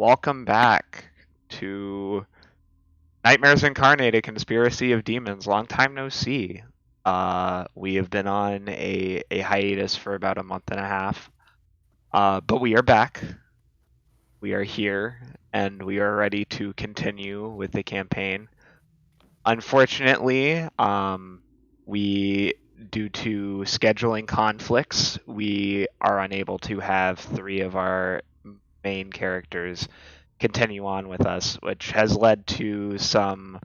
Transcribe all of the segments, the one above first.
welcome back to Nightmares Incarnate, a conspiracy of demons. Long time no see. We have been on a hiatus for about a month and a half, but we are back. We are here, and we are ready to continue with the campaign. Unfortunately, due to scheduling conflicts, we are unable to have three of our main characters continue on with us, which has led to some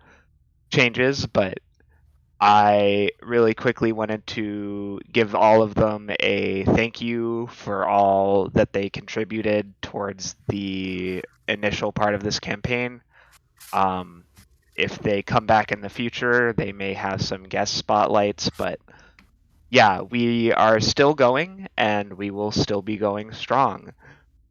changes, but I really quickly wanted to give all of them a thank you for all that they contributed towards the initial part of this campaign. If they come back in the future, they may have some guest spotlights, but yeah, we are still going and we will still be going strong.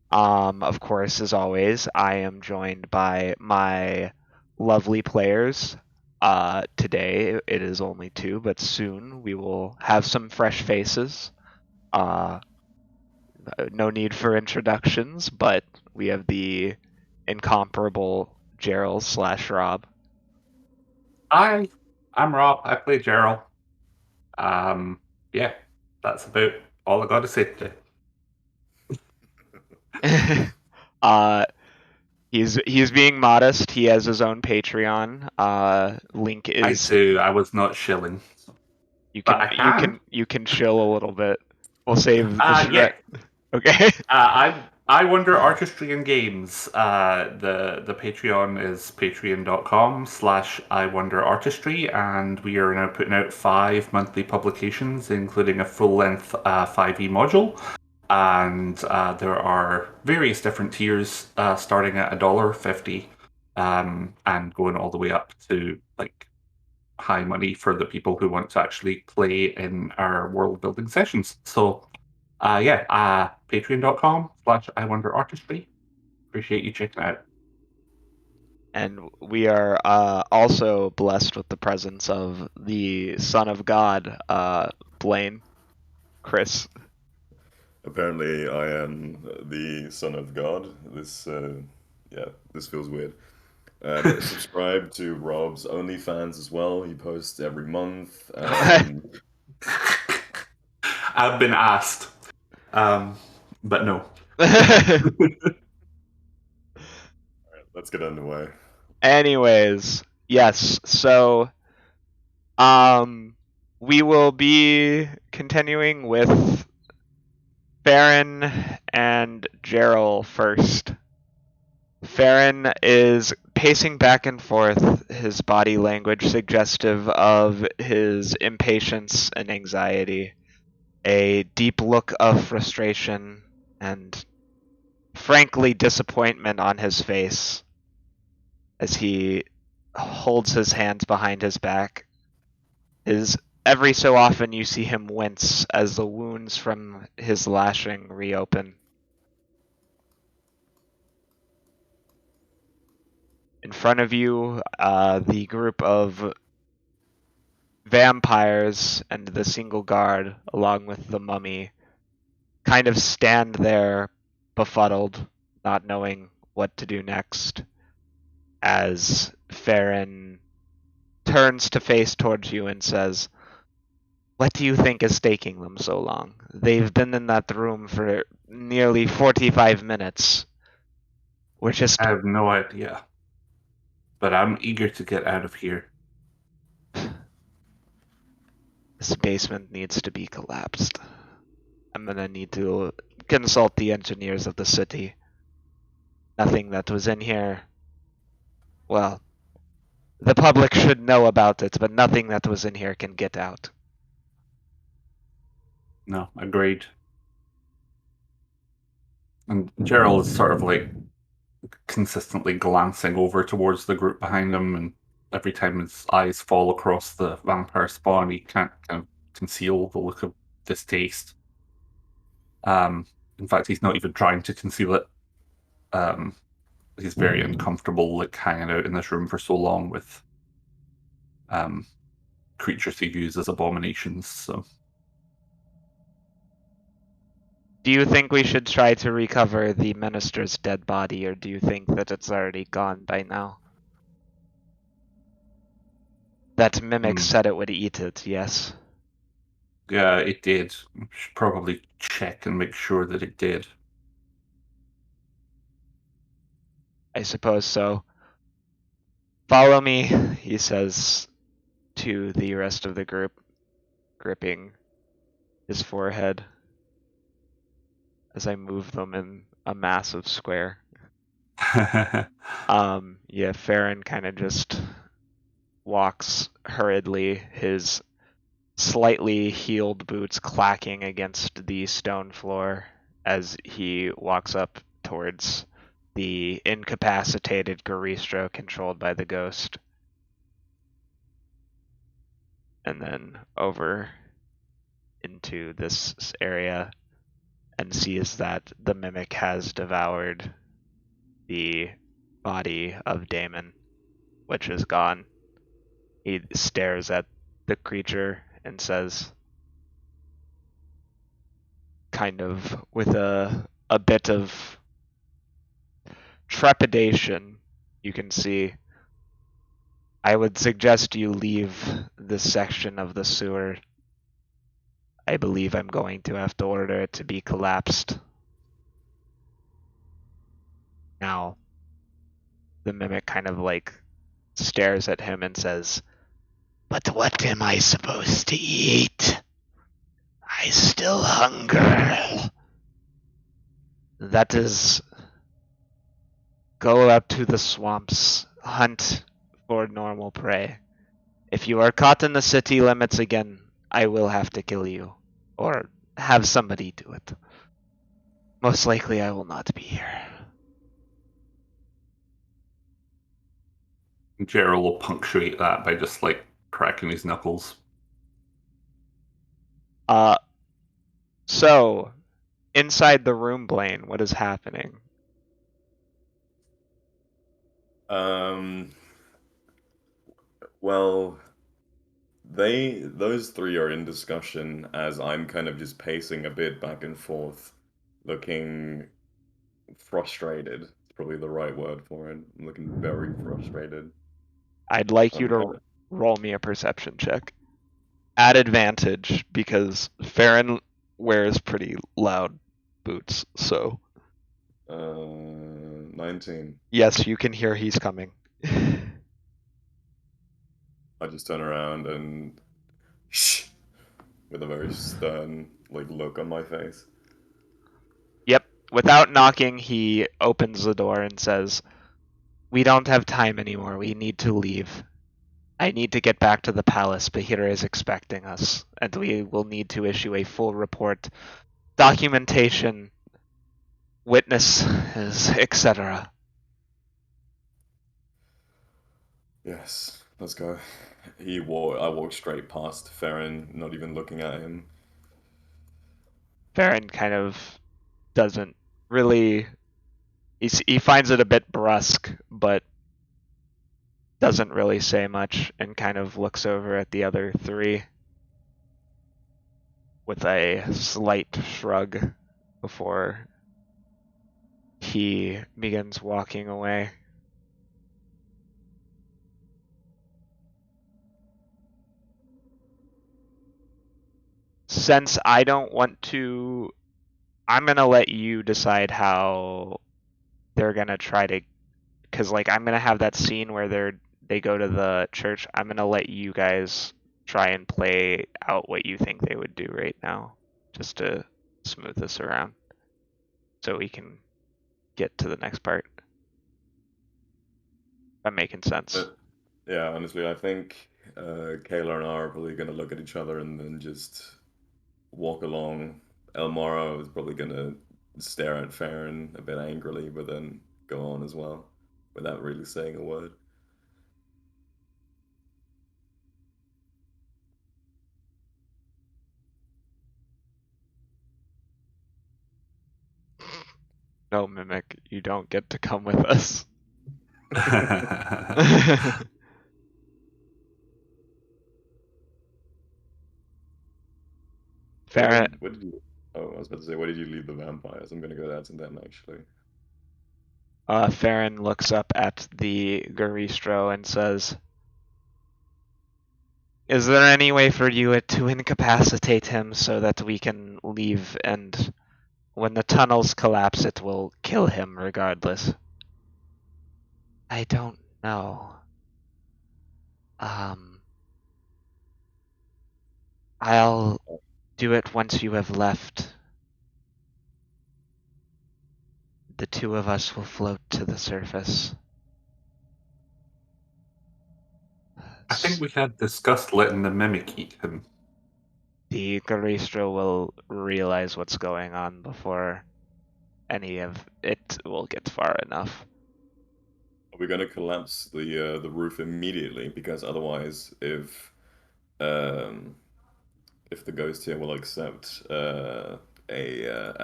Of course, as always, I am joined by my lovely players. Today it is only two, but soon we will have some fresh faces. Uh, no need for introductions, but we have the incomparable Gerald/Rob. Hi, I'm Rob. I play Gerald. Yeah, that's about all I got to say today. uh, he's being modest. He has his own Patreon. Link I is too, I was not shilling, you but can I you can. can you can chill a little bit. We'll save the Yeah. shit. Okay. I wonder artistry and games. The Patreon is patreon.com/I wonder artistry, and we are now putting out 5 monthly publications, including a full-length 5e module. And there are various different tiers, starting at $1.50, and going all the way up to like high money for the people who want to actually play in our world building sessions. So, patreon.com/I wonder artistry. Appreciate you checking out. And we are also blessed with the presence of the Son of God, Blaine, Chris. Apparently, I am the son of God. This feels weird. Subscribe to Rob's OnlyFans as well. He posts every month. I've been asked, but no. Let's get underway. Anyways, yes. So, we will be continuing with Ferrin and Gerald first. Ferrin is pacing back and forth, his body language suggestive of his impatience and anxiety, a deep look of frustration and, frankly, disappointment on his face as he holds his hands behind his back. Every so often you see him wince as the wounds from his lashing reopen. In front of you, the group of vampires and the single guard, along with the mummy, kind of stand there befuddled, not knowing what to do next, as Ferrin turns to face towards you and says, "What do you think is taking them so long? They've been in that room for nearly 45 minutes. We're just..." I have no idea, but I'm eager to get out of here. This basement needs to be collapsed. I'm gonna need to consult the engineers of the city. Nothing that was in here... Well, the public should know about it, but nothing that was in here can get out. No, agreed. And Gerald is sort of like consistently glancing over towards the group behind him, and every time his eyes fall across the vampire spawn, he can't kind of conceal the look of distaste. In fact, he's not even trying to conceal it. He's very uncomfortable, like hanging out in this room for so long with creatures he views as abominations. So, Do you think we should try to recover the minister's dead body, or do you think that it's already gone by now? That mimic said it would eat it, yes. Yeah, it did. We should probably check and make sure that it did. I suppose so. Follow me, he says to the rest of the group, gripping his forehead as I move them in a massive square. Yeah, Ferrin kind of just walks hurriedly, his slightly heeled boots clacking against the stone floor as he walks up towards the incapacitated Garistro controlled by the ghost. And then over into this area and sees that the mimic has devoured the body of Damon, which is gone. He stares at the creature and says, kind of with a bit of trepidation, you can see, I would suggest you leave this section of the sewer. I believe I'm going to have to order it to be collapsed. Now, the mimic kind of like stares at him and says, "But what am I supposed to eat? I still hunger." That is, go out to the swamps, hunt for normal prey. If you are caught in the city limits again, I will have to kill you, or have somebody do it. Most likely I will not be here. Gerald will punctuate that by just like cracking his knuckles. So, inside the room, Blaine, what is happening? Well, those three are in discussion as I'm kind of just pacing a bit back and forth, looking frustrated. It's probably the right word for it. I'm looking very frustrated. I'd like you I'm to roll me a perception check. At advantage, because Ferrin wears pretty loud boots, so 19. yes, you can hear he's coming. I just turn around and shh, with a very stern look on my face. Yep. Without knocking, he opens the door and says, "We don't have time anymore. We need to leave. I need to get back to the palace. Bahira is expecting us, and we will need to issue a full report, documentation, witnesses, etc." Yes, let's go. I walked straight past Ferrin, not even looking at him. Farron kind of doesn't really. He finds it a bit brusque, but doesn't really say much, and kind of looks over at the other three with a slight shrug before he begins walking away. Since I don't want to, I'm gonna let you decide how they're gonna try to, because like I'm gonna have that scene where they go to the church. I'm gonna let you guys try and play out what you think they would do right now, just to smooth this around, so we can get to the next part. If I'm making sense. Yeah, honestly, I think Kayla and I are probably going to look at each other and then just walk along. Elmara is probably going to stare at Farron a bit angrily, but then go on as well without really saying a word. No, Mimic, you don't get to come with us. Farron, What did you? Oh, I was about to say, where did you leave the vampires? I'm gonna go down to them actually. Ferrin looks up at the Garistro and says, "Is there any way for you to incapacitate him so that we can leave, and when the tunnels collapse it will kill him regardless?" "I don't know. I'll do it once you have left. The two of us will float to the surface." I think we had discussed letting the mimic eat him. The Garistro will realize what's going on before any of it will get far enough. Are we gonna collapse the roof immediately? Because otherwise, um if the ghost here will accept a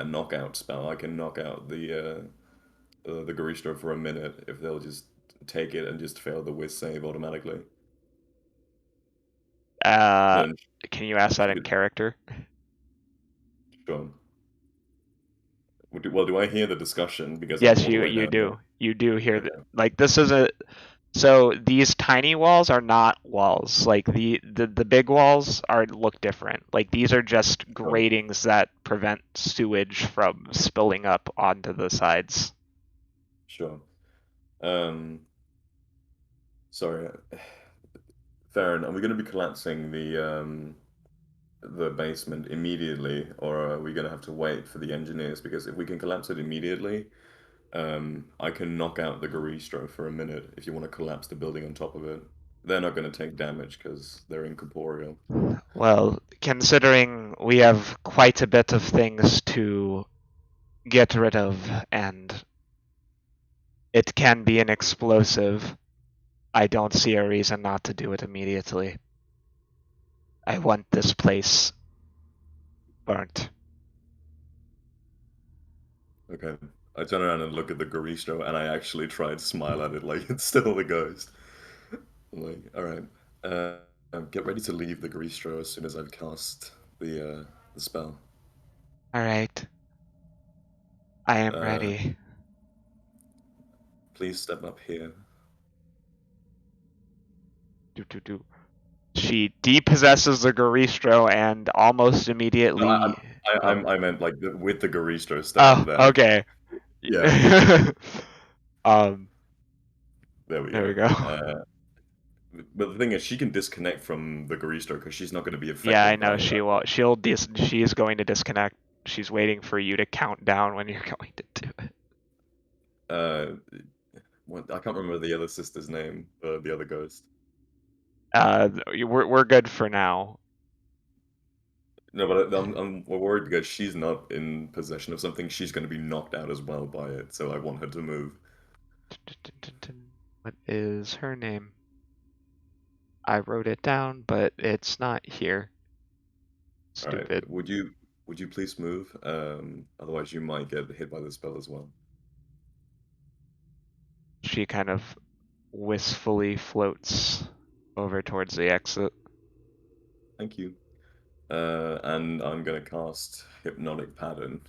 knockout spell, I can knock out the Garistro for a minute if they'll just take it and just fail the whiz save automatically. Then Can you ask that in character? sure. Well, do I hear the discussion? Because I'm Yes, all the way you down here. do. You do hear Okay. that. Like, this is a. So these tiny walls are not walls. Like the big walls look different. Like these are just Sure. gratings that prevent sewage from spilling up onto the sides. Sure. Sorry, Farron, are we going to be collapsing the basement immediately, or are we going to have to wait for the engineers? Because if we can collapse it immediately, I can knock out the Garistro for a minute if you want to collapse the building on top of it. They're not going to take damage because they're incorporeal. Well, considering we have quite a bit of things to get rid of, and it can be an explosive, I don't see a reason not to do it immediately. I want this place burnt. Okay. I turn around and look at the Garistro, and I actually try to smile at it like it's still the ghost. I'm like, all right, get ready to leave the Garistro as soon as I've cast the spell. All right. I am Uh, ready. Please step up here. Do. She depossesses the Garistro and almost No, immediately. I meant like with the Garistro Oh, stepping back. okay. Yeah. There we There we go. go. But the thing is, she can disconnect from the Garistro because she's not going to be Yeah, I affected know by she will. She is going to disconnect. She's waiting for you to count down when you're going to do it. I can't remember the other sister's name, the other ghost. We're good for now. No, but I'm worried because she's not in possession of something. She's going to be knocked out as well by it, so I want her to move. What is her name? I wrote it down, but it's not here. Stupid. All right. Would you please move? Otherwise you might get hit by the spell as well. She kind of wistfully floats over towards the exit. Thank you. And I'm gonna cast Hypnotic Pattern.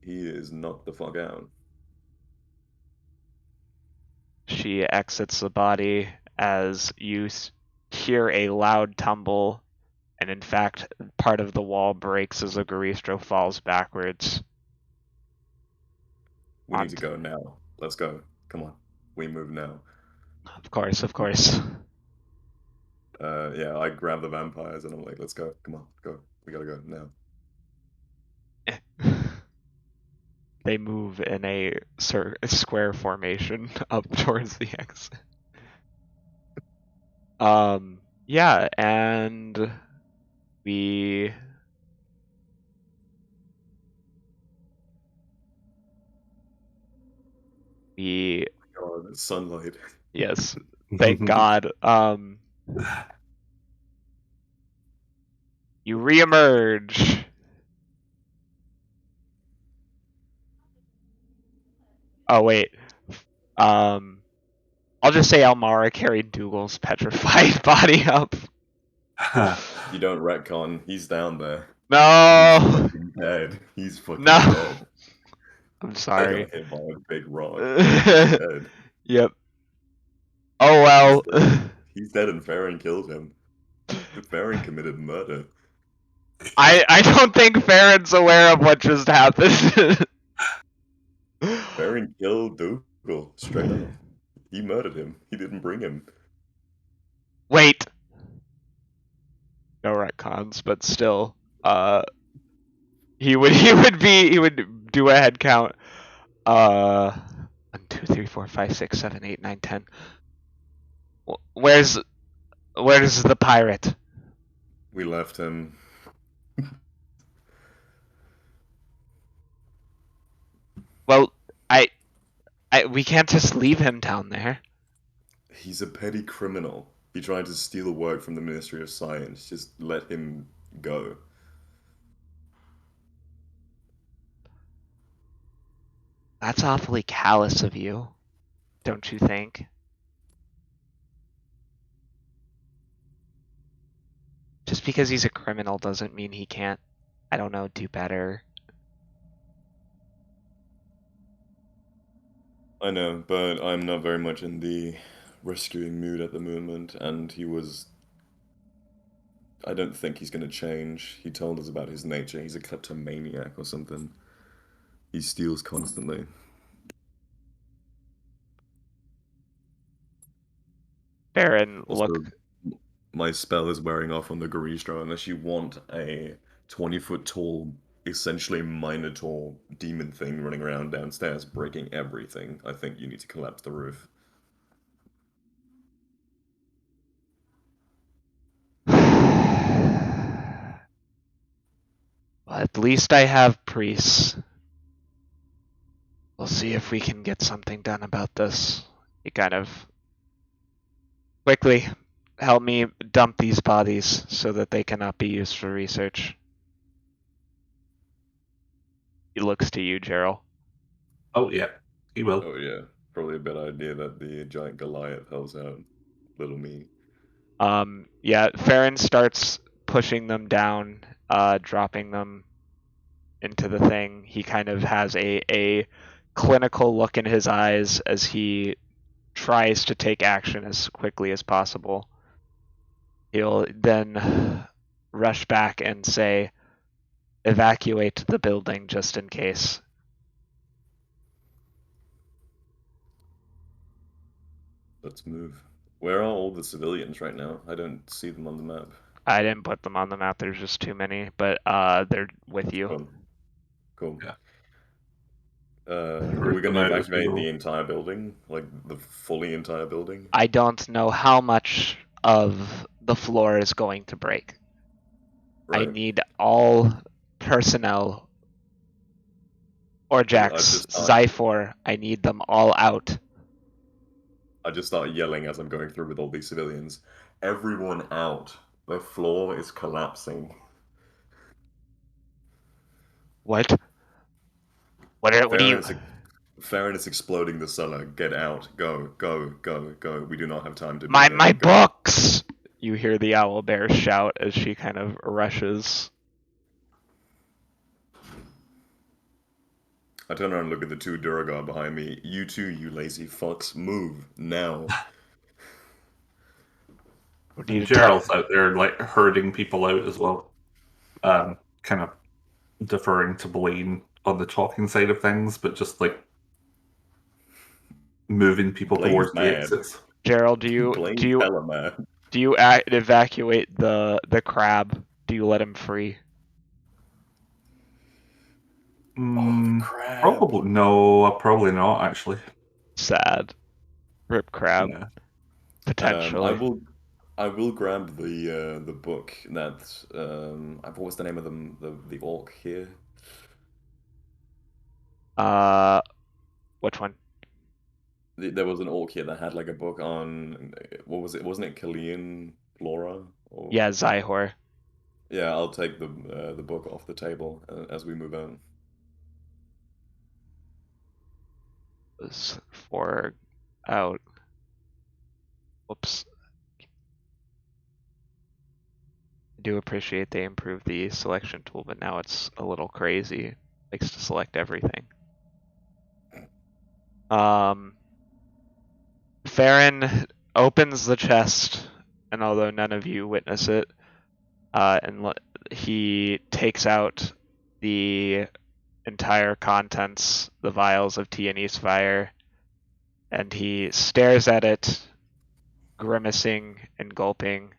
He is knocked the fuck out. She exits the body as you hear a loud tumble, and in fact, part of the wall breaks as the Garistro falls backwards. We need to go now. Let's go. Come on. We move now. Of course, of course. Yeah, I grab the vampires and I'm like, let's go. Come on, go. We gotta go now. They move in a square formation up towards the exit. Yeah, and we God, it's sunlight. yes, thank God. You reemerge. Oh wait. I'll just say Elmara carried Dougal's petrified body up. You don't retcon. He's down there. He's No. fucking dead. He's fucking No. dead. I'm I sorry. got hit by a big rock. He's dead. Yep. Oh He's well. dead. He's dead, and Ferrin killed him. Ferrin committed murder. I don't think Farron's aware of what just happened. Ferrin killed Dougal, straight up. He murdered him. He didn't bring him. Wait. No retcons, but still. He would do a head count. 1, 2, 3, 4, 5, 6, 7, 8, 9, 10. Where's the pirate? We left him. Well, we can't just leave him down there. He's a petty criminal. He tried to steal work from the Ministry of Science. Just let him go. That's awfully callous of you, don't you think? Just because he's a criminal doesn't mean he can't, I don't know, do better. I know, but I'm not very much in the rescuing mood at the moment, and I don't think he's going to change. He told us about his nature. He's a kleptomaniac or something. He steals constantly. Farron, Also, look, my spell is wearing off on the Garistro unless you want a 20-foot tall, essentially Minotaur demon thing running around downstairs breaking everything. I think you need to collapse the roof. at least I have priests. We'll see if we can get something done about this. You kind of quickly help me dump these bodies so that they cannot be used for research. He looks to you, Gerald. Oh yeah, he will. Oh yeah, probably a bad idea that the giant Goliath helps out little me. Yeah, Farron starts pushing them down, dropping them into the thing. He kind of has a clinical look in his eyes as he tries to take action as quickly as possible. He'll then rush back and say, evacuate the building just in case. Let's move. Where are all the civilians right now? I don't see them on the map. I didn't put them on the map, there's just too many, but they're with you. Oh, cool. Yeah. Are we going to Out as we evacuate go. the entire building? Like, the fully entire building? I don't know how much of the floor is going to break. I Right. need all personnel, or I Jax, just start, Zyphor, I need them all out. I just start yelling as I'm going through with all these civilians. Everyone out. The floor is collapsing. What? What do you... Farron is exploding the cellar. Get out. Go, go, go, go. We do not have time to be My here. Go. books! You hear the owlbear shout as she kind of rushes. I turn around and look at the two Duragar behind me. You two, you lazy fucks. Move. Now. What do you Gerald's out there like herding people out as well. Kind of deferring to Blaine on the talking side of things, but just like moving people Blaine's towards the mad. exits. Gerald, Blaine's hella mad. do you evacuate the crab? Do you let him free? Oh, the crab. Probably not actually. Sad. Rip crab. Yeah. Potentially. I will grab the book that what was the name of the orc here? Which one? There was an orc here that had like a book on what was it? Wasn't it Kalian flora? Or... Yeah, Zyhor. Yeah, I'll take the book off the table as we move on. Was 4 out. Whoops. do appreciate they improved the selection tool, but now it's a little crazy. It likes to select everything. Ferrin opens the chest, and although none of you witness it, he takes out the entire contents, the vials of Tianese fire, and he stares at it, grimacing and gulping,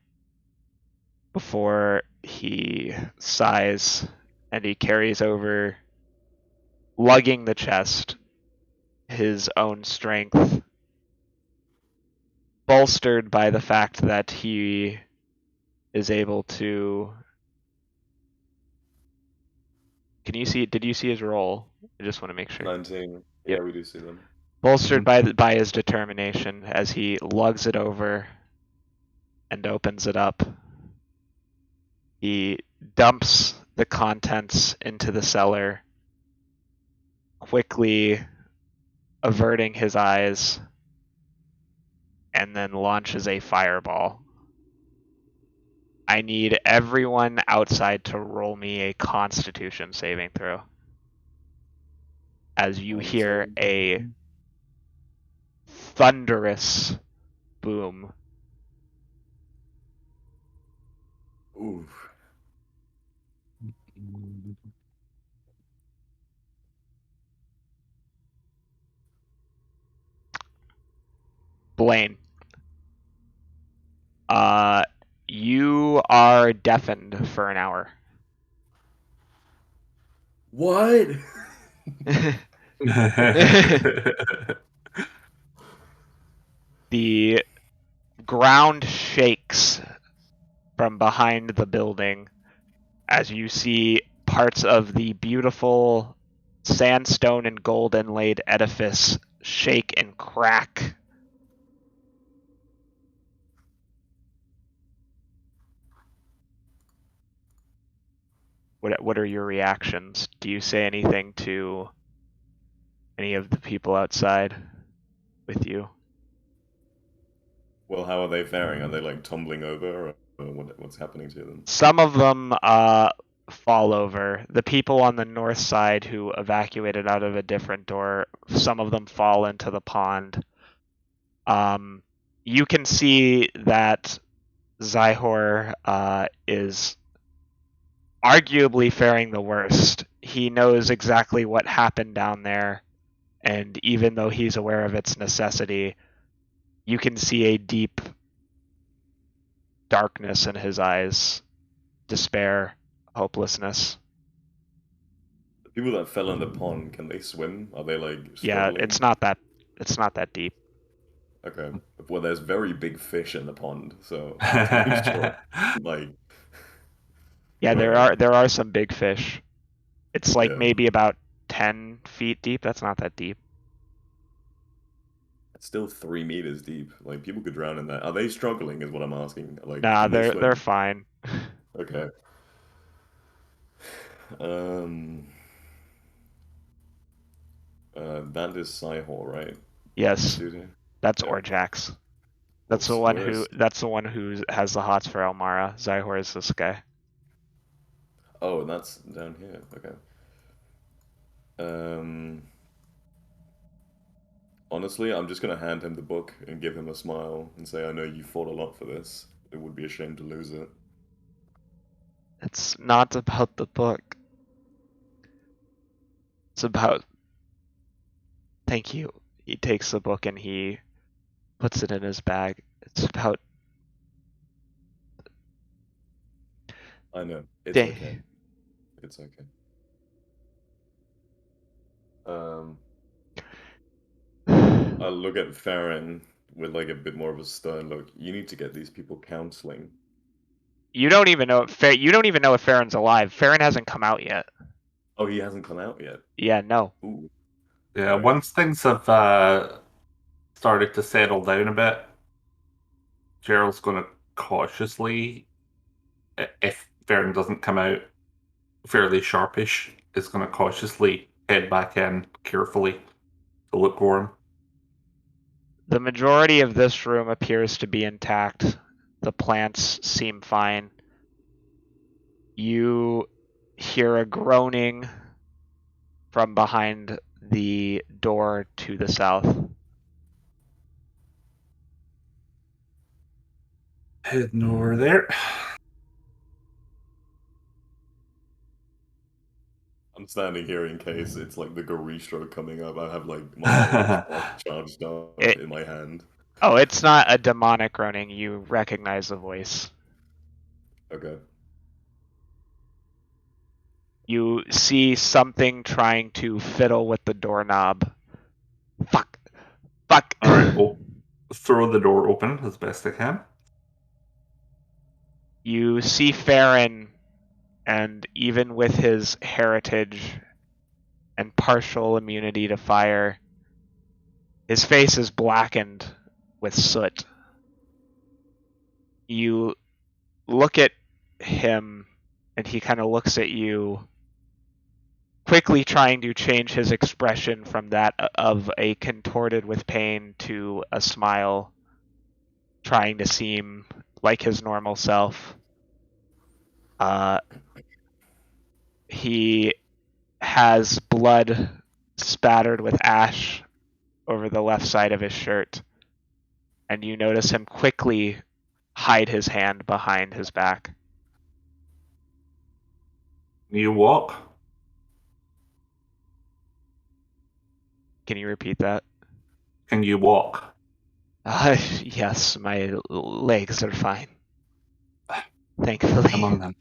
before he sighs and he carries over, lugging the chest, his own strength, bolstered by the fact that he is able to. Did you see his roll? I just want to make sure. 19. Yep. Yeah, we do see them. Bolstered by his determination as he lugs it over and opens it up. He dumps the contents into the cellar, quickly averting his eyes, and then launches a fireball. I need everyone outside to roll me a Constitution saving throw. As you hear a thunderous boom. Oof. Blaine, you are deafened for an hour. What? The ground shakes from behind the building as you see parts of the beautiful sandstone and gold inlaid edifice shake and crack. What are your reactions? Do you say anything to any of the people outside with you? Well, how are they faring? Are they like tumbling over, or what's happening to them? Some of them fall over. The people on the north side who evacuated out of a different door, some of them fall into the pond. You can see that Zyhor is arguably faring the worst. He knows exactly what happened down there, and even though he's aware of its necessity, you can see a deep darkness in his eyes, despair, hopelessness. The people that fell in the pond, can they swim? Are they like Yeah, struggling? it's not that deep. Okay. Well, there's very big fish in the pond, so to make sure, like. Yeah, Right. there are some big fish. It's like Yeah. maybe about 10 feet deep. That's not that deep. It's still 3 meters deep. Like people could drown in that. Are they struggling? Is what I'm asking. Like, Nah, can they they're swim? fine. Okay. That is Sihor, right? Yes, Dude here? that's Yeah. Orjax. That's the one who has the hots for Elmara. Zyhor is this guy. Oh, and that's down here. Okay. Honestly, I'm just gonna hand him the book and give him a smile and say, I know you fought a lot for this. It would be a shame to lose it. It's not about the book. It's about. Thank you. He takes the book and he puts it in his bag. It's about. I know. It's okay. It's okay. I look at Ferrin with like a bit more of a stern look. You need to get these people counseling. You don't even know if Ferrin's alive. Ferrin hasn't come out yet. Oh, he hasn't come out yet. Yeah, no. Ooh. Yeah, Right. once things have started to settle down a bit, Gerald's going to cautiously, if Ferrin doesn't come out fairly sharpish, is going to cautiously head back in carefully to look for him. The majority of this room appears to be intact. The plants seem fine. You hear a groaning from behind the door to the south. Heading over there. I'm standing here in case it's like the Garistro coming up. I have like my charged up It, in my hand. oh, it's not a demonic groaning. You recognize the voice. Okay. You see something trying to fiddle with the doorknob. Fuck. Fuck. All right, well, throw the door open as best I can. You see Ferrin, and even with his heritage and partial immunity to fire, his face is blackened with soot. You look at him, and he kind of looks at you, quickly trying to change his expression from that of a contorted with pain to a smile, trying to seem like his normal self. He has blood spattered with ash over the left side of his shirt, and you notice him quickly hide his hand behind his back. You walk. Can you repeat that? Can you walk? Yes, my legs are fine. Thankfully. Come on then.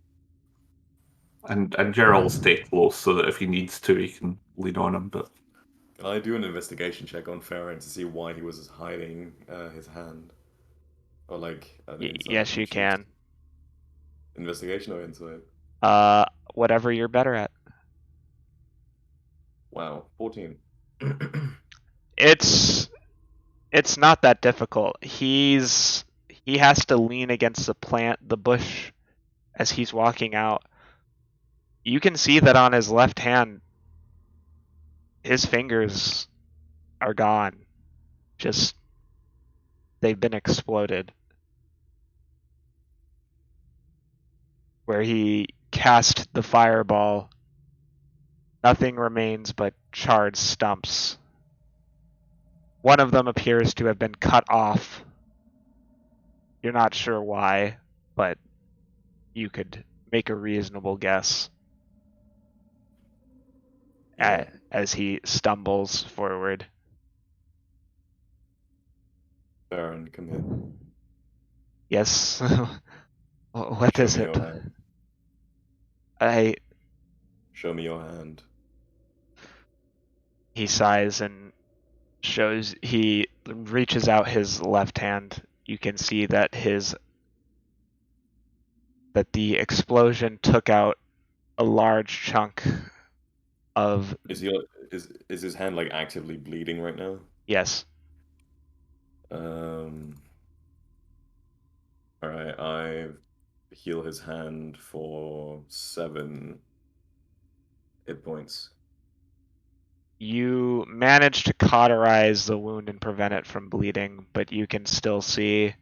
And Gerald will stay close so that if he needs to, he can lean on him. But Can I do an investigation check on Ferrin to see why he was hiding his hand? Or like an insight Yes, if you you choose. can. Investigation or insight? Whatever you're better at. Wow, 14. It's not that difficult. He has to lean against the bush as he's walking out. You can see that on his left hand, his fingers are gone. Just, they've been exploded. Where he cast the fireball, nothing remains but charred stumps. One of them appears to have been cut off. You're not sure why, but you could make a reasonable guess. Yeah. As he stumbles forward. Ferrin, come here. Yes. What Show is me it? your hand. Show me your hand. He sighs and he reaches out his left hand. You can see that the explosion took out a large chunk of. Is his hand like actively bleeding right now? Yes. All right, I heal his hand for 7 hit points. You manage to cauterize the wound and prevent it from bleeding, but you can still see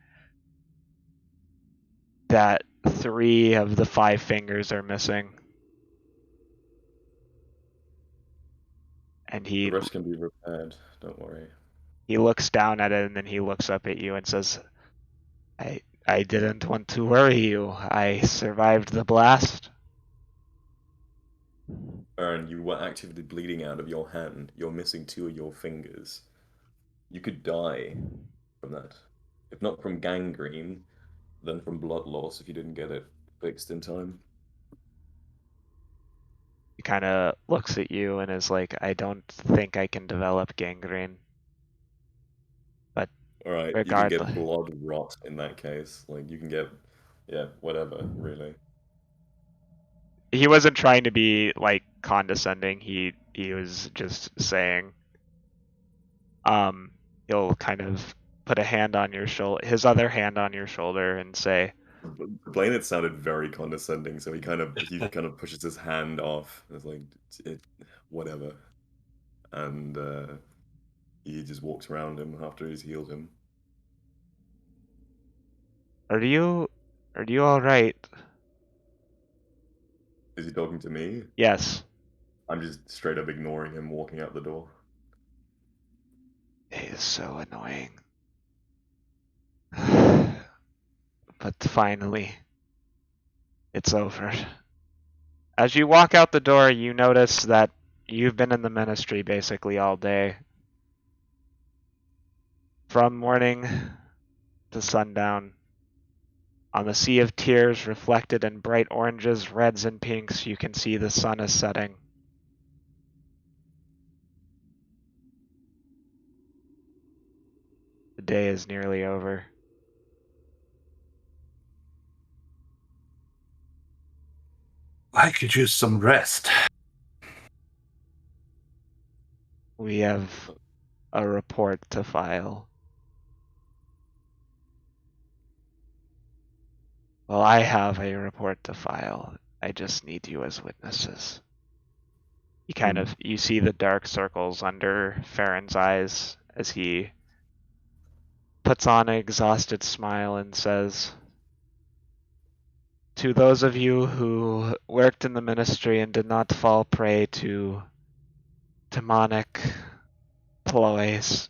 that 3 of the 5 fingers are missing. And The rest can be repaired. Don't worry. He looks down at it and then he looks up at you and says, I didn't want to worry you. I survived the blast. Aaron, you were actively bleeding out of your hand. You're missing 2 of your fingers. You could die from that. If not from gangrene, then from blood loss if you didn't get it fixed in time. He kind of looks at you and is like, I don't think I can develop gangrene. But Alright, you can get blood rot in that case. Like, you can get, yeah, whatever, really. He wasn't trying to be, like, condescending. He was just saying, he'll kind of put a hand on your shoulder, his other hand on your shoulder, and say, Blaine, it sounded very condescending, so he kind of pushes his hand off. It's like, whatever. And he just walks around him after he's healed him. Are you all right? Is he talking to me? Yes. I'm just straight up ignoring him walking out the door. He is so annoying. But finally, it's over. As you walk out the door, you notice that you've been in the ministry basically all day. From morning to sundown. On the sea of tears reflected in bright oranges, reds, and pinks, you can see the sun is setting. The day is nearly over. I could use some rest. We have a report to file. Well, I have a report to file. I just need you as witnesses. You see the dark circles under Ferrin's eyes as he puts on an exhausted smile and says, to those of you who worked in the ministry and did not fall prey to demonic ploys,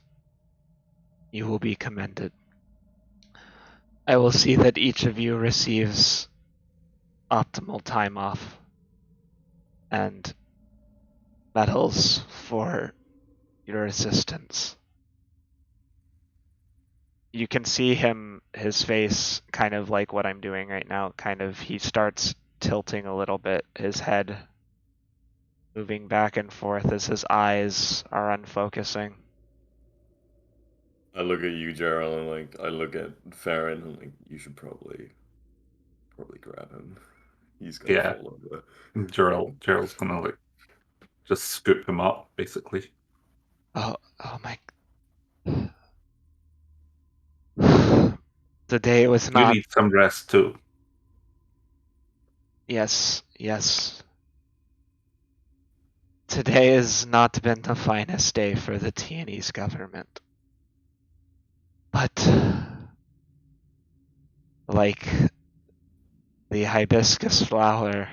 you will be commended. I will see that each of you receives optimal time off and medals for your assistance. You can see his face, kind of like what I'm doing right now, he starts tilting a little bit, his head moving back and forth as his eyes are unfocusing. I look at you, Gerald, and I look at Farron, and you should probably grab him. He's gonna Yeah. fall over. Gerald's gonna just scoop him up, basically. Oh my. The day was You not. need some rest too. Yes. Today has not been the finest day for the Tianese government. But, like the hibiscus flower,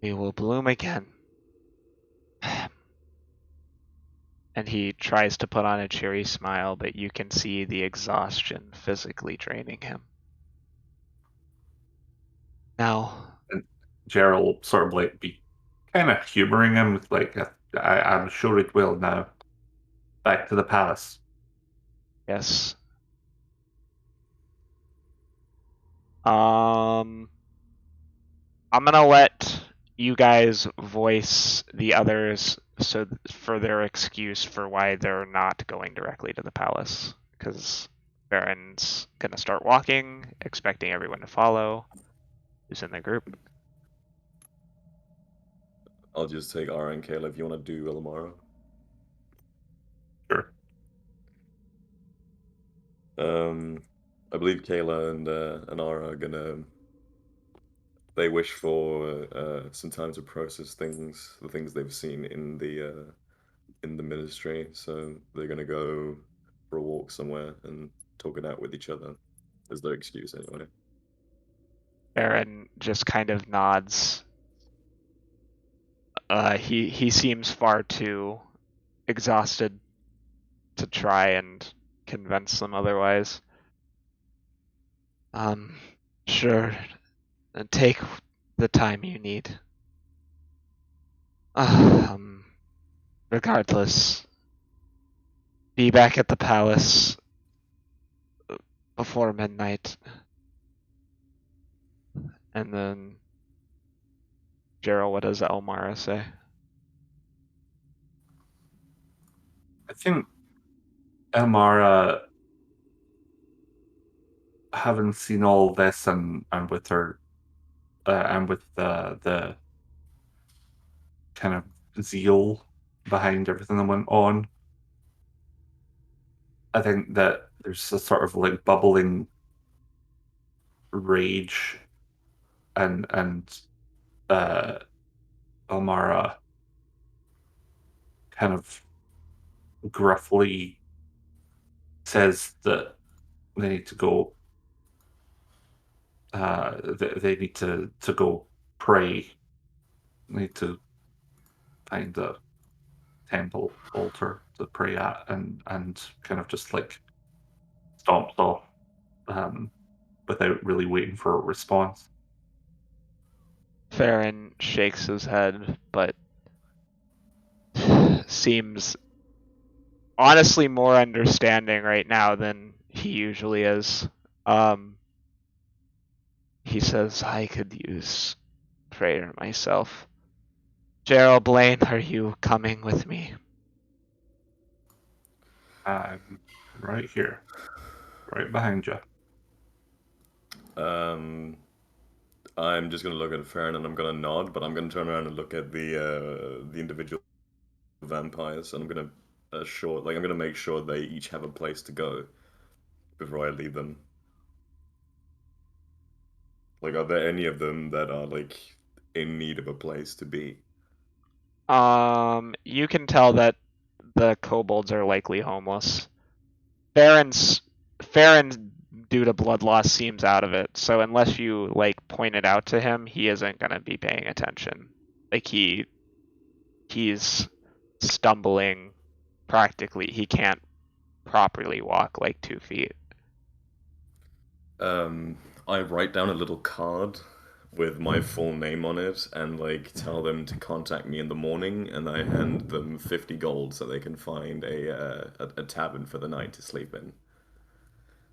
we will bloom again. And he tries to put on a cheery smile, but you can see the exhaustion physically draining him. Now, And Gerald will sort of be kind of humoring him with I'm sure it will now. Back to the palace. yes. I'm gonna let you guys voice the others for their excuse for why they're not going directly to the palace, because Baron's gonna start walking, expecting everyone to follow who's in the group. I'll just take Ara and Kayla if you want to do Ilmara. Sure. I believe Kayla and Ara are gonna. They wish for some time to process the things they've seen in the ministry. So they're gonna go for a walk somewhere and talk it out with each other. As their excuse, anyway. Baron just kind of nods. He seems far too exhausted to try and convince them otherwise. Sure. Take the time you need. Regardless, be back at the palace before midnight. And then, Gerald, what does Elmara say? I think Elmara, having seen all this and with her and with the kind of zeal behind everything that went on, I think that there's a sort of bubbling rage and Elmara kind of gruffly says that they need to go. They need to go pray need to find a temple altar to pray at, and kind of just like stomps off without really waiting for a response. Ferrin shakes his head, but seems honestly more understanding right now than he usually is. He says, I could use prayer myself. Gerald Blaine, are you coming with me? I'm right here, right behind you. I'm just gonna look at Ferrin and I'm gonna nod, but I'm gonna turn around and look at the individual vampires, and I'm gonna I'm gonna make sure they each have a place to go before I leave them. Like, are there any of them that are like in need of a place to be? You can tell that the kobolds are likely homeless. Farron, due to blood loss, seems out of it. So unless you like point it out to him, he isn't gonna be paying attention. Like he's stumbling practically. He can't properly walk like 2 feet. I write down a little card with my full name on it and like tell them to contact me in the morning, and I hand them 50 gold so they can find a tavern for the night to sleep in.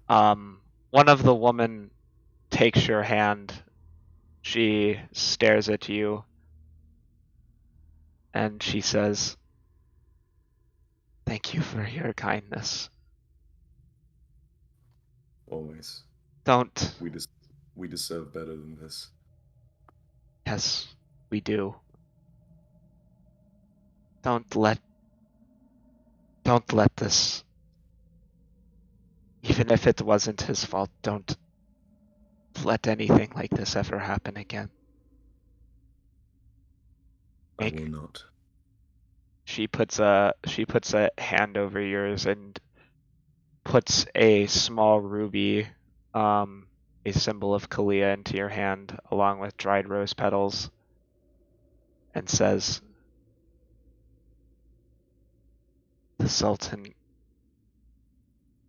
One of the women takes your hand. She stares at you and she says, "Thank you for your kindness. Always. Don't." We des- we deserve better than this. Yes, we do. Don't let this, even if it wasn't his fault, don't let anything like this ever happen again. I will Make not. She puts a hand over yours and puts a small ruby, a symbol of Kalia, into your hand along with dried rose petals, and says, "The Sultan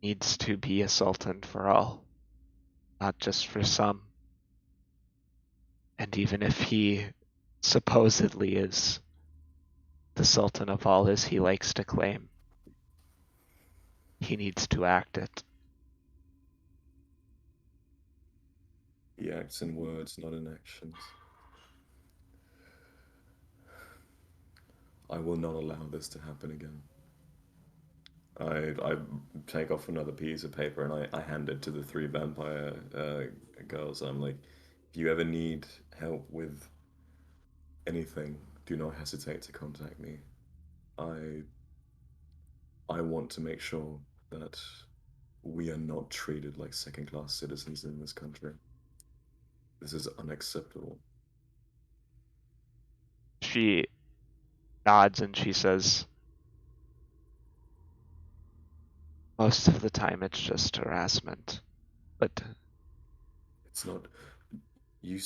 needs to be a sultan for all, not just for some. And even if he supposedly is the Sultan of all, as he likes to claim, he needs to act it." He acts in words, not in actions. I will not allow this to happen again. I take off another piece of paper and I hand it to the three vampire girls. I'm like, if you ever need help with anything, do not hesitate to contact me. I I want to make sure that we are not treated like second-class citizens in this country. This is unacceptable. She nods and she says, "Most of the time it's just harassment, but It's not. You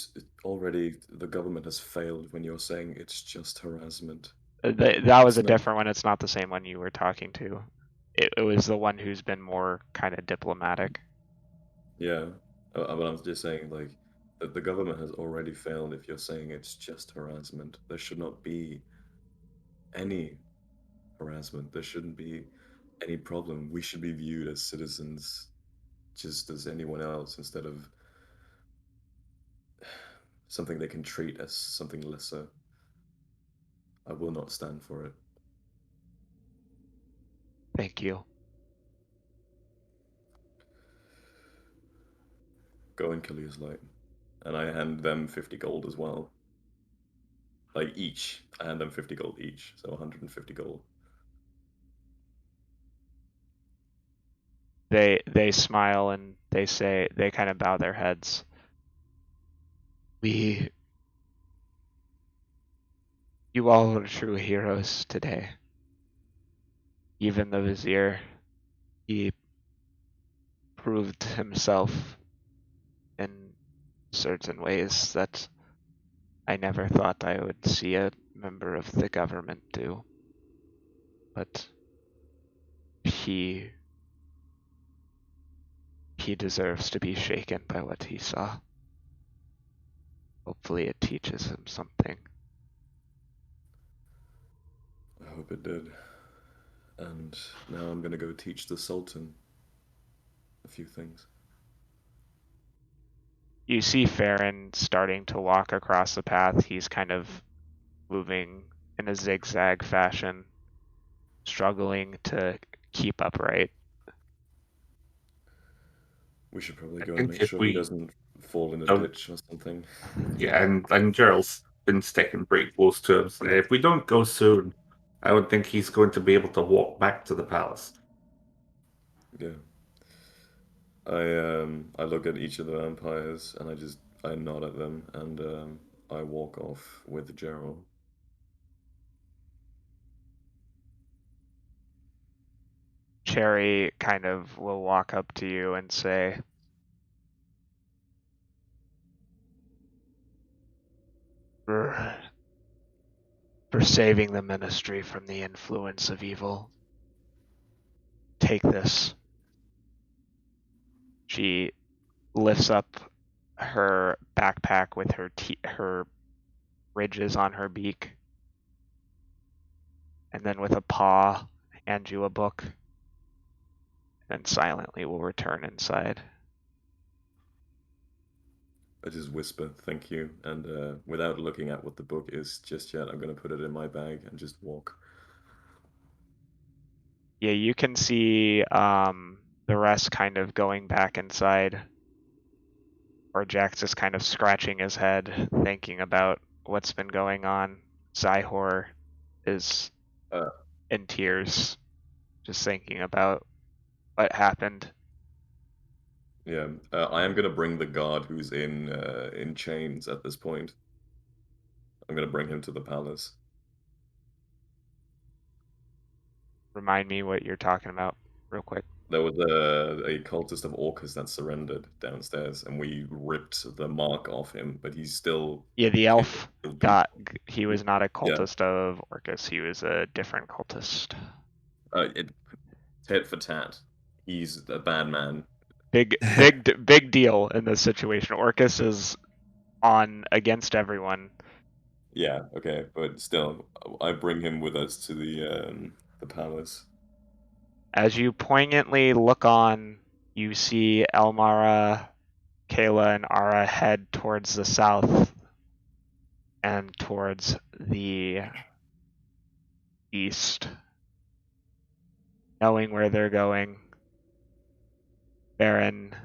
already the government has failed when you're saying it's just harassment. that was It's a not. different one. It's not the same one you were talking to. It was the one who's been more kind of diplomatic." Yeah, but I'm just saying like that the government has already failed if you're saying it's just harassment. There should not be any harassment. There shouldn't be any problem. We should be viewed as citizens just as anyone else instead of something they can treat as something lesser. I will not stand for it. Thank you. Go and kill his light. And I hand them 50 gold as well. Like each. I hand them 50 gold each, so 150 gold. They smile and they say, they kind of bow their heads. "You all are true heroes today. Even the Vizier, he proved himself in certain ways that I never thought I would see a member of the government do. But he deserves to be shaken by what he saw. Hopefully it teaches him something. I hope it did. And now I'm gonna go teach the Sultan a few things. You see Ferrin starting to walk across the path. He's kind of moving in a zigzag fashion, struggling to keep upright. We should probably I go and think make if sure he we doesn't fall in a don't, ditch or something. yeah, and Gerald's been sticking pretty close to him. So if we don't go soon, I don't think he's going to be able to walk back to the palace. Yeah. I look at each of the vampires and I nod at them and I walk off with Gerald. Cherry kind of will walk up to you and say, for saving the ministry from the influence of evil, take this. She lifts up her backpack with her ridges on her beak, and then with a paw hand you a book, and silently will return inside. I just whisper, thank you, and without looking at what the book is just yet, I'm gonna put it in my bag and just walk. Yeah, you can see the rest kind of going back inside, or Jack's just kind of scratching his head, thinking about what's been going on. Zyhor is Uh, in tears, just thinking about what happened. yeah, I am gonna bring the guard who's in chains at this point. I'm gonna bring him to the palace. Remind me what you're talking about, real quick. There was a cultist of Orcus that surrendered downstairs, and we ripped the mark off him, but he's still Yeah, the elf killed people. he was not a Yeah, cultist of Orcus, he was a different cultist. it tit for tat. He's a bad man. Big deal in this situation. Orcus is on against everyone. Yeah, okay, but still, I bring him with us to the palace. As you poignantly look on, you see Elmara, Kayla, and Ara head towards the south and towards the east. Knowing where they're going, Baron,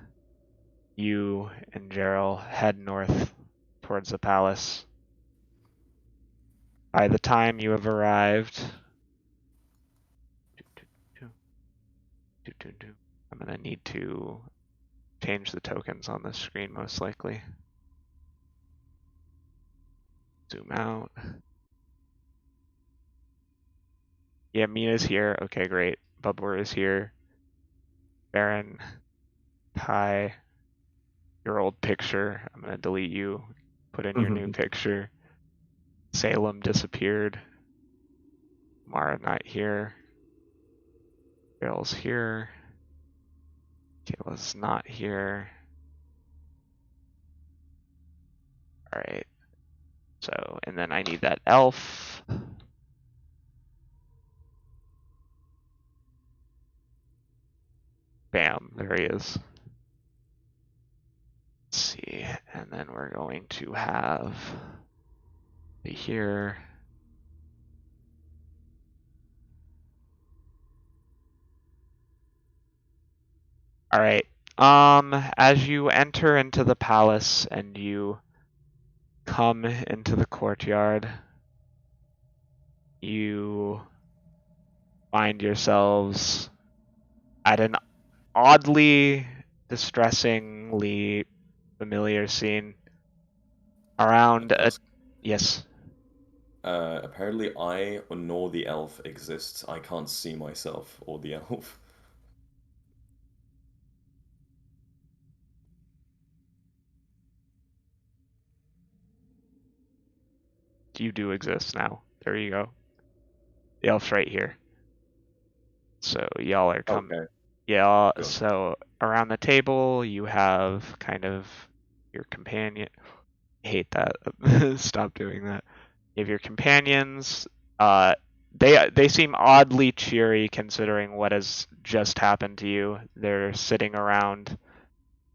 you, and Gerald head north towards the palace. By the time you have arrived, I'm going to need to change the tokens on this screen most likely. Zoom out. Yeah, Mina's here. Okay, great. Bubblor is here. Baron, Ty, your old picture. I'm going to delete you. Put in your new picture. Salem disappeared. Mara not here. Bill's here. Kayla's not here. Alright. So, and then I need that elf. Bam, there he is. Let's see, and then we're going to have here. All right. As you enter into the palace and you come into the courtyard, you find yourselves at an oddly, distressingly familiar scene around a Ask, yes. apparently I nor the elf exists. I can't see myself or the elf. You do exist now. There you go. The elf's right here. So y'all are coming. Okay. Yeah. Cool. So around the table, you have kind of your companion. I hate that. Stop doing that. You have your companions. They seem oddly cheery considering what has just happened to you. They're sitting around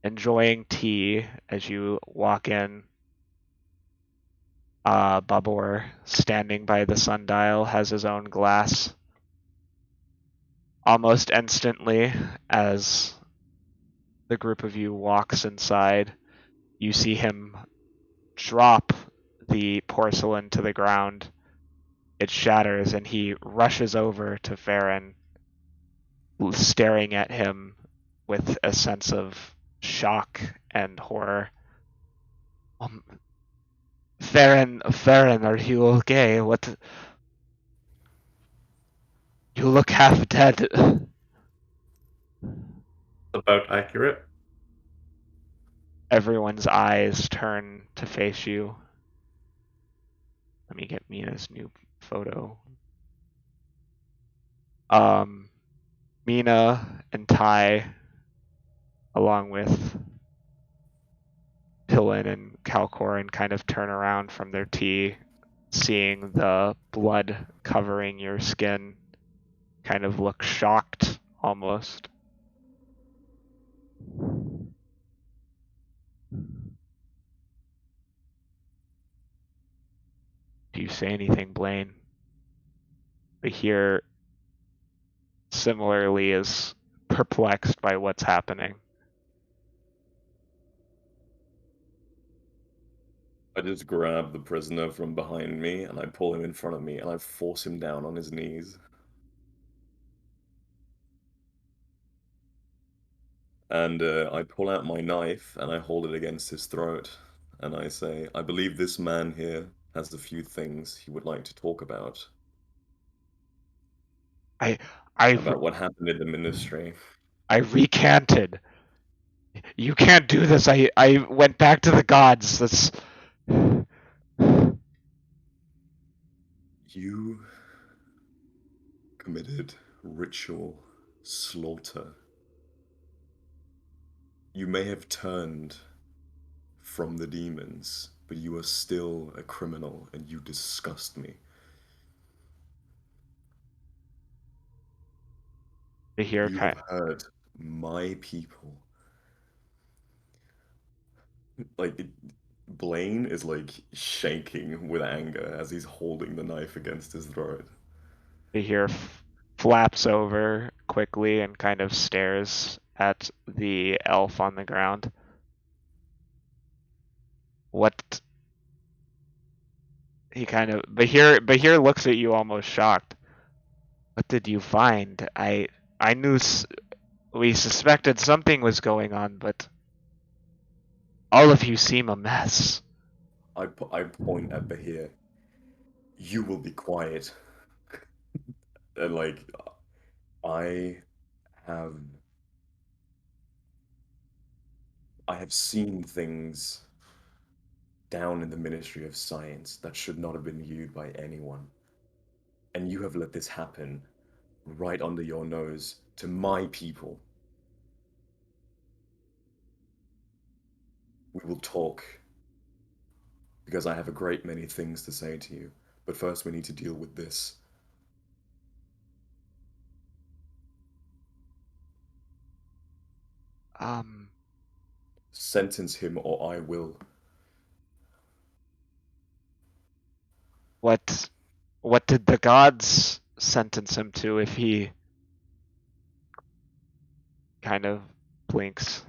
enjoying tea as you walk in. Babur, standing by the sundial, has his own glass. Almost instantly, as the group of you walks inside, you see him drop the porcelain to the ground. It shatters, and he rushes over to Ferrin, staring at him with a sense of shock and horror. Um, Ferrin, are you okay? What? You look half dead. About accurate. Everyone's eyes turn to face you. Let me get Mina's new photo. Mina and Ty, along with Pillin and Calcorin, kind of turn around from their tea, seeing the blood covering your skin, kind of look shocked almost. Do you say anything, Blaine? Bahir similarly is perplexed by what's happening. I just grab the prisoner from behind me and I pull him in front of me and I force him down on his knees. And I pull out my knife and I hold it against his throat. And I say, I believe this man here has a few things he would like to talk about. I About what happened in the ministry. I recanted. You can't do this. I went back to the gods. That's You committed ritual slaughter. You may have turned from the demons, but you are still a criminal and you disgust me. Bahir You kind. have hurt my people. Like, Blaine is like shaking with anger as he's holding the knife against his throat. Bahir flaps over quickly and kind of stares at the elf on the ground. What? He kind of Bahir looks at you almost shocked. What did you find? I knew we suspected something was going on, but all of you seem a mess. I point at Bahir. You will be quiet. And like, I have I have seen things down in the Ministry of Science that should not have been viewed by anyone. And you have let this happen right under your nose to my people. We will talk because I have a great many things to say to you. But first, we need to deal with this. Sentence him or I will. What did the gods sentence him to if he kind of blinks?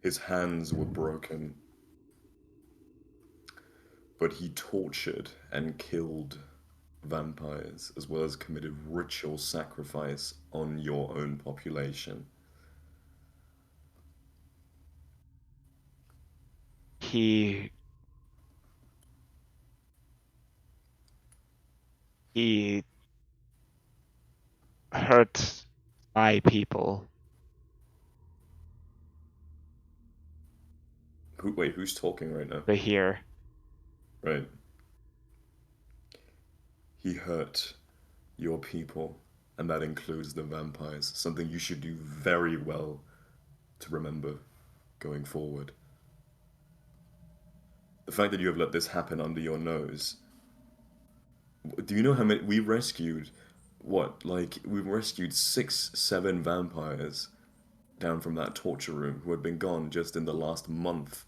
His hands were broken, but he tortured and killed vampires as well as committed ritual sacrifice on your own population. He he hurt my people. Wait, who's talking right now? Bahir. Right. He hurt your people, and that includes the vampires. Something you should do very well to remember going forward. The fact that you have let this happen under your nose. Do you know how many we rescued? What, like, we rescued 6, 7 vampires down from that torture room who had been gone just in the last month.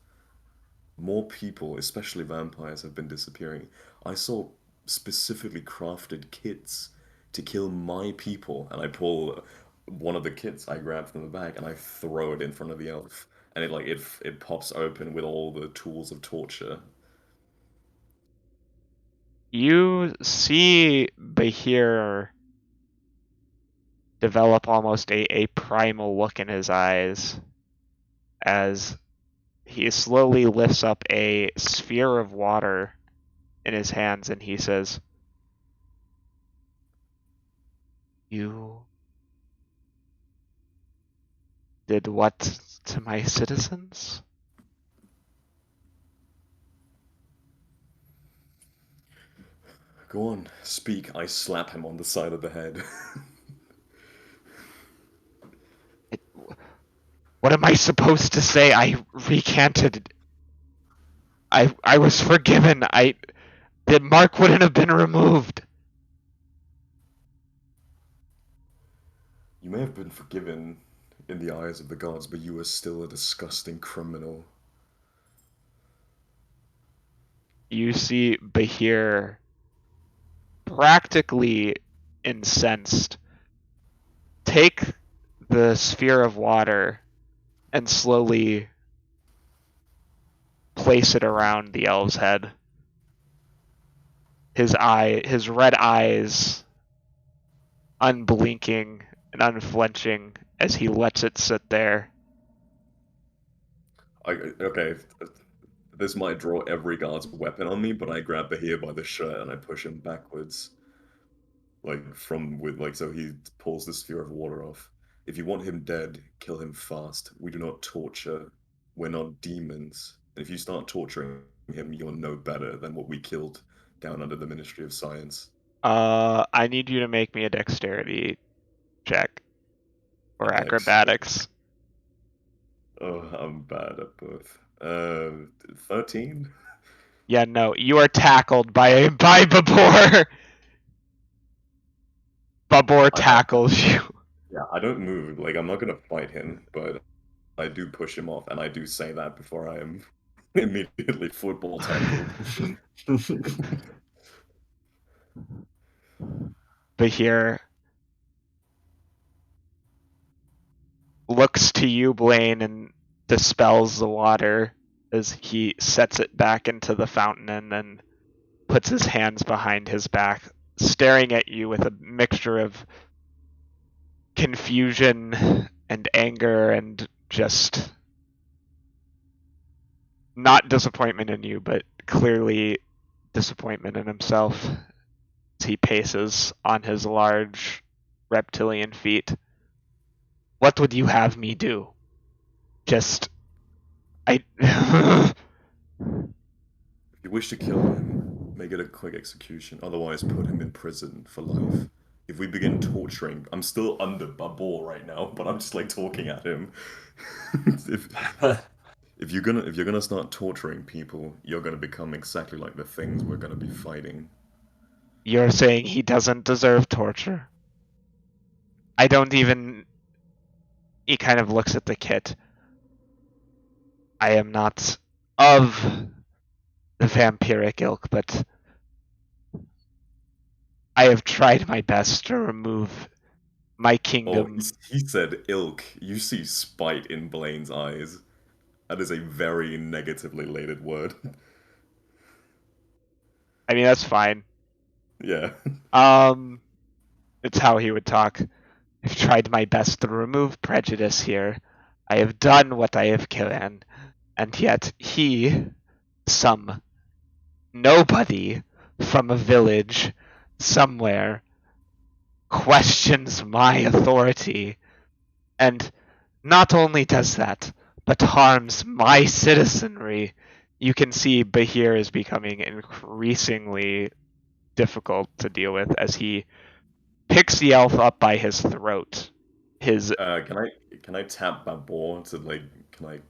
More people, especially vampires, have been disappearing. I saw specifically crafted kits to kill my people, and I pull one of the kits I grab from the bag and I throw it in front of the elf, and it pops open with all the tools of torture. You see Bahir develop almost a primal look in his eyes as he slowly lifts up a sphere of water in his hands and he says, "You did what to my citizens?" Go on, speak. I slap him on the side of the head. It, what am I supposed to say? I recanted. I was forgiven. The mark wouldn't have been removed. You may have been forgiven in the eyes of the gods, but you are still a disgusting criminal. You see Bahir practically incensed take the sphere of water and slowly place it around the elf's head. His red eyes unblinking and unflinching as he lets it sit there. Okay, this might draw every guard's weapon on me, but I grab Bahir by the shirt and I push him backwards. So he pulls the sphere of water off. If you want him dead, kill him fast. We do not torture. We're not demons. And if you start torturing him, you're no better than what we killed down under the Ministry of Science. I need you to make me a dexterity check or acrobatics. Oh, I'm bad at both. 13? Yeah, no, you are tackled by Babor. Babor tackles you. Yeah, I don't move. Like, I'm not gonna fight him, but I do push him off, and I do say that before I am immediately football tackled. Bahir looks to you, Blaine, and dispels the water as he sets it back into the fountain and then puts his hands behind his back, staring at you with a mixture of confusion and anger and just not disappointment in you, but clearly disappointment in himself as he paces on his large reptilian feet. What would you have me do? Just If you wish to kill him, make it a quick execution. Otherwise, put him in prison for life. If we begin torturing, I'm still under Babor right now, but I'm just like talking at him. if you're gonna start torturing people, you're gonna become exactly like the things we're gonna be fighting. You're saying he doesn't deserve torture? I don't even... He kind of looks at the kit. I am not of the vampiric ilk, but I have tried my best to remove my kingdom. Oh, he said ilk. You see spite in Blaine's eyes. That is a very negatively laden word. I mean, that's fine. Yeah. It's how he would talk. I've tried my best to remove prejudice here. I have done what I have can, and yet he, some nobody from a village somewhere, questions my authority, and not only does that, but harms my citizenry. You can see Bahir is becoming increasingly difficult to deal with as he picks the elf up by his throat. His Can I tap Babor to like can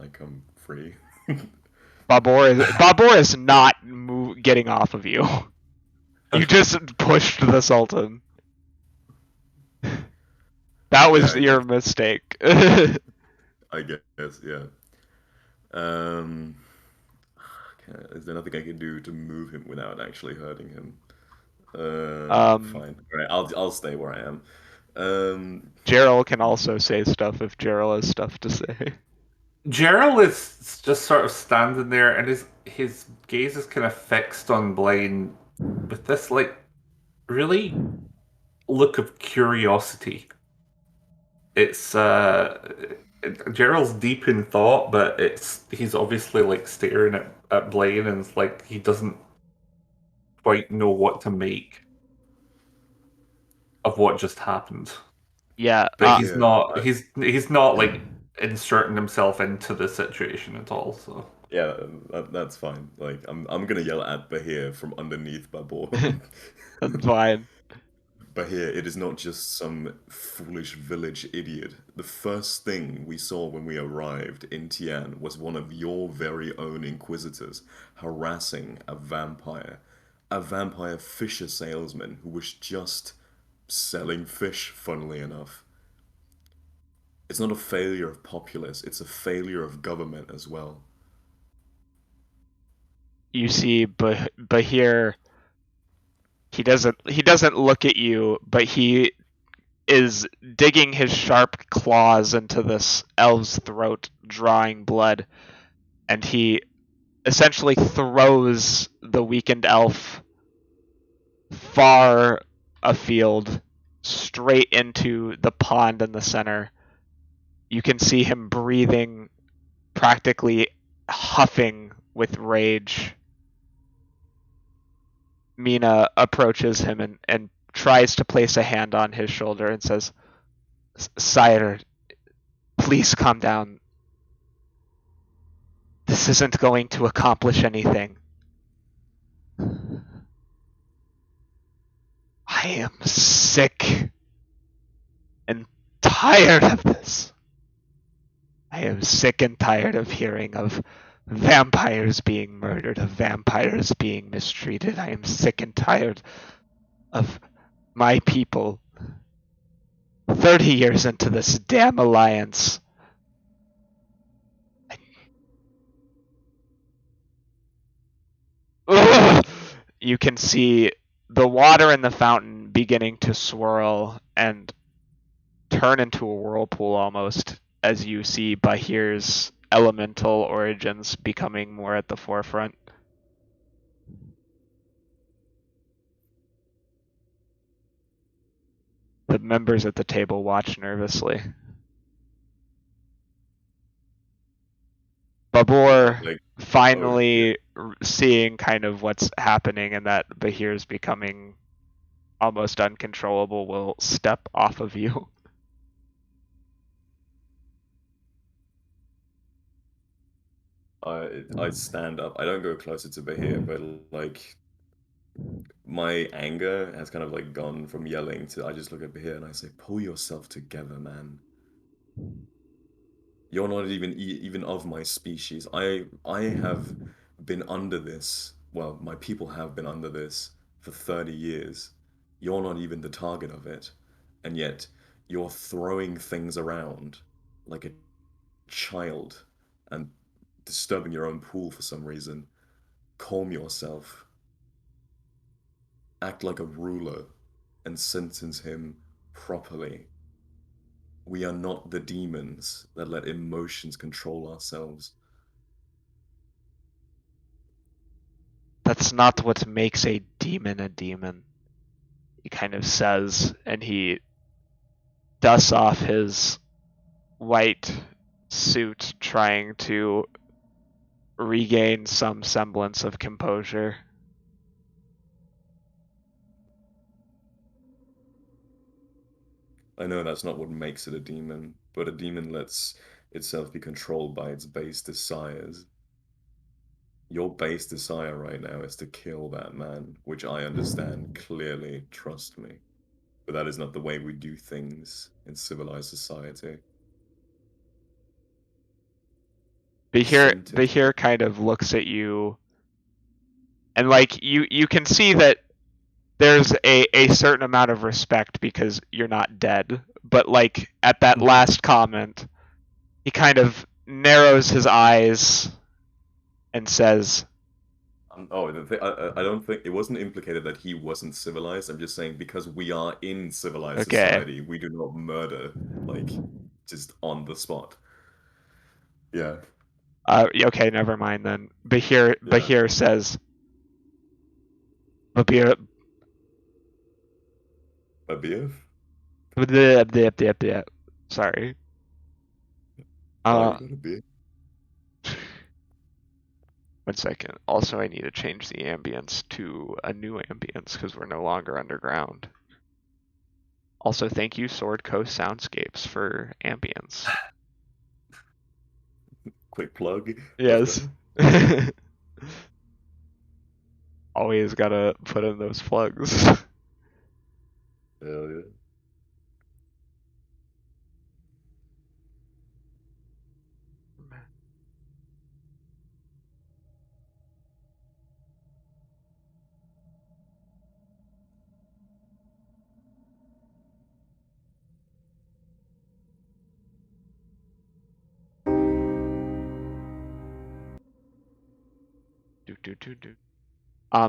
I come free? Babor is not getting off of you. You just pushed the Sultan. That was Yeah, your mistake. I guess, yeah. Um, is there nothing I can do to move him without actually hurting him? Fine. All right, I'll stay where I am. Gerald can also say stuff if Gerald has stuff to say. Gerald is just sort of standing there, and his gaze is kind of fixed on Blaine with this like really look of curiosity. It's Gerald's deep in thought, but he's obviously like staring at Blaine, and it's like he doesn't quite know what to make of what just happened. Yeah, But Yeah, he's not like inserting himself into the situation at all. So yeah, that's fine. Like I'm gonna yell at Bahir from underneath Babor. that's fine. Bahir, it is not just some foolish village idiot. The first thing we saw when we arrived in Tian was one of your very own inquisitors harassing a vampire fisher salesman who was just selling fish, funnily enough. It's not a failure of populace, it's a failure of government as well. You see, Bahir, he doesn't look at you, but he is digging his sharp claws into this elf's throat, drawing blood, and he essentially throws the weakened elf far afield, straight into the pond in the center. You can see him breathing, practically huffing with rage. Mina approaches him and tries to place a hand on his shoulder and says, "Sire, please calm down. This isn't going to accomplish anything. I am sick and tired of this. I am sick and tired of hearing of vampires being murdered, of vampires being mistreated. I am sick and tired of my people 30 years into this damn alliance. Ugh! You can see the water in the fountain beginning to swirl and turn into a whirlpool almost as you see Bahir's elemental origins becoming more at the forefront. The members at the table watch nervously. Babor, Like, finally seeing kind of what's happening and that Bahir's becoming almost uncontrollable, will step off of you. I stand up. I don't go closer to Bahir, but like my anger has kind of like gone from yelling to I just look at Bahir and I say, "Pull yourself together, man. You're not even of my species. I have been under this. Well, my people have been under this for 30 years. You're not even the target of it, and yet you're throwing things around like a child and disturbing your own pool for some reason. Calm yourself. Act like a ruler and sentence him properly. We are not the demons that let emotions control ourselves." That's not what makes a demon, he kind of says, and he dusts off his white suit, trying to regain some semblance of composure. I know that's not what makes it a demon, but a demon lets itself be controlled by its base desires. Your base desire right now is to kill that man, which I understand clearly, trust me. But that is not the way we do things in civilized society. Bahir kind of looks at you, and like you can see that there's a certain amount of respect because you're not dead. But like at that last comment, he kind of narrows his eyes and says, I don't think it wasn't implicated that he wasn't civilized. I'm just saying because we are in civilized Okay. society, we do not murder like just on the spot. Yeah. Okay, never mind then. Bahir says, Bahir, Abir? sorry. Oh, you got a beer. 1 second. Also, I need to change the ambience to a new ambience because we're no longer underground. Also, thank you, Sword Coast Soundscapes, for ambience. Quick plug. Yes. Always gotta put in those plugs. Hell yeah.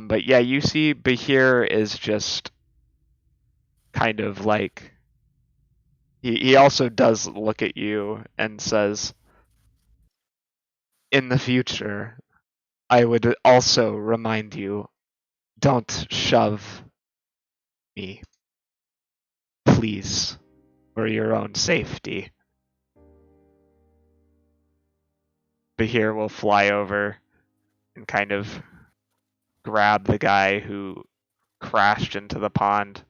But yeah, you see Bahir is just kind of like he also does look at you and says, in the future, I would also remind you, don't shove me, please, for your own safety. Bahir will fly over and kind of grab the guy who crashed into the pond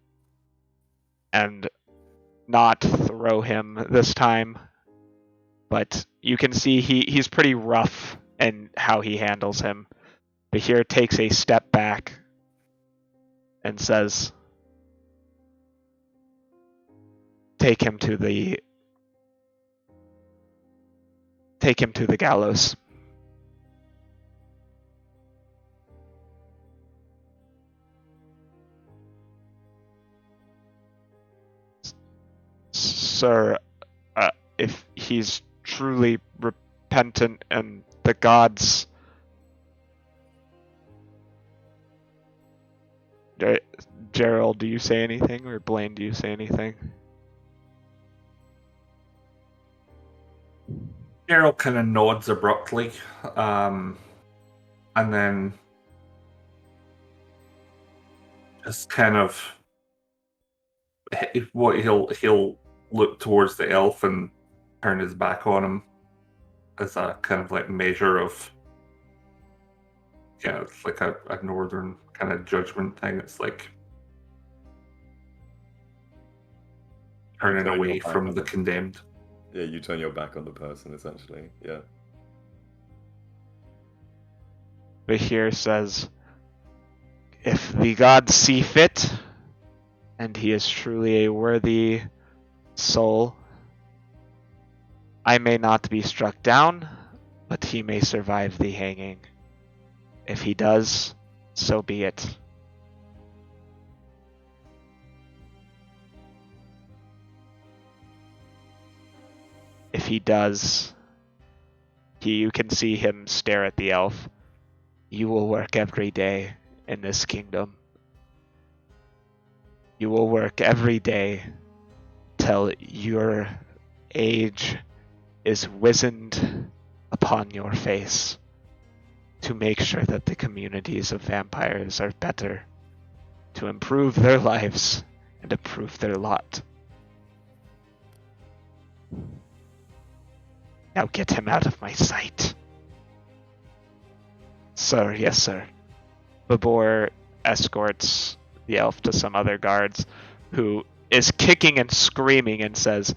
and not throw him this time. But you can see he's pretty rough in how he handles him. Bahir takes a step back and says, take him to the gallows. Sir, if he's truly repentant and the gods... Gerald, do you say anything? Or Blaine, do you say anything? Gerald kind of nods abruptly, and then just kind of he'll look towards the elf and turn his back on him as a kind of like measure of, yeah, it's like a northern kind of judgment thing. It's like turning away from the condemned. Yeah, you turn your back on the person, essentially. Yeah. Bahir says, if the gods see fit, and he is truly a worthy soul, I may not be struck down, but he may survive the hanging. If he does, so be it. If he does, you can see him stare at the elf. You will work every day in this kingdom. You will work every day till your age is wizened upon your face to make sure that the communities of vampires are better, to improve their lives and improve their lot. Now get him out of my sight. Sir, yes, sir. Babor escorts the elf to some other guards, who is kicking and screaming and says,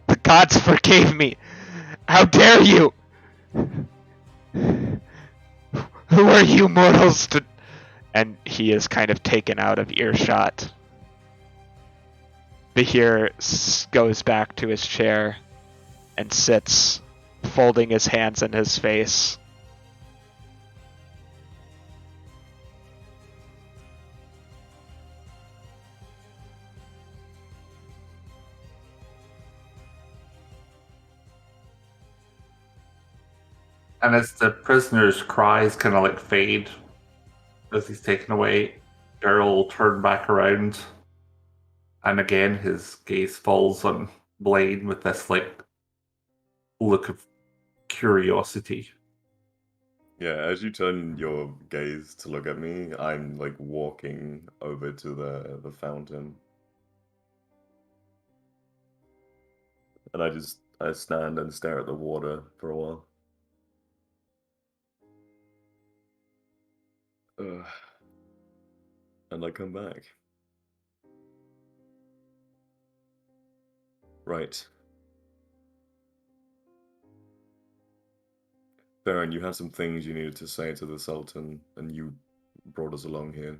the gods forgave me! How dare you! Who are you mortals to... And he is kind of taken out of earshot. Bahir goes back to his chair and sits, folding his hands in his face. And as the prisoner's cries kind of like fade as he's taken away, Daryl will turn back around, and again his gaze falls on Blaine with this like look of curiosity. Yeah, as you turn your gaze to look at me, I'm like walking over to the fountain. And I stand and stare at the water for a while. And I come back. Right. Ferrin, you had some things you needed to say to the Sultan, and you brought us along here.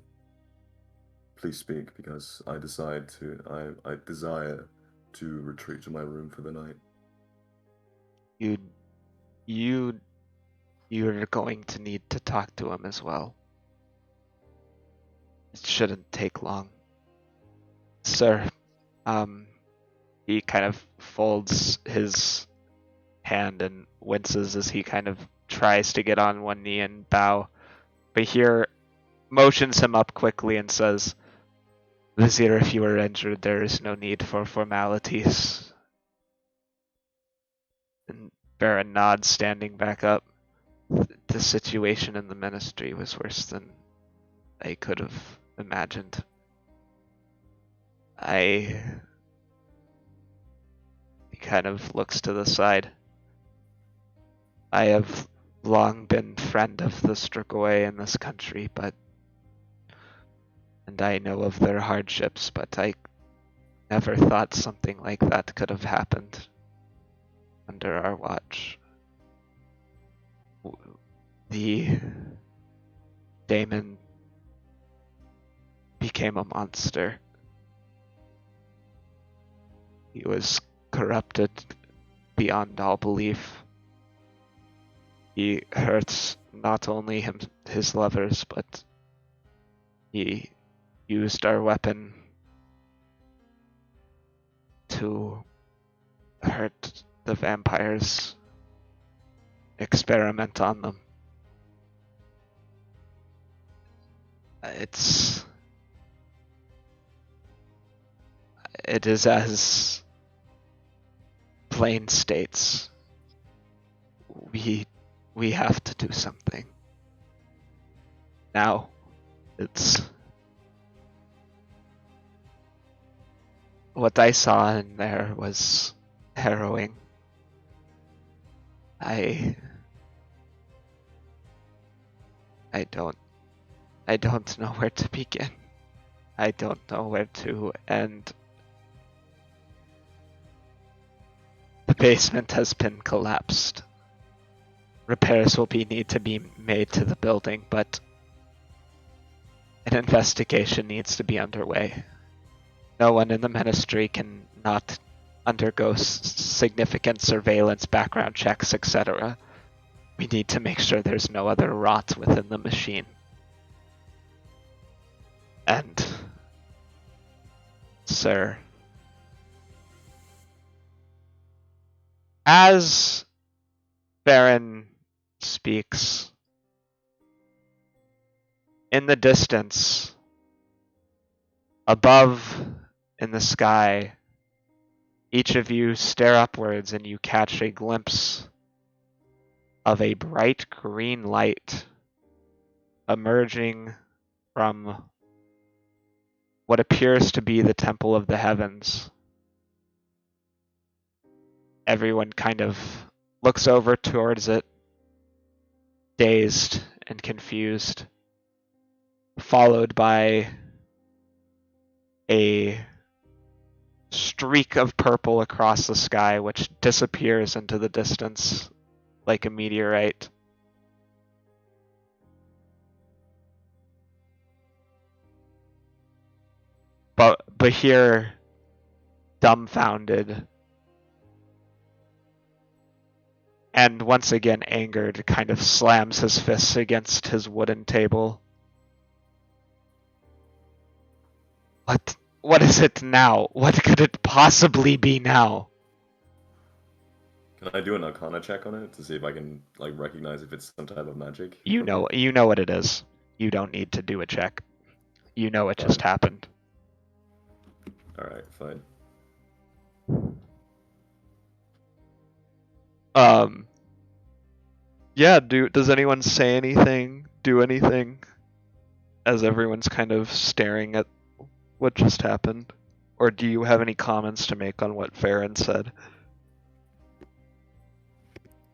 Please speak, because I desire to retreat to my room for the night. You're going to need to talk to him as well. It shouldn't take long. Sir, he kind of folds his hand and winces as he kind of tries to get on one knee and bow. Bahir motions him up quickly and says, Vizier, if you are injured, there is no need for formalities. And Baron nods, standing back up. The situation in the ministry was worse than I could have imagined. He kind of looks to the side. I have long been friend of the Strigoi in this country, and I know of their hardships, but I never thought something like that could have happened under our watch. The Daemon became a monster. He was corrupted beyond all belief. He hurts not only his lovers, but he used our weapon to hurt the vampires, experiment on them. It is as Plain states. We have to do something. Now, what I saw in there was harrowing. I don't know where to begin. I don't know where to end. The basement has been collapsed. Repairs will need to be made to the building, but an investigation needs to be underway. No one in the ministry can not undergo significant surveillance, background checks, etc. We need to make sure there's no other rot within the machine. And, sir, as Ferrin speaks, in the distance, above in the sky, each of you stare upwards and you catch a glimpse of a bright green light emerging from what appears to be the Temple of the Heavens. Everyone kind of looks over towards it, dazed and confused, followed by a streak of purple across the sky, which disappears into the distance like a meteorite. Bahir, dumbfounded, and once again angered, kind of slams his fists against his wooden table. What is it now? What could it possibly be now? Can I do an Arcana check on it to see if I can like recognize if it's some type of magic? You know what it is. You don't need to do a check. You know it just Fine. happened. All right, fine. Yeah, does anyone say anything, do anything, as everyone's kind of staring at what just happened? Or do you have any comments to make on what Ferrin said?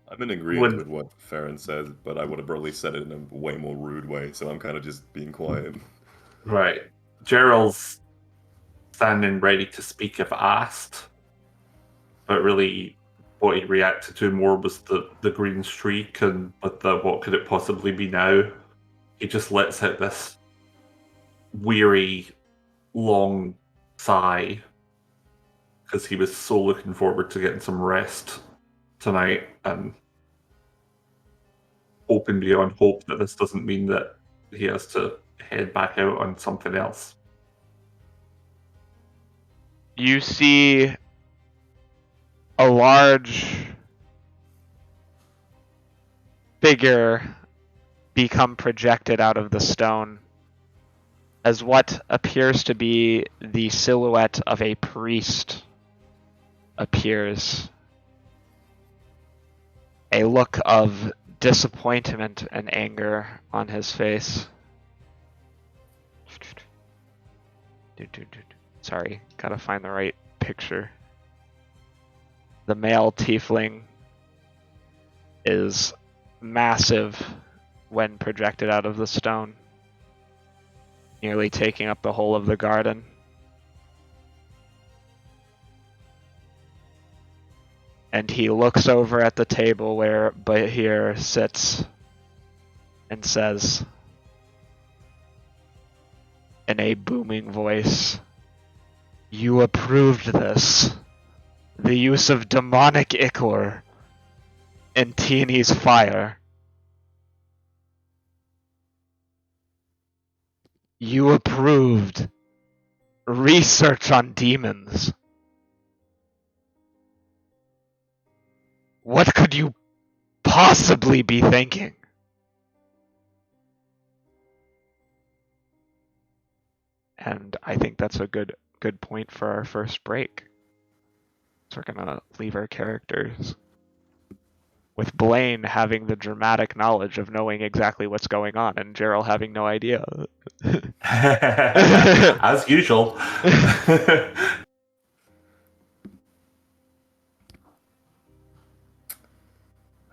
I'm in agreement with what Ferrin said, but I would have probably said it in a way more rude way, so I'm kind of just being quiet. Right. Gerald's standing ready to speak if asked, but really what he reacted to more was the green streak and what could it possibly be now. He just lets out this weary, long sigh because he was so looking forward to getting some rest tonight and hoping beyond hope that this doesn't mean that he has to head back out on something else. You see a large figure become projected out of the stone as what appears to be the silhouette of a priest appears. A look of disappointment and anger on his face. Sorry, gotta find the right picture. The male tiefling is massive when projected out of the stone, nearly taking up the whole of the garden. And he looks over at the table where Bahir sits and says in a booming voice, "You approved this. The use of demonic ichor in Teeny's fire. You approved research on demons. What could you possibly be thinking?" And I think that's a good point for our first break. So we're gonna leave our characters with Blaine having the dramatic knowledge of knowing exactly what's going on, and Gerald having no idea. As usual.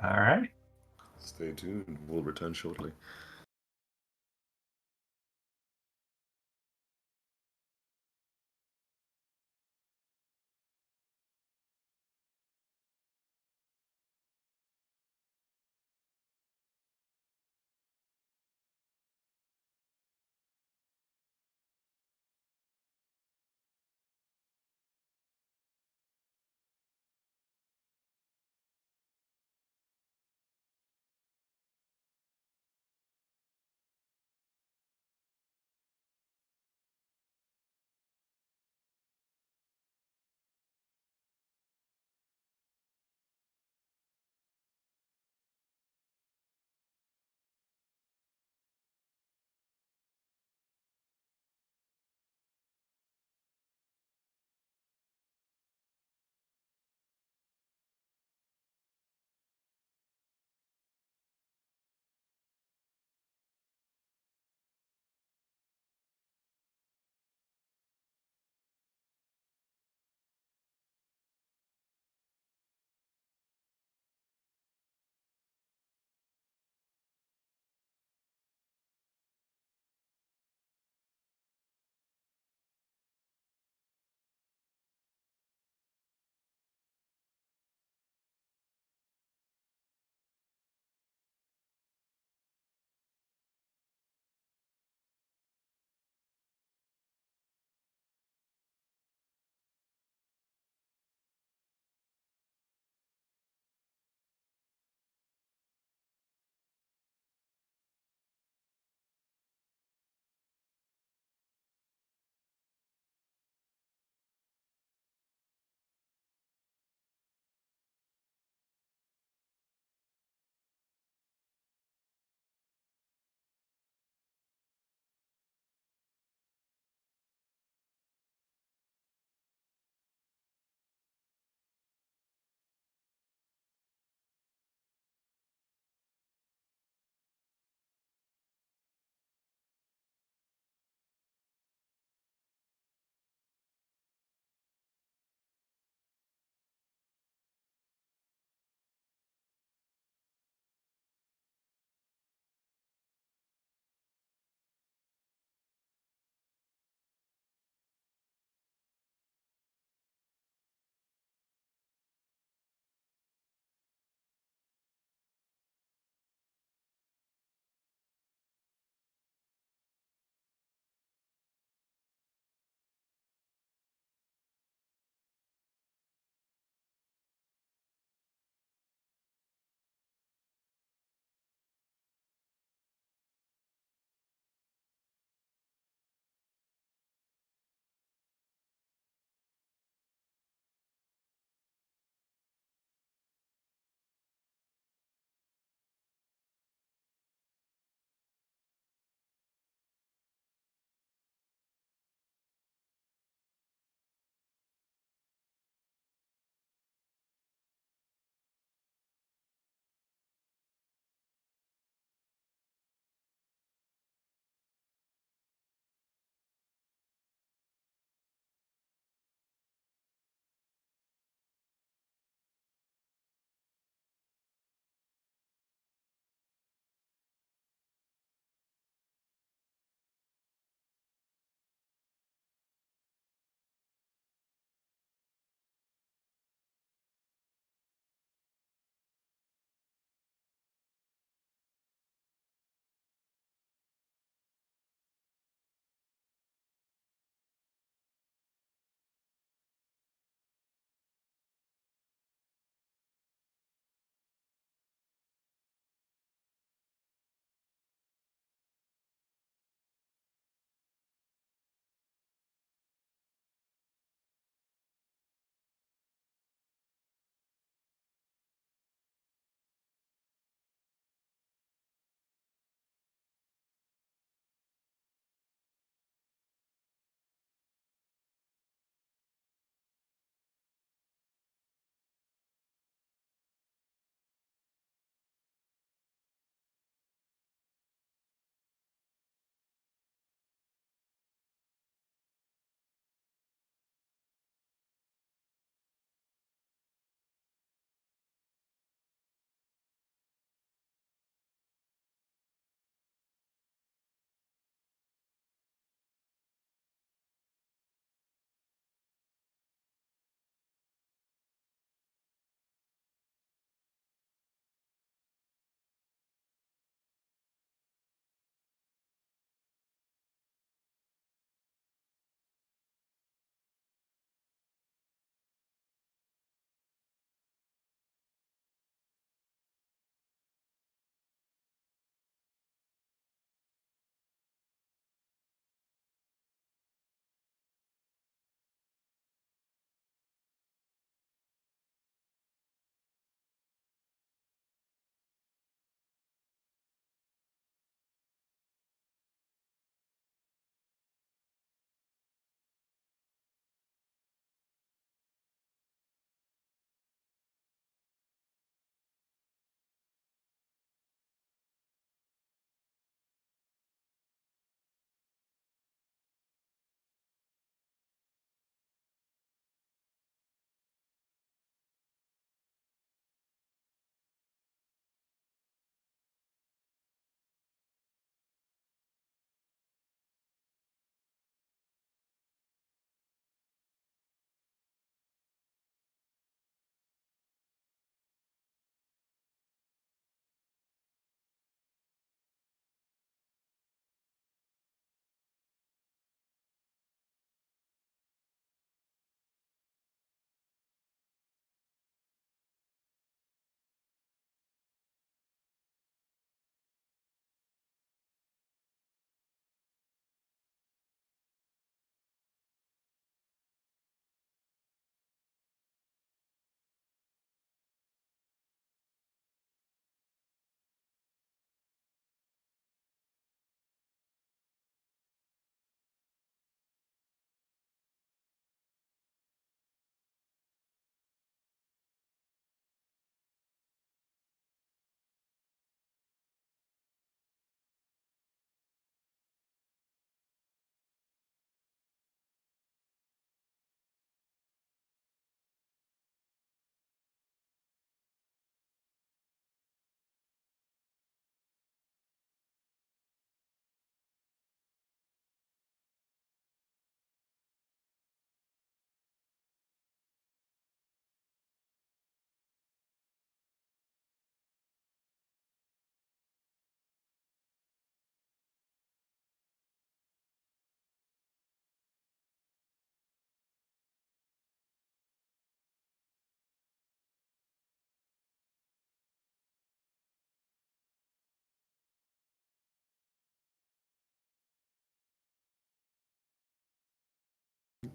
All right. Stay tuned. We'll return shortly.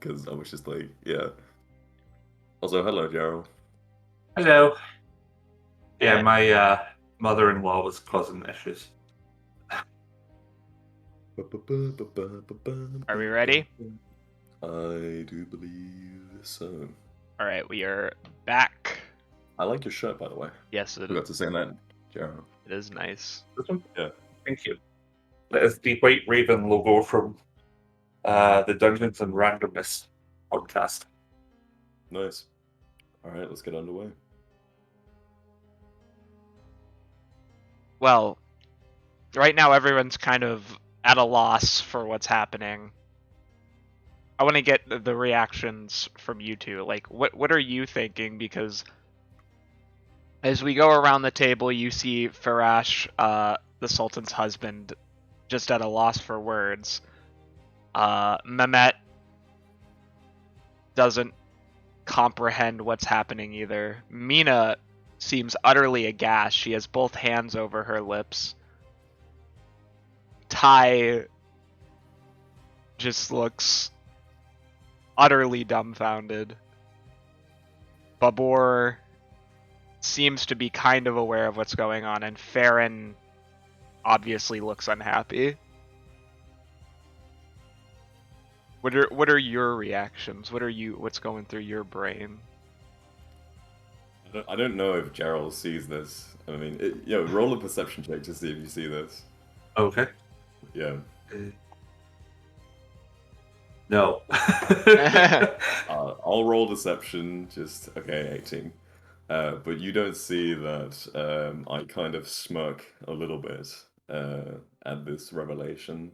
because I was just like, yeah. Also, hello, Gerald. Hello. Yeah, And- my mother-in-law was causing issues. Are we ready? I do believe so. All right, we are back. I like your shirt, by the way. Yes, it Forgot to say that, Gerald. is nice. This one? Yeah. Thank you. That is the White Raven logo from the Dungeons and Randomness podcast. Nice. All right, let's get underway. Well, right now everyone's kind of at a loss for what's happening. I want to get the reactions from you two. Like, what are you thinking? Because as we go around the table, you see Farash, the Sultan's husband, just at a loss for words. Mehmet doesn't comprehend what's happening either. Mina seems utterly aghast. She has both hands over her lips. Ty just looks utterly dumbfounded. Babor seems to be kind of aware of what's going on, and Ferrin obviously looks unhappy. What are your reactions? What's going through your brain? I don't know if Gerald sees this. I mean, roll a perception check to see if you see this. Okay. Yeah. No. I'll roll deception. Just okay, 18. But you don't see that I kind of smirk a little bit at this revelation.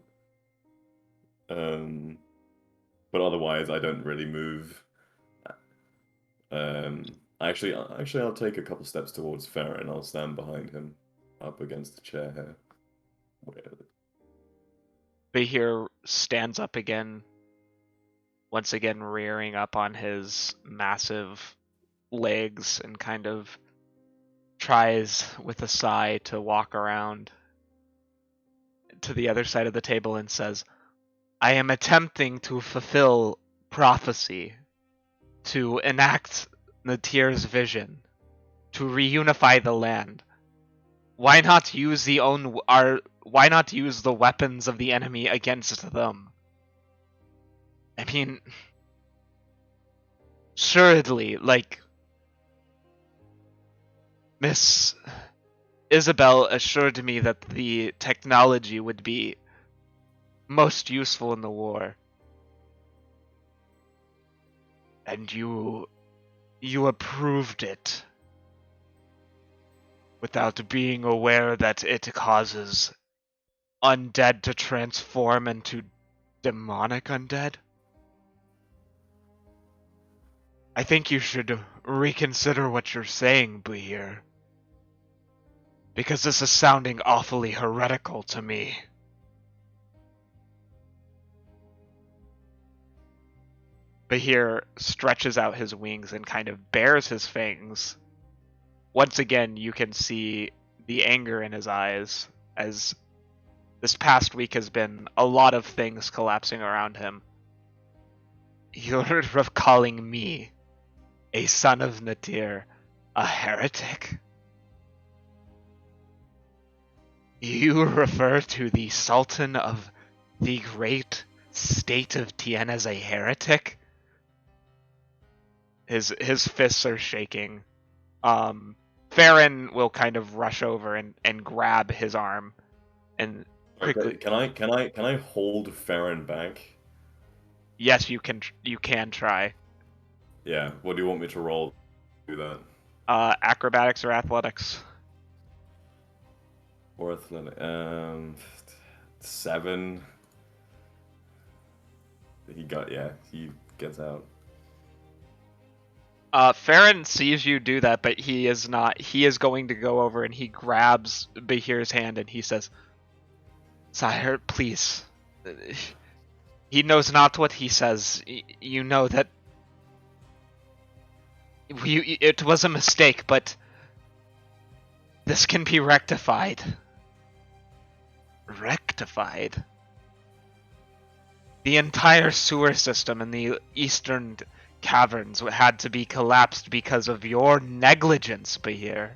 But otherwise, I don't really move. Actually, I'll take a couple steps towards Ferrin. I'll stand behind him, up against the chair here. Bahir stands up again, once again rearing up on his massive legs and kind of tries with a sigh to walk around to the other side of the table and says, I am attempting to fulfill prophecy, to enact Natir's vision, to reunify the land. Why not use why not use the weapons of the enemy against them? I mean, assuredly, like, Miss Isabel assured me that the technology would be most useful in the war. And you approved it without being aware that it causes undead to transform into demonic undead? I think you should reconsider what you're saying, Bahir. Because this is sounding awfully heretical to me. Bahir stretches out his wings and kind of bares his fangs. Once again, you can see the anger in his eyes, as this past week has been a lot of things collapsing around him. You're calling me, a son of Natir, a heretic? You refer to the Sultan of the great state of Tien as a heretic? His fists are shaking. Ferrin will kind of rush over and grab his arm and quickly. Okay, can I hold Ferrin back? Yes, you can try. Yeah. What do you want me to roll to do that? Acrobatics or athletics? Or athletic? 7. He gets out. Ferrin sees you do that, but he is not. He is going to go over and he grabs Bahir's hand and he says, Sire, please. He knows not what he says. You know that it was a mistake, but this can be rectified. Rectified? The entire sewer system in the eastern caverns had to be collapsed because of your negligence, Bahir.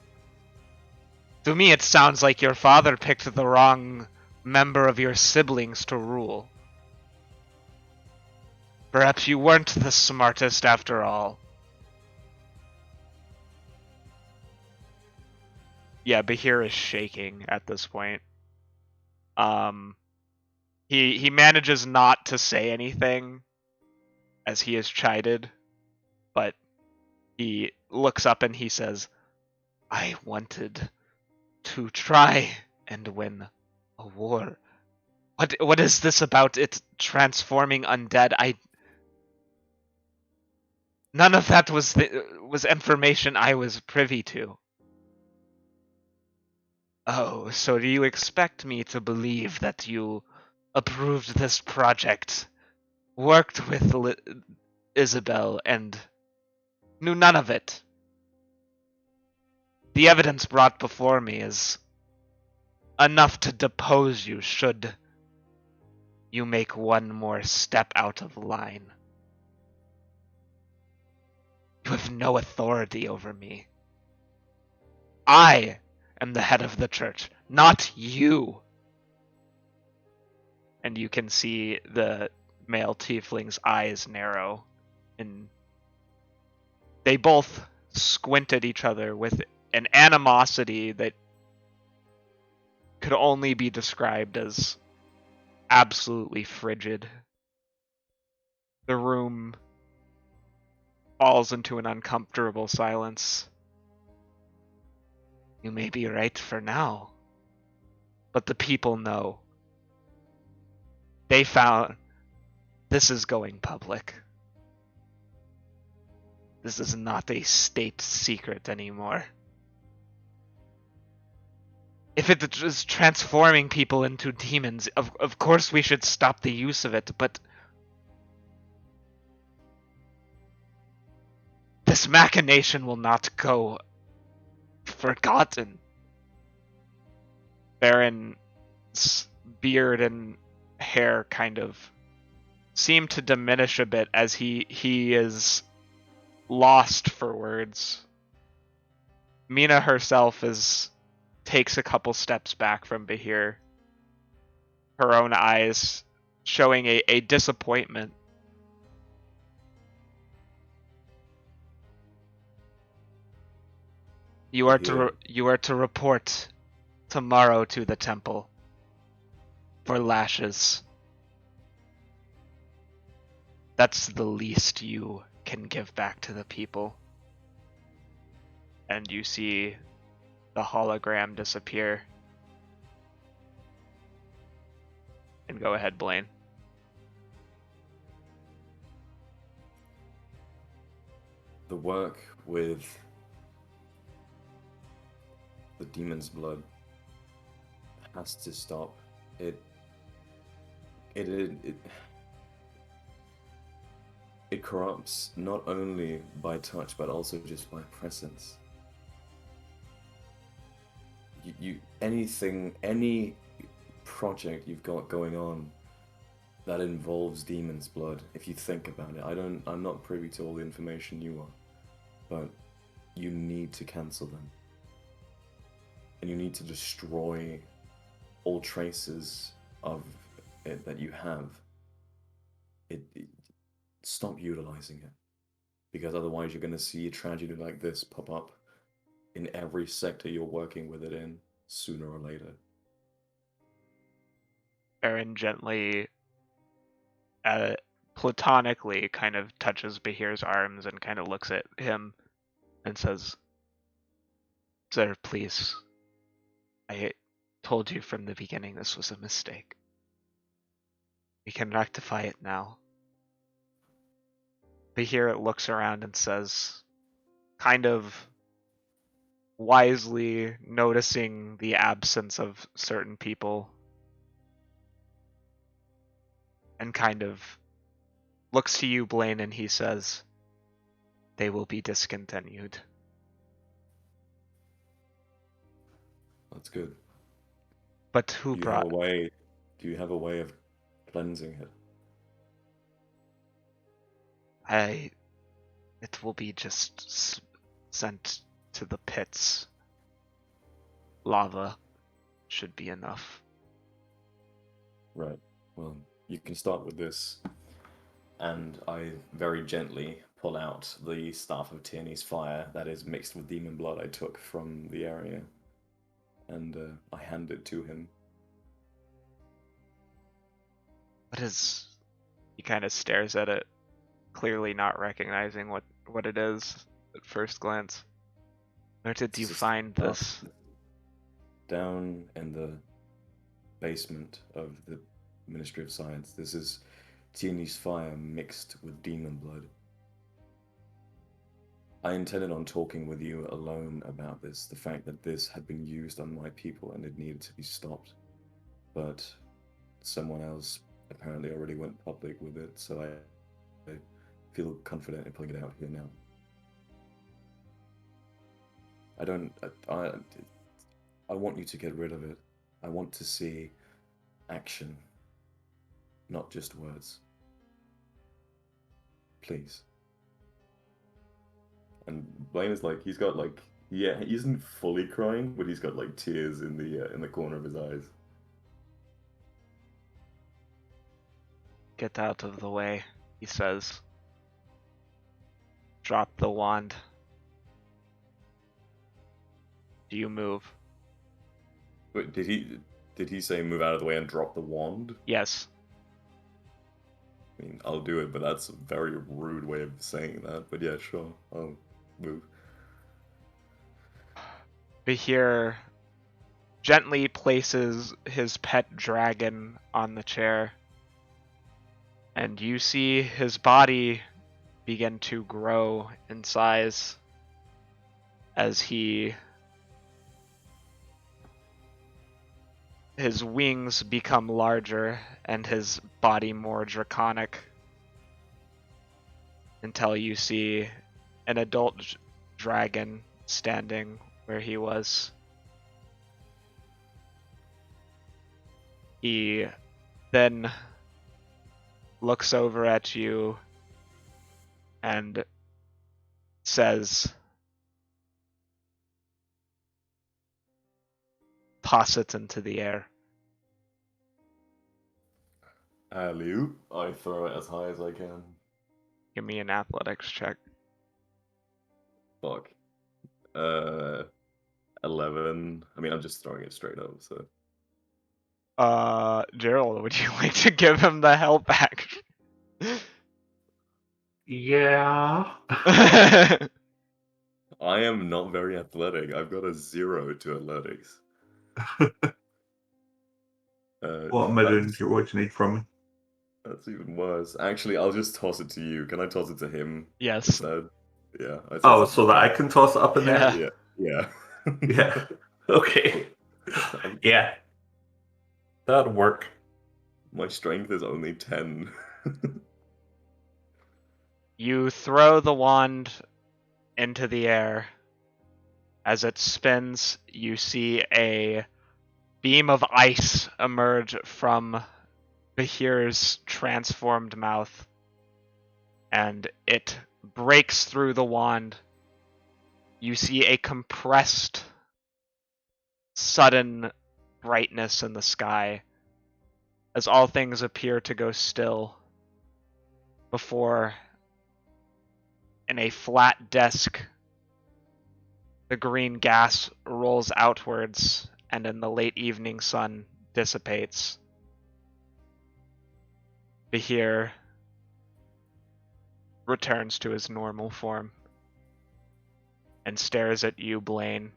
To me, it sounds like your father picked the wrong member of your siblings to rule. Perhaps you weren't the smartest after all. Yeah, Bahir is shaking at this point. He manages not to say anything as he is chided, but he looks up and he says, I wanted to try and win a war. What is this about it transforming undead? None of that was information I was privy to. Oh, so do you expect me to believe that you approved this project, worked with Isabel, and knew none of it? The evidence brought before me is enough to depose you should you make one more step out of line. You have no authority over me. I am the head of the church, not you. And you can see the male tiefling's eyes narrow, and they both squint at each other with an animosity that could only be described as absolutely frigid. The room falls into an uncomfortable silence. You may be right for now, but the people know. They found this is going public. This is not a state secret anymore. If it is transforming people into demons, of course we should stop the use of it, but this machination will not go forgotten. Ferrin's beard and hair kind of seem to diminish a bit as he is lost for words. Mina herself takes a couple steps back from Bahir, her own eyes showing a disappointment. You are to report tomorrow to the temple for lashes. That's the least you can give back to the people. And you see the hologram disappear. And go ahead, Blaine. The work with the demon's blood has to stop. It corrupts not only by touch but also just by presence. Any project you've got going on that involves demon's blood, if you think about it, I'm not privy to all the information you are, but you need to cancel them. And you need to destroy all traces of it that you have. Stop utilizing it, because otherwise you're going to see a tragedy like this pop up in every sector you're working with it in, sooner or later. Ferrin gently, platonically, kind of touches Bahir's arms and kind of looks at him and says, Sir, please. I told you from the beginning this was a mistake. We can rectify it now. Bahir looks around and says, kind of wisely noticing the absence of certain people, and kind of looks to you, Blaine, and he says, they will be discontinued. That's good. But who brought... Do you have a way of cleansing it? It will be just sent to the pits. Lava should be enough. Right. Well, you can start with this. And I very gently pull out the Staff of Tierney's Fire that is mixed with demon blood I took from the area. And I hand it to him. What is... He kind of stares at it, clearly not recognizing what it is at first glance. Where did you find this? Down in the basement of the Ministry of Science. This is Tierney's Fire mixed with demon blood. I intended on talking with you alone about this, the fact that this had been used on my people and it needed to be stopped. But someone else apparently already went public with it, so I feel confident in pulling it out here now. I want you to get rid of it. I want to see action, not just words. Please. And Blaine is like, he's got like, yeah, he isn't fully crying, but he's got like tears in the corner of his eyes. Get out of the way, he says. Drop the wand. Do you move? But did he say move out of the way and drop the wand? Yes. I mean, I'll do it, but that's a very rude way of saying that. But yeah, sure, I'll move. Behir gently places his pet dragon on the chair, and you see his body begin to grow in size as his wings become larger and his body more draconic, until you see an adult dragon standing where he was. He then looks over at you and says, "Toss it into the air." Alley-oop. I throw it as high as I can. Give me an athletics check. Fuck. 11. I mean, I'm just throwing it straight up, so. Gerald, would you like to give him the help back? Yeah. I am not very athletic. I've got a 0 to athletics. What am I doing? What do you need from me? That's even worse. Actually, I'll just toss it to you. Can I toss it to him Yes. instead? Yeah. Oh, so that I can toss it up in there? Yeah. Yeah. Yeah. Okay. Yeah. That'd work. My strength is only 10. You throw the wand into the air. As it spins, you see a beam of ice emerge from Behir's transformed mouth, and it breaks through the wand. You see a compressed, sudden brightness in the sky as all things appear to go still before, in a flat desk, the green gas rolls outwards and in the late evening sun dissipates. Behir returns to his normal form and stares at you, Blaine.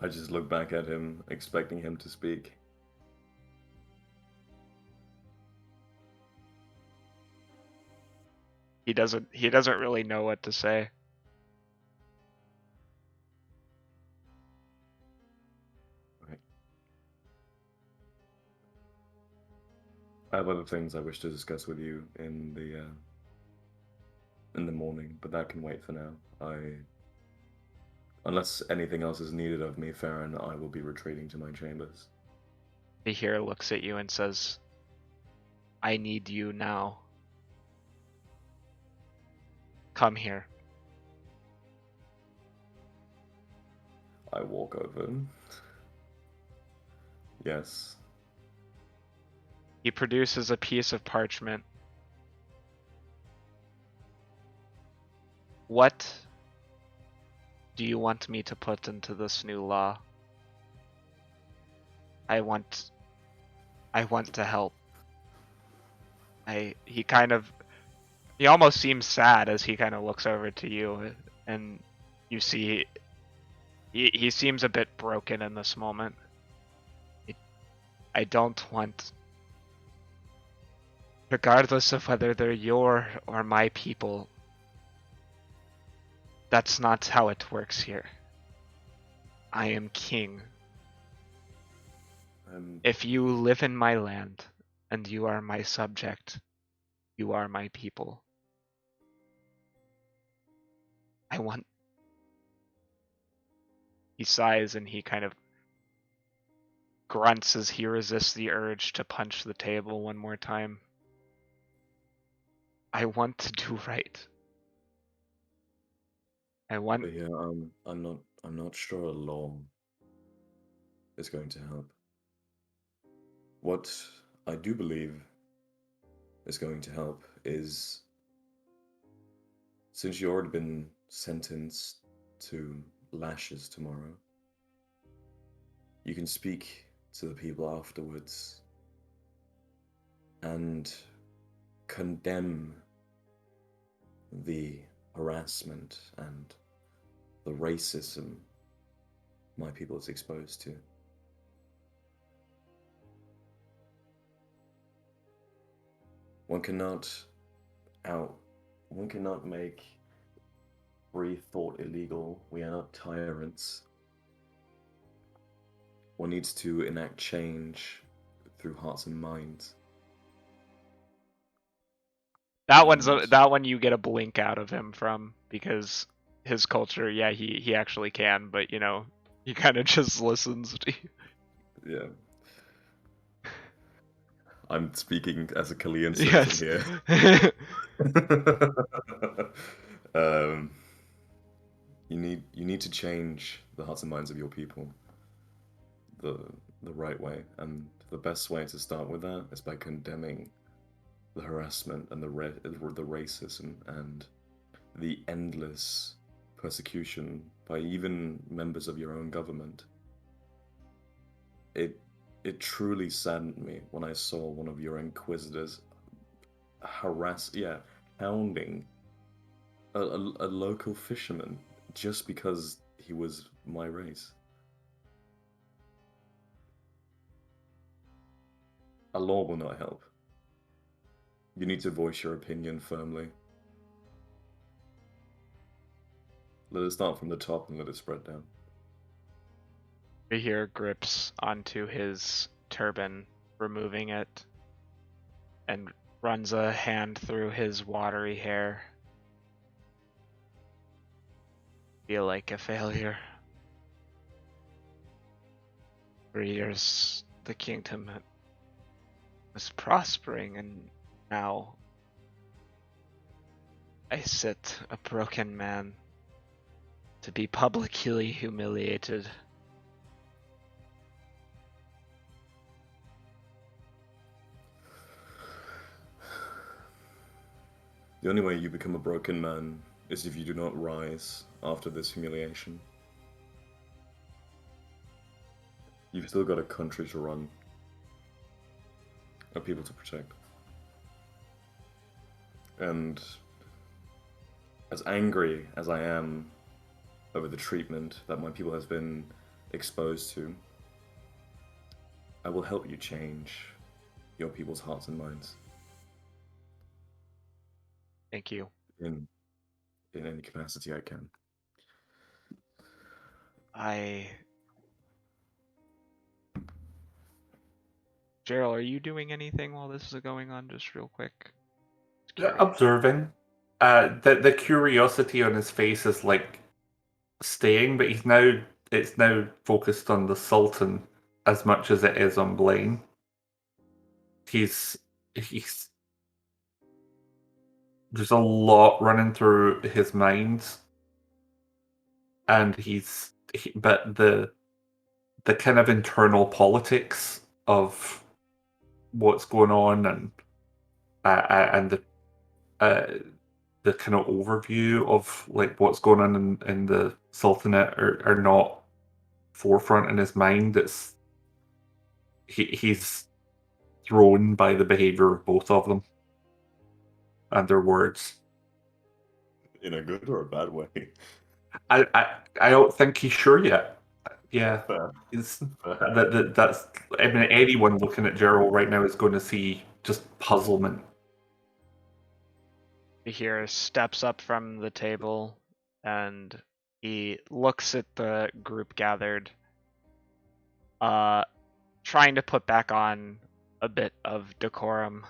I just look back at him, expecting him to speak. He doesn't really know what to say. Right. I have other things I wish to discuss with you in the morning, but that can wait for now. Unless anything else is needed of me, Ferrin, I will be retreating to my chambers. Behir looks at you and says, I need you now. Come here. I walk over. Yes. He produces a piece of parchment. What do you want me to put into this new law? I want to help. He almost seems sad as he kind of looks over to you, and you see he seems a bit broken in this moment. I don't want, regardless of whether they're your or my people, that's not how it works here. I am king. If you live in my land and you are my subject, you are my people. He sighs and he kind of grunts as he resists the urge to punch the table one more time. I want to do right. But yeah, I'm not sure a law is going to help. What I do believe is going to help is, since you've already been sentenced to lashes tomorrow, you can speak to the people afterwards and condemn the harassment and the racism my people is exposed to. One cannot make free thought illegal. We are not tyrants. One needs to enact change through hearts and minds. That one you get a blink out of him from, because his culture, yeah, he actually can, but he kind of just listens to you. Yeah. I'm speaking as a Kalian citizen here. You need to change the hearts and minds of your people the right way, and the best way to start with that is by condemning the harassment and the racism and the endless persecution by even members of your own government. It truly saddened me when I saw one of your inquisitors hounding a local fisherman just because he was my race. A law will not help. You need to voice your opinion firmly. Let it start from the top and let it spread down. Behir grips onto his turban, removing it, and runs a hand through his watery hair. Feel like a failure. For years, the kingdom was prospering, and now I sit a broken man to be publicly humiliated. The only way you become a broken man is if you do not rise after this humiliation. You've still got a country to run, and people to protect. And as angry as I am over the treatment that my people has been exposed to, I will help you change your people's hearts and minds. Thank you. In any capacity I can. Gerald, are you doing anything while this is going on, just real quick? Observing. The curiosity on his face is like staying, but it's now focused on the Sultan as much as it is on Blaine. He's there's a lot running through his mind, and but the kind of internal politics of what's going on, and the kind of overview of like what's going on in the Sultanate are not forefront in his mind. He's thrown by the behavior of both of them and their words. In a good or a bad way? I don't think he's sure yet. Yeah, Fair. it's Fair. that's. I mean, anyone looking at Gerald right now is going to see just puzzlement. You hear steps up from the table, and he looks at the group gathered, trying to put back on a bit of decorum,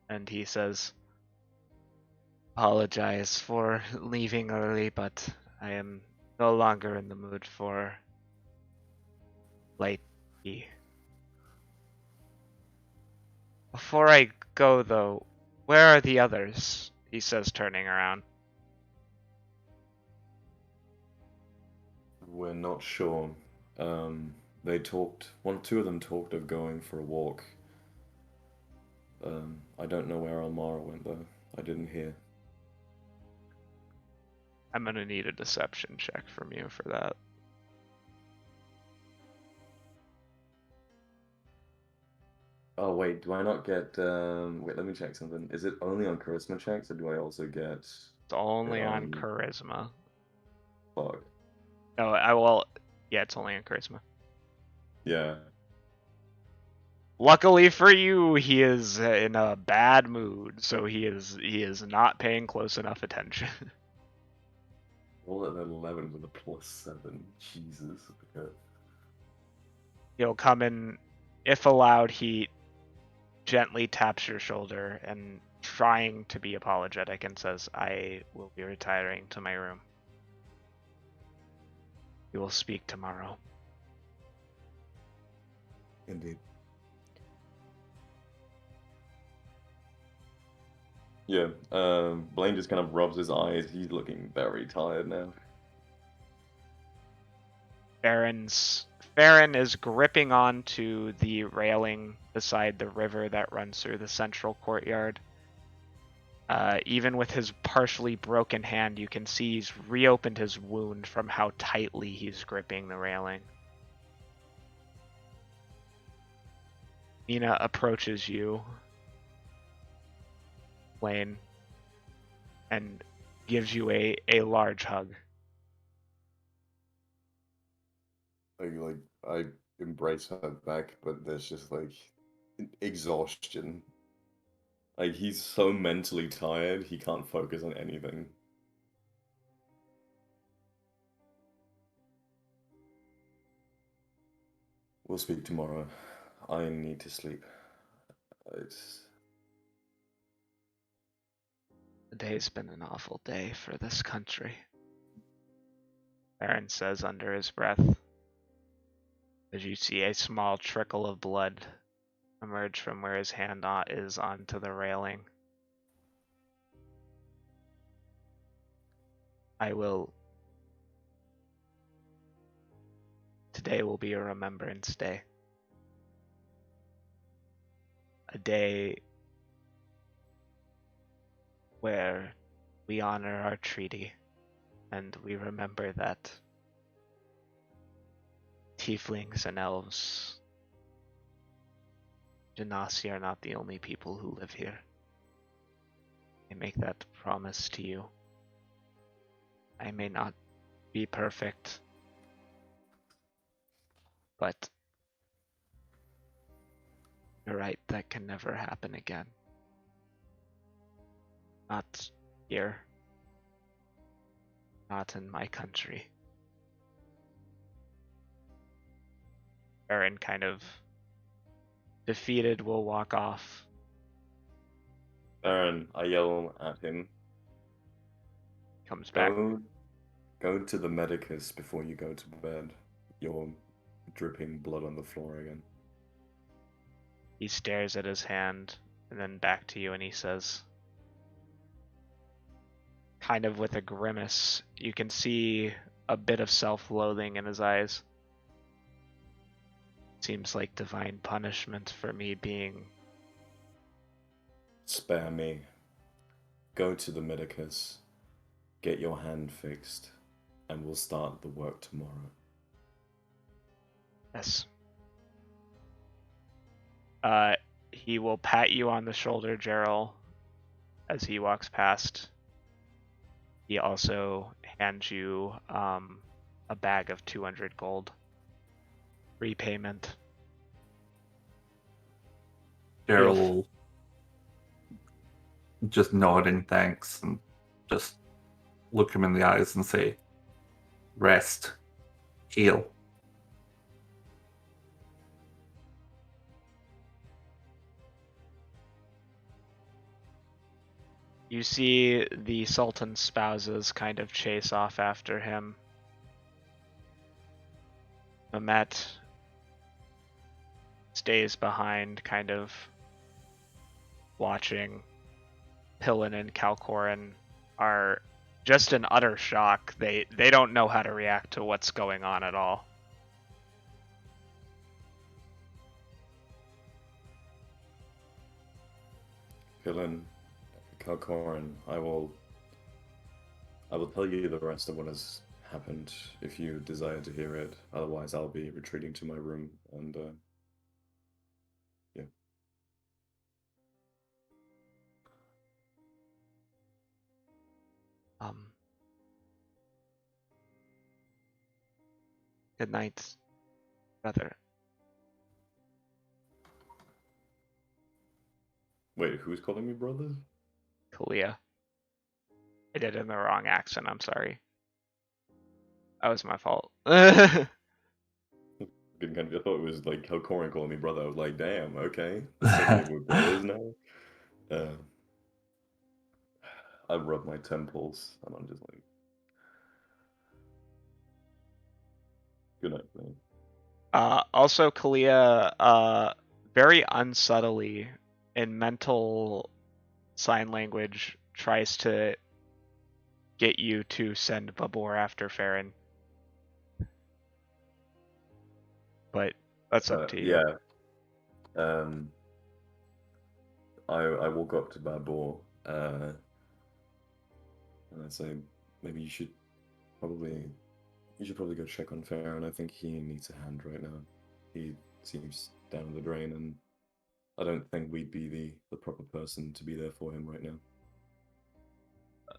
and he says, "Apologize for leaving early, but I am no longer in the mood for late tea. Before I go, though, where are the others?" he says, turning around. We're not sure. They talked. Two of them talked of going for a walk. I don't know where Almara went though. I didn't hear. I'm gonna need a deception check from you for that. Oh wait, do I not get? Wait, let me check something. Is it only on charisma checks, or do I also get It's only it on on? charisma. Fuck. No, I will. Yeah, it's only on charisma. Yeah. Luckily for you, he is in a bad mood, so he is not paying close enough attention. Roll at an 11 with a +7. Jesus. Okay. He'll come in, if allowed, he gently taps your shoulder and, trying to be apologetic, and says, "I will be retiring to my room. We will speak tomorrow." Indeed. Yeah. Blaine just kind of rubs his eyes. He's looking very tired now. Ferrin is gripping onto the railing beside the river that runs through the central courtyard. Even with his partially broken hand, you can see he's reopened his wound from how tightly he's gripping the railing. Nina approaches you, Blaine, and gives you a large hug. I embrace her back, but there's just like exhaustion. Like he's so mentally tired, he can't focus on anything. We'll speak tomorrow. I need to sleep. It's The day's been an awful day for this country, Aaron says under his breath, as you see a small trickle of blood emerge from where his hand is onto the railing. Today will be a remembrance day. A day where we honor our treaty and we remember that tieflings and elves, Genasi, are not the only people who live here. I make that promise to you. I may not be perfect, but you're right, that can never happen again. Not here. Not in my country. Aaron, kind of defeated, will walk off. Aaron, I yell at him. Comes back. Go to the medicus before you go to bed. You're dripping blood on the floor again. He stares at his hand and then back to you and he says, kind of with a grimace, you can see a bit of self-loathing in his eyes. Seems like divine punishment for me being... Spare me. Go to the medicus. Get your hand fixed. And we'll start the work tomorrow. Yes. He will pat you on the shoulder, Gerald, as he walks past. He also hands you a bag of 200 gold. Repayment. Daryl just nod in thanks and just look him in the eyes and say, "Rest, heal." You see the Sultan's spouses kind of chase off after him. Mehmet stays behind, kind of watching. Pillin and Kalkorin are just in utter shock. They don't know how to react to what's going on at all. Pillin, Kalkorin, I will tell you the rest of what has happened if you desire to hear it. Otherwise, I'll be retreating to my room and yeah. Good night, brother. Wait, who's calling me brother? Kalia. I did it in the wrong accent, I'm sorry. That was my fault. I thought it was like Kalkorin calling me brother. I was like, damn, okay. Suddenly we're brothers now. I rub my temples and I'm just like, good night, man. Also, Kalia, very unsubtly, in mental sign language, tries to get you to send Babur after Ferrin. But that's up to you. Yeah. I walk up to Babur and I say, maybe you should probably go check on Ferrin. I think he needs a hand right now. He seems down the drain, and I don't think we'd be the proper person to be there for him right now.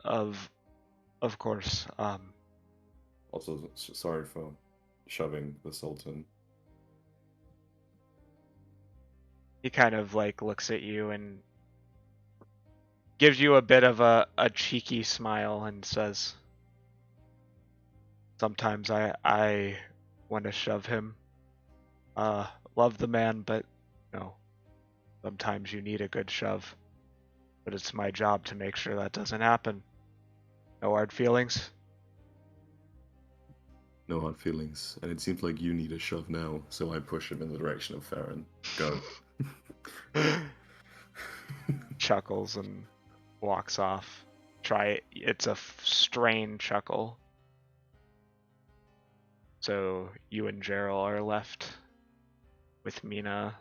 Of course. Also, sorry for shoving the Sultan. He kind of like looks at you and gives you a bit of a cheeky smile and says, sometimes I want to shove him. Love the man, but no. Sometimes you need a good shove. But it's my job to make sure that doesn't happen. No hard feelings? No hard feelings. And it seems like you need a shove now, so I push him in the direction of Ferrin. Go. Chuckles and walks off. It's a strained chuckle. So you and Gerald are left with Mina.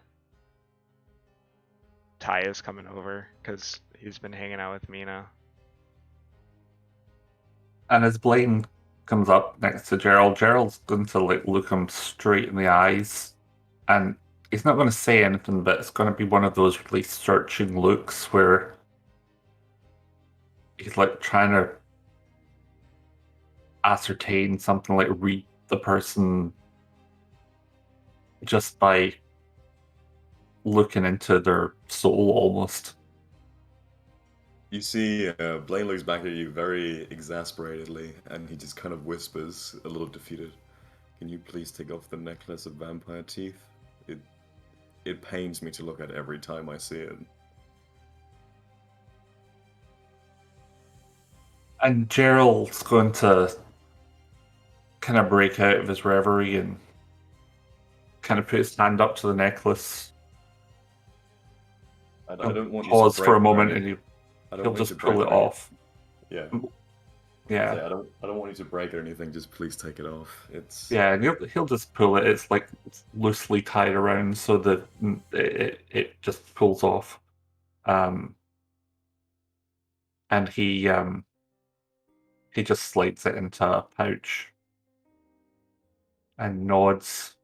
Ty is coming over because he's been hanging out with Mina. And as Blaine comes up next to Gerald, Gerald's going to look him straight in the eyes, and he's not going to say anything, but it's going to be one of those really searching looks where he's like trying to ascertain something, like read the person just by looking into their soul almost. You see, Blaine looks back at you very exasperatedly, and he just kind of whispers, a little defeated, "Can you please take off the necklace of vampire teeth? It pains me to look at every time I see it." And Gerald's going to kind of break out of his reverie and kind of put his hand up to the necklace. I don't want you to Pause break for a or moment, anything. and I don't he'll want you just to break pull it or anything. off. Yeah. Yeah, Say, I don't want you to break or anything. Just please take it off. It's yeah, and he'll just pull it. It's like it's loosely tied around, so that it just pulls off. And he just slides it into a pouch and nods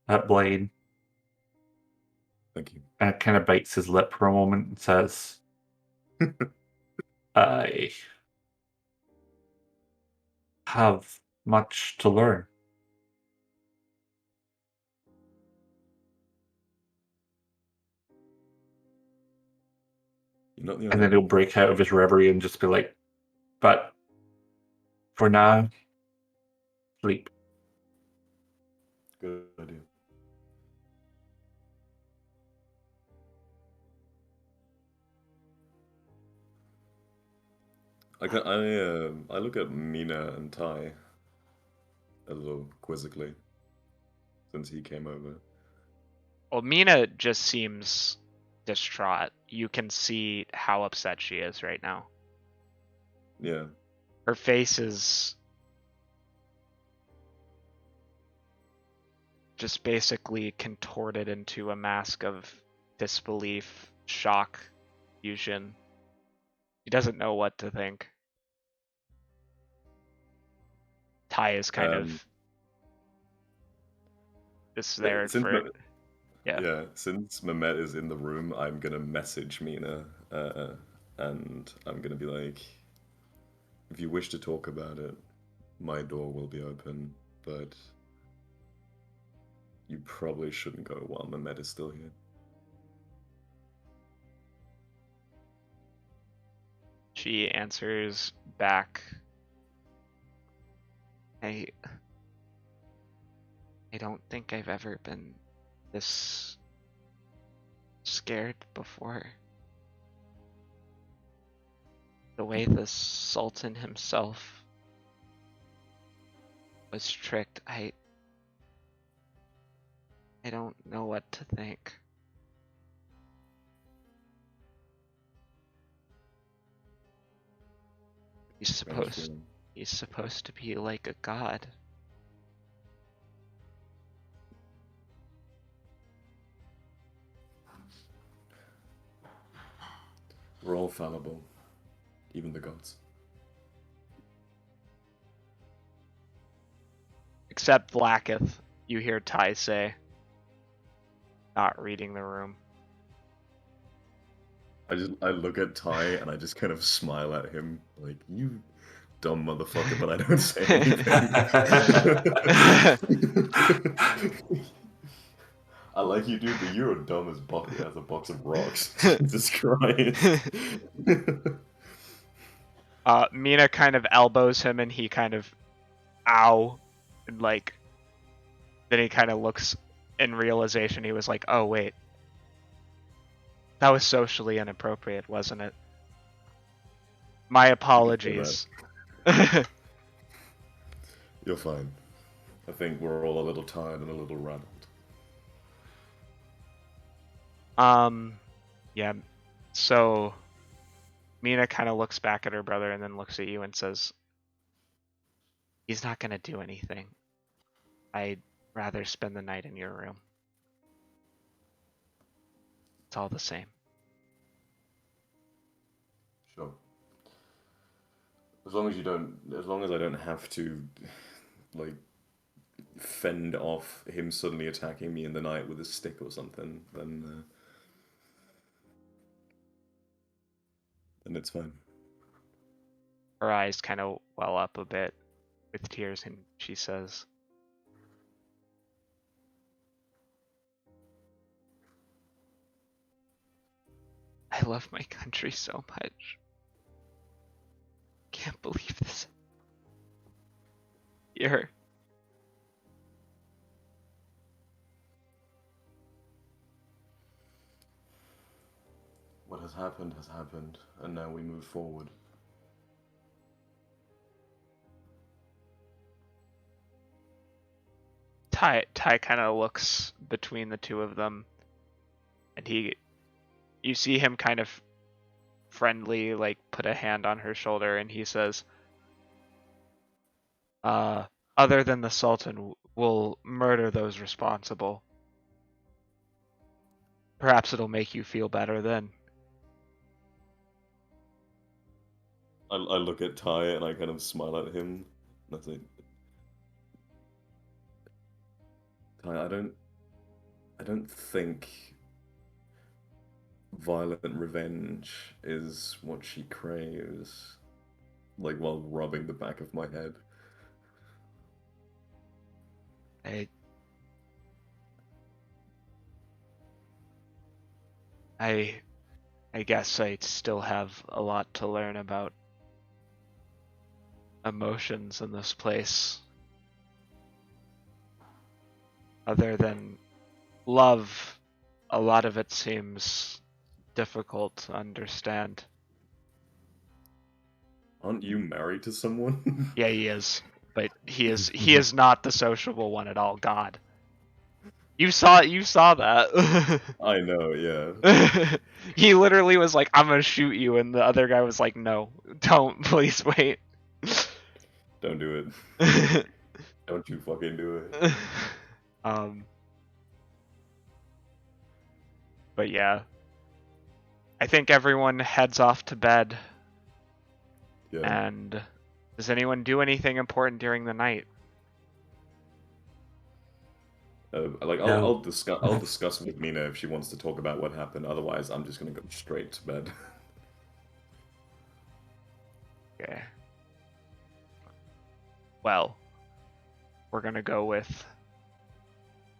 at Blaine, Thank you. and kind of bites his lip for a moment and says, "I have much to learn." You're not the And only then he'll one. break out of his reverie and just be like, "But for now, sleep." Good idea. I look at Mina and Ty a little quizzically since he came over. Well, Mina just seems distraught. You can see how upset she is right now. Yeah. Her face is just basically contorted into a mask of disbelief, shock, fusion. He doesn't know what to think. Ty is kind of just there Since for yeah. yeah, since Mehmet is in the room, I'm gonna message Mina, and I'm gonna be like, if you wish to talk about it, my door will be open, but you probably shouldn't go while Mehmet is still here. She answers back. I don't think I've ever been this scared before. The way the Sultan himself was tricked, I don't know what to think. He's Strange supposed feeling. he's supposed to be like a god. We're all fallible, even the gods. Except Blacketh, you hear Ty say, not reading the room. I look at Ty and I just kind of smile at him, like, you dumb motherfucker, but I don't say anything. I like you, dude, but you're dumb as a box of rocks. Jesus Christ. Mina kind of elbows him and he kind of, ow, and like, then he kind of looks in realization. He was like, oh wait, that was socially inappropriate, wasn't it? My apologies. You're fine. I think we're all a little tired and a little rattled. Yeah, so Mina kind of looks back at her brother and then looks at you and says, he's not gonna do anything. I'd rather spend the night in your room. It's all the same. Sure. As long as I don't have to, like, fend off him suddenly attacking me in the night with a stick or something, then it's fine. Her eyes kind of well up a bit with tears and she says, I love my country so much. Can't believe this. Here. What has happened, and now we move forward. Ty kind of looks between the two of them, and you see him kind of friendly, like put a hand on her shoulder, and he says, other than the Sultan, will murder those responsible. Perhaps it'll make you feel better then. I look at Ty and I kind of smile at him. And I say, Ty, I don't think violent revenge is what she craves. Like while rubbing the back of my head. I guess I still have a lot to learn about emotions in this place. Other than love, a lot of it seems difficult to understand. Aren't you married to someone? Yeah, he is. But he is not the sociable one at all. God. You saw that. I know, yeah. He literally was like, I'm gonna shoot you, and the other guy was like, no, don't, please wait. Don't do it. Don't you fucking do it. But yeah. I think everyone heads off to bed. Yeah. And does anyone do anything important during the night? Like No. I'll discuss with Mina if she wants to talk about what happened. Otherwise, I'm just gonna go straight to bed. Okay. Well, we're gonna go with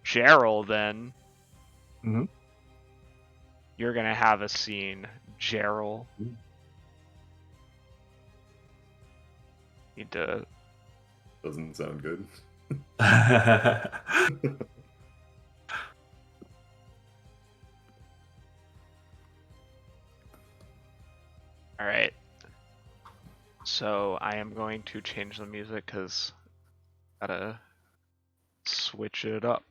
Gerald then. Mm-hmm. You're gonna have a scene, Gerald. Need to. Doesn't sound good. All right. So I am going to change the music because gotta switch it up.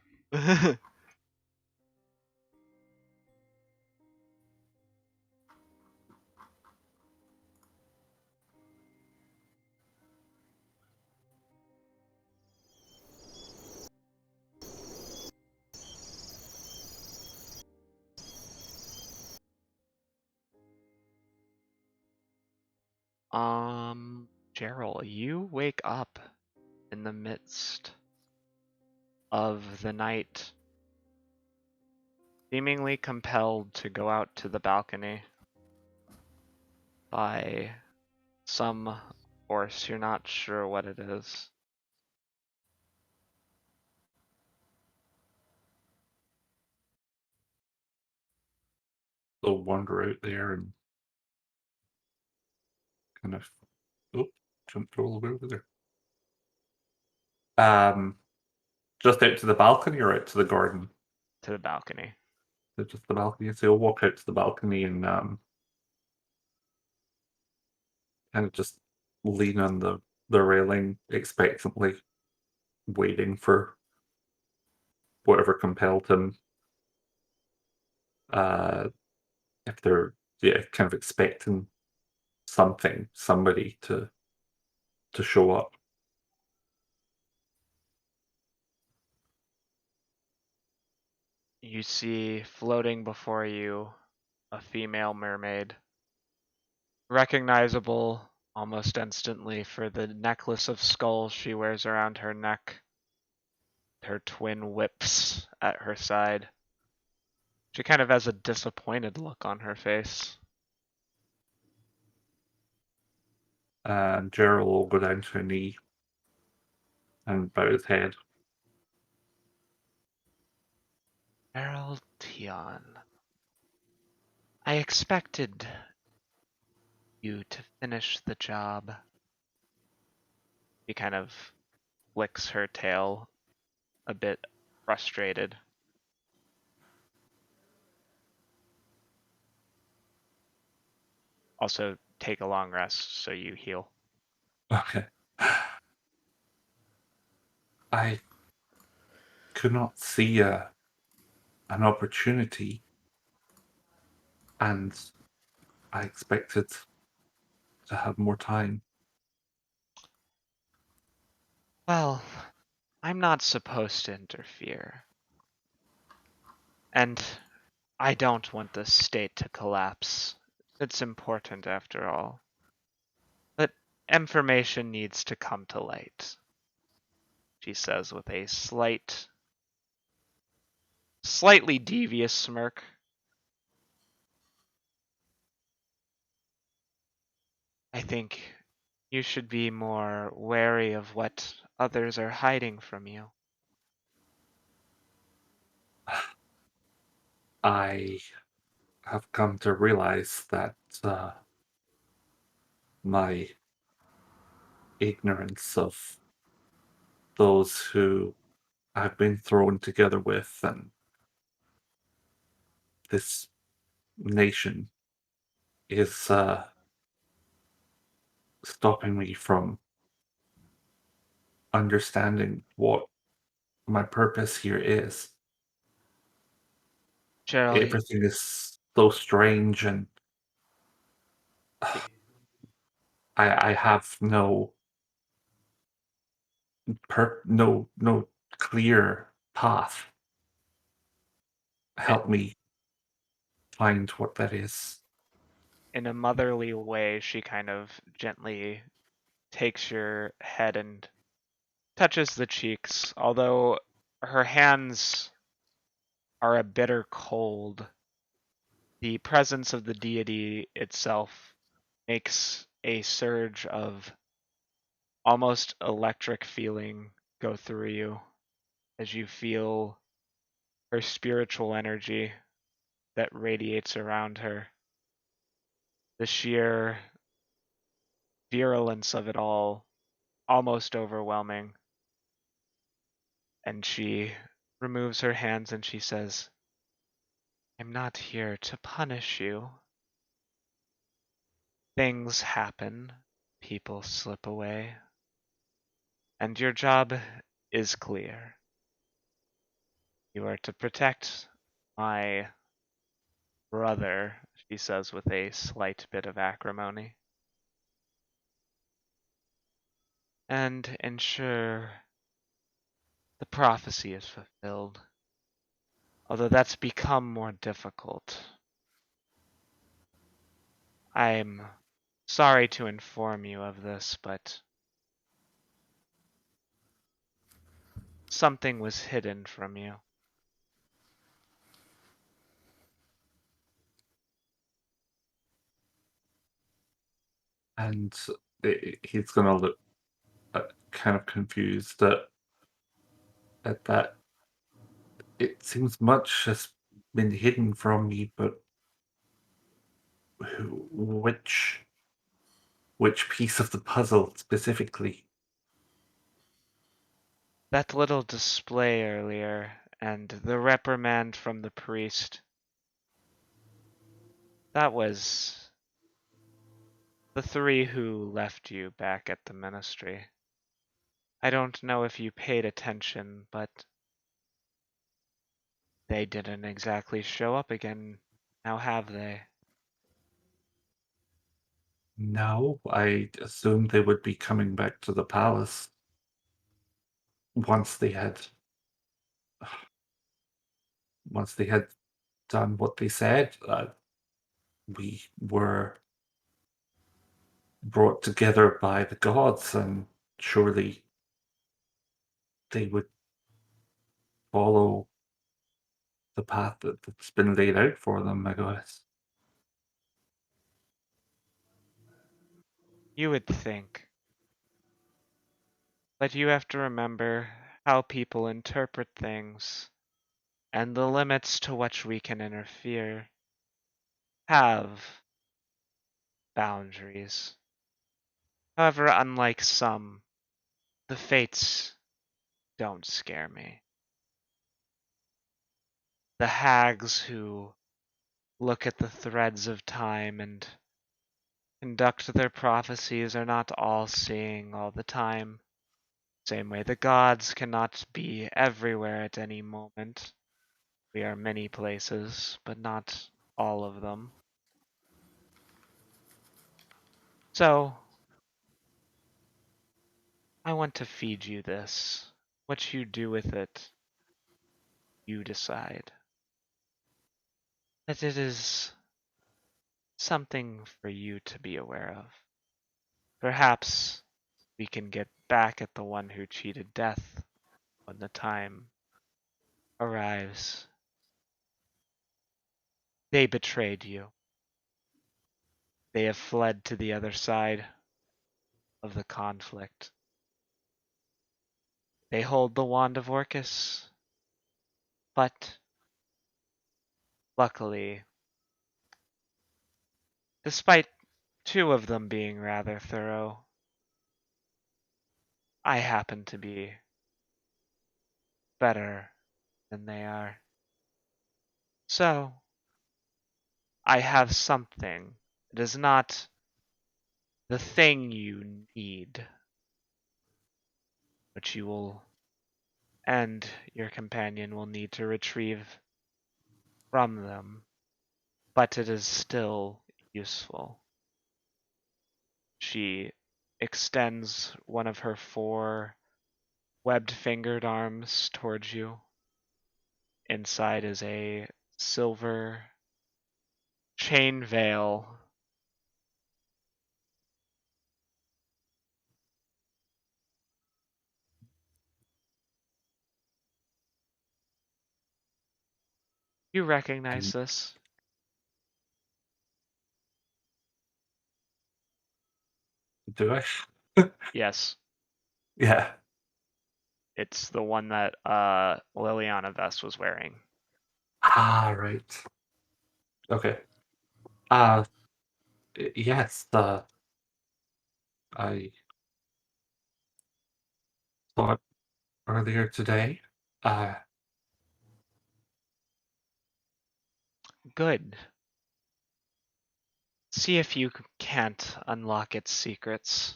Gerald, you wake up in the midst of the night, seemingly compelled to go out to the balcony by some force. You're not sure what it is. They'll wander out there and kind of jumped all the way over there. Just out to the balcony or out to the garden? To the balcony. Just the balcony. So you'll walk out to the balcony and kind of just lean on the railing expectantly, waiting for whatever compelled him. If they're kind of expecting somebody to show up. You see floating before you a female mermaid, recognizable almost instantly for the necklace of skulls she wears around her neck, her twin whips at her side. She kind of has a disappointed look on her face. And Gerald will go down to a knee and bow his head. Gerald Tion. I expected you to finish the job. She kind of flicks her tail, a bit frustrated. Also, take a long rest so you heal. Okay. I could not see an opportunity, and I expected to have more time. Well, I'm not supposed to interfere. And I don't want the state to collapse. It's important after all. But information needs to come to light, she says with a slightly devious smirk. I think you should be more wary of what others are hiding from you. I have come to realize that my ignorance of those who I've been thrown together with and this nation is stopping me from understanding what my purpose here is. Generally, Everything is so strange, and I have no clear path. Help me find what that is. in a motherly way, she kind of gently takes your head and touches the cheeks, although her hands are a bitter cold. The presence of the deity itself makes a surge of almost electric feeling go through you as you feel her spiritual energy that radiates around her. The sheer virulence of it all, almost overwhelming. And she removes her hands and she says, I'm not here to punish you. Things happen, people slip away, and your job is clear. You are to protect my brother, she says with a slight bit of acrimony, and ensure the prophecy is fulfilled. Although that's become more difficult. I'm sorry to inform you of this, but something was hidden from you. And he's gonna look kind of confused at that. It seems much has been hidden from me, but which piece of the puzzle specifically? That little display earlier, and the reprimand from the priest, that was the three who left you back at the ministry. I don't know if you paid attention, but they didn't exactly show up again, now have they? No, I assumed they would be coming back to the palace once they had once they had done what they said. We were brought together by the gods, and surely they would follow the path that's been laid out for them, I guess. You would think. But you have to remember how people interpret things, and the limits to which we can interfere have boundaries. However, unlike some, the fates don't scare me. The hags who look at the threads of time and conduct their prophecies are not all seeing all the time. Same way the gods cannot be everywhere at any moment. We are many places, but not all of them. So, I want to feed you this. What you do with it, you decide. That it is something for you to be aware of. Perhaps we can get back at the one who cheated death when the time arrives. They betrayed you. They have fled to the other side of the conflict. They hold the wand of Orcus, but luckily, despite two of them being rather thorough, I happen to be better than they are. So, I have something. It is not the thing you need, which you will and your companion will need to retrieve from them, but it is still useful. She extends one of her four webbed fingered arms towards you. Inside is a silver chain veil. You recognize And this? do I? Yes, Yeah. it's the one that Liliana Vest was wearing. Ah, right. Okay. Uh, yes. I saw it earlier today. Uh, Good. See if you can't unlock its secrets.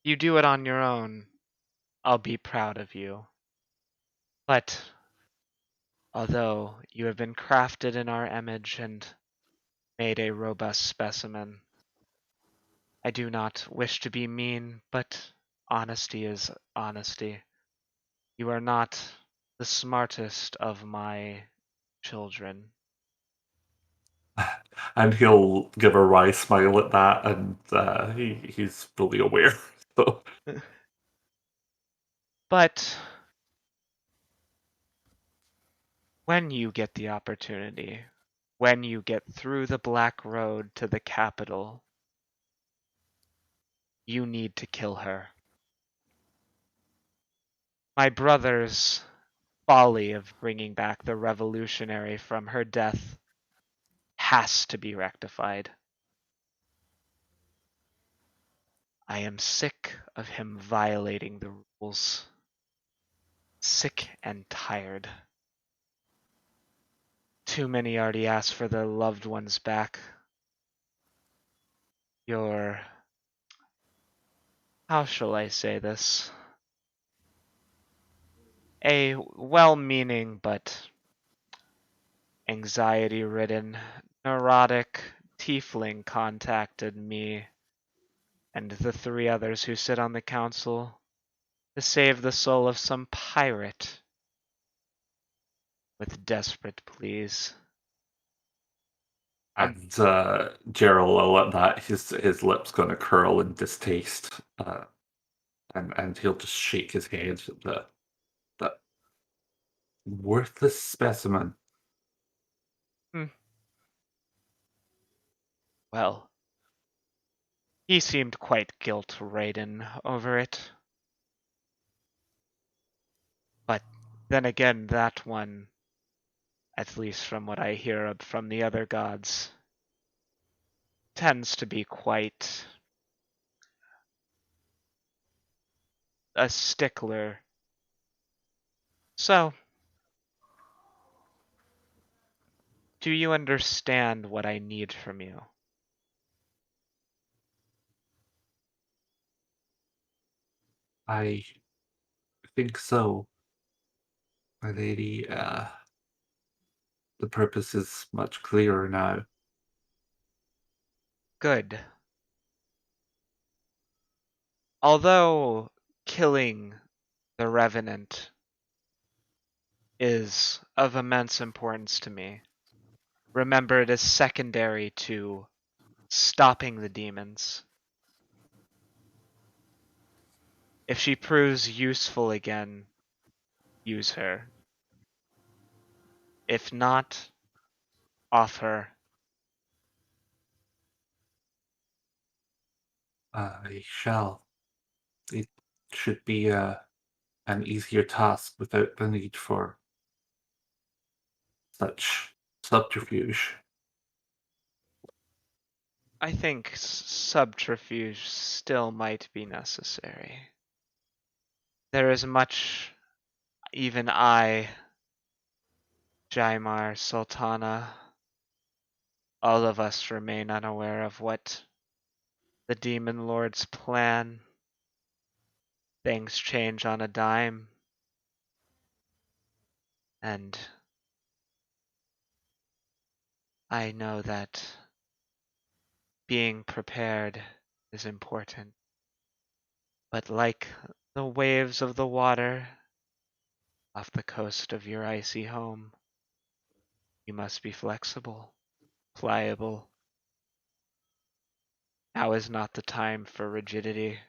You do it on your own. I'll be proud of you. But although you have been crafted in our image and made a robust specimen, I do not wish to be mean, but honesty is honesty. You are not the smartest of my children. and he'll give a wry smile at that, and he's fully aware. So But when you get the opportunity, when you get through the Black Road to the capital, you need to kill her. My brother's folly of bringing back the revolutionary from her death has to be rectified. I am sick of him violating the rules. Sick and tired. Too many already asked for their loved ones back. Your, how shall I say this? A well-meaning but anxiety-ridden, neurotic tiefling contacted me and the three others who sit on the council to save the soul of some pirate with desperate pleas. And and Gerald will let that his lips gonna curl in distaste, and he'll just shake his head at the worthless specimen. hmm, well, he seemed quite guilt-ridden over it. But then again, that one, at least from what I hear from the other gods, tends to be quite a stickler. So, do you understand what I need from you? I think so, my lady. The purpose is much clearer now. Good. Although killing the Revenant is of immense importance to me, remember it is secondary to stopping the demons. If she proves useful again, use her. If not, off her. I shall. It should be an easier task without the need for such subterfuge. I think subterfuge still might be necessary. There is much even I, Jaimar, Sultana, all of us remain unaware of what the Demon Lord's plan. Things change on a dime. And I know that being prepared is important. But like the waves of the water off the coast of your icy home, you must be flexible, pliable. Now is not the time for rigidity.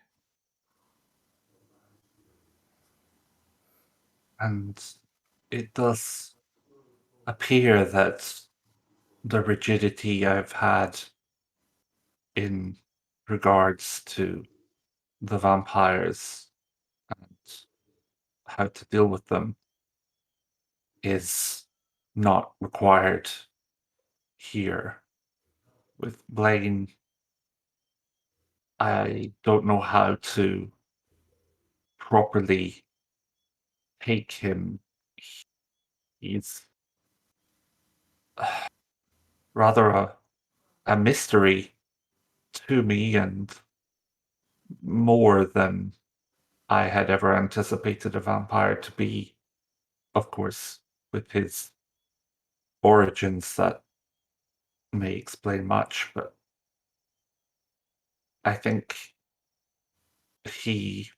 And it does appear that the rigidity I've had in regards to the vampires and how to deal with them is not required here. With Blaine, I don't know how to properly take him. He's rather a mystery to me and more than I had ever anticipated a vampire to be. Of course, with his origins, that may explain much, but I think he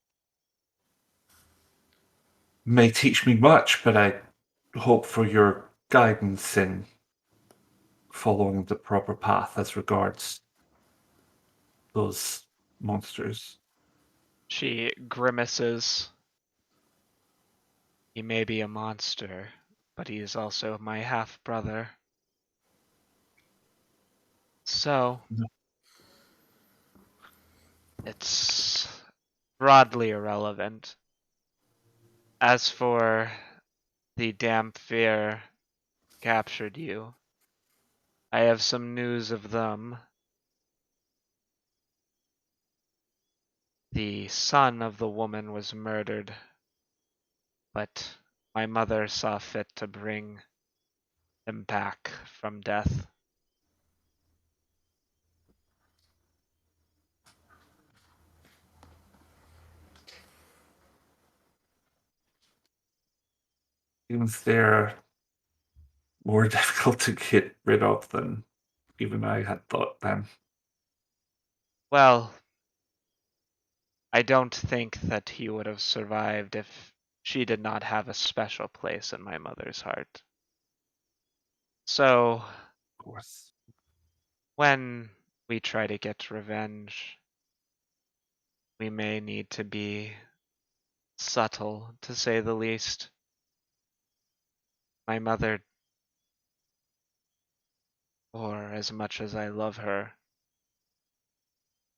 may teach me much, but I hope for your guidance in following the proper path as regards those monsters. She grimaces. He may be a monster, but he is also my half-brother. So, No. it's broadly irrelevant. As for the damp fear captured you, I have some news of them. The son of the woman was murdered, but my mother saw fit to bring him back from death. Seems they're more difficult to get rid of than even I had thought then. Well, I don't think that he would have survived if she did not have a special place in my mother's heart. So, Of course. when we try to get revenge, we may need to be subtle, to say the least. My mother, or as much as I love her,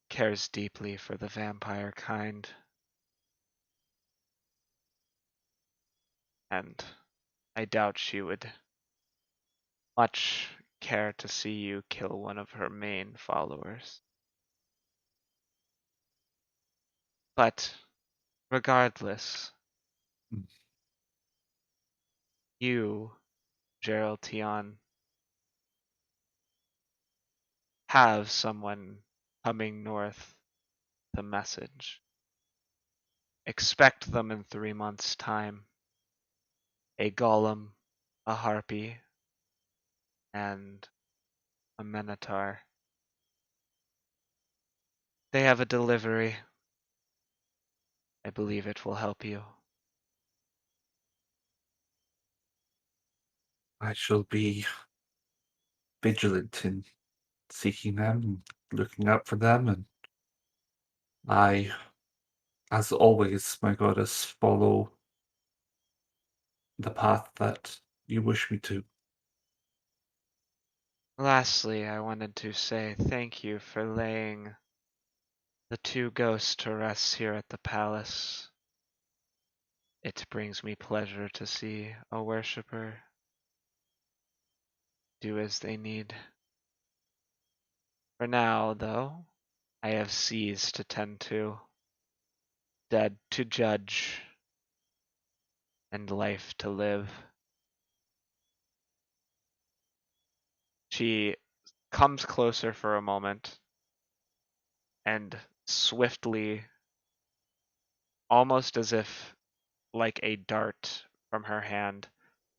cares deeply for the vampire kind. And I doubt she would much care to see you kill one of her main followers. But regardless, Mm. you, Gerald Tion, have someone coming north the message. expect them in 3 months' time. A golem, a harpy, and a minotaur. They have a delivery. I believe it will help you. I shall be vigilant in seeking them and looking out for them, and I, as always, my goddess, follow the path that you wish me to. Lastly, I wanted to say thank you for laying the 2 ghosts to rest here at the palace. It brings me pleasure to see a worshipper do as they need. For now, though, I have seas to tend to, dead to judge, and life to live. She comes closer for a moment and swiftly, almost as if like a dart from her hand,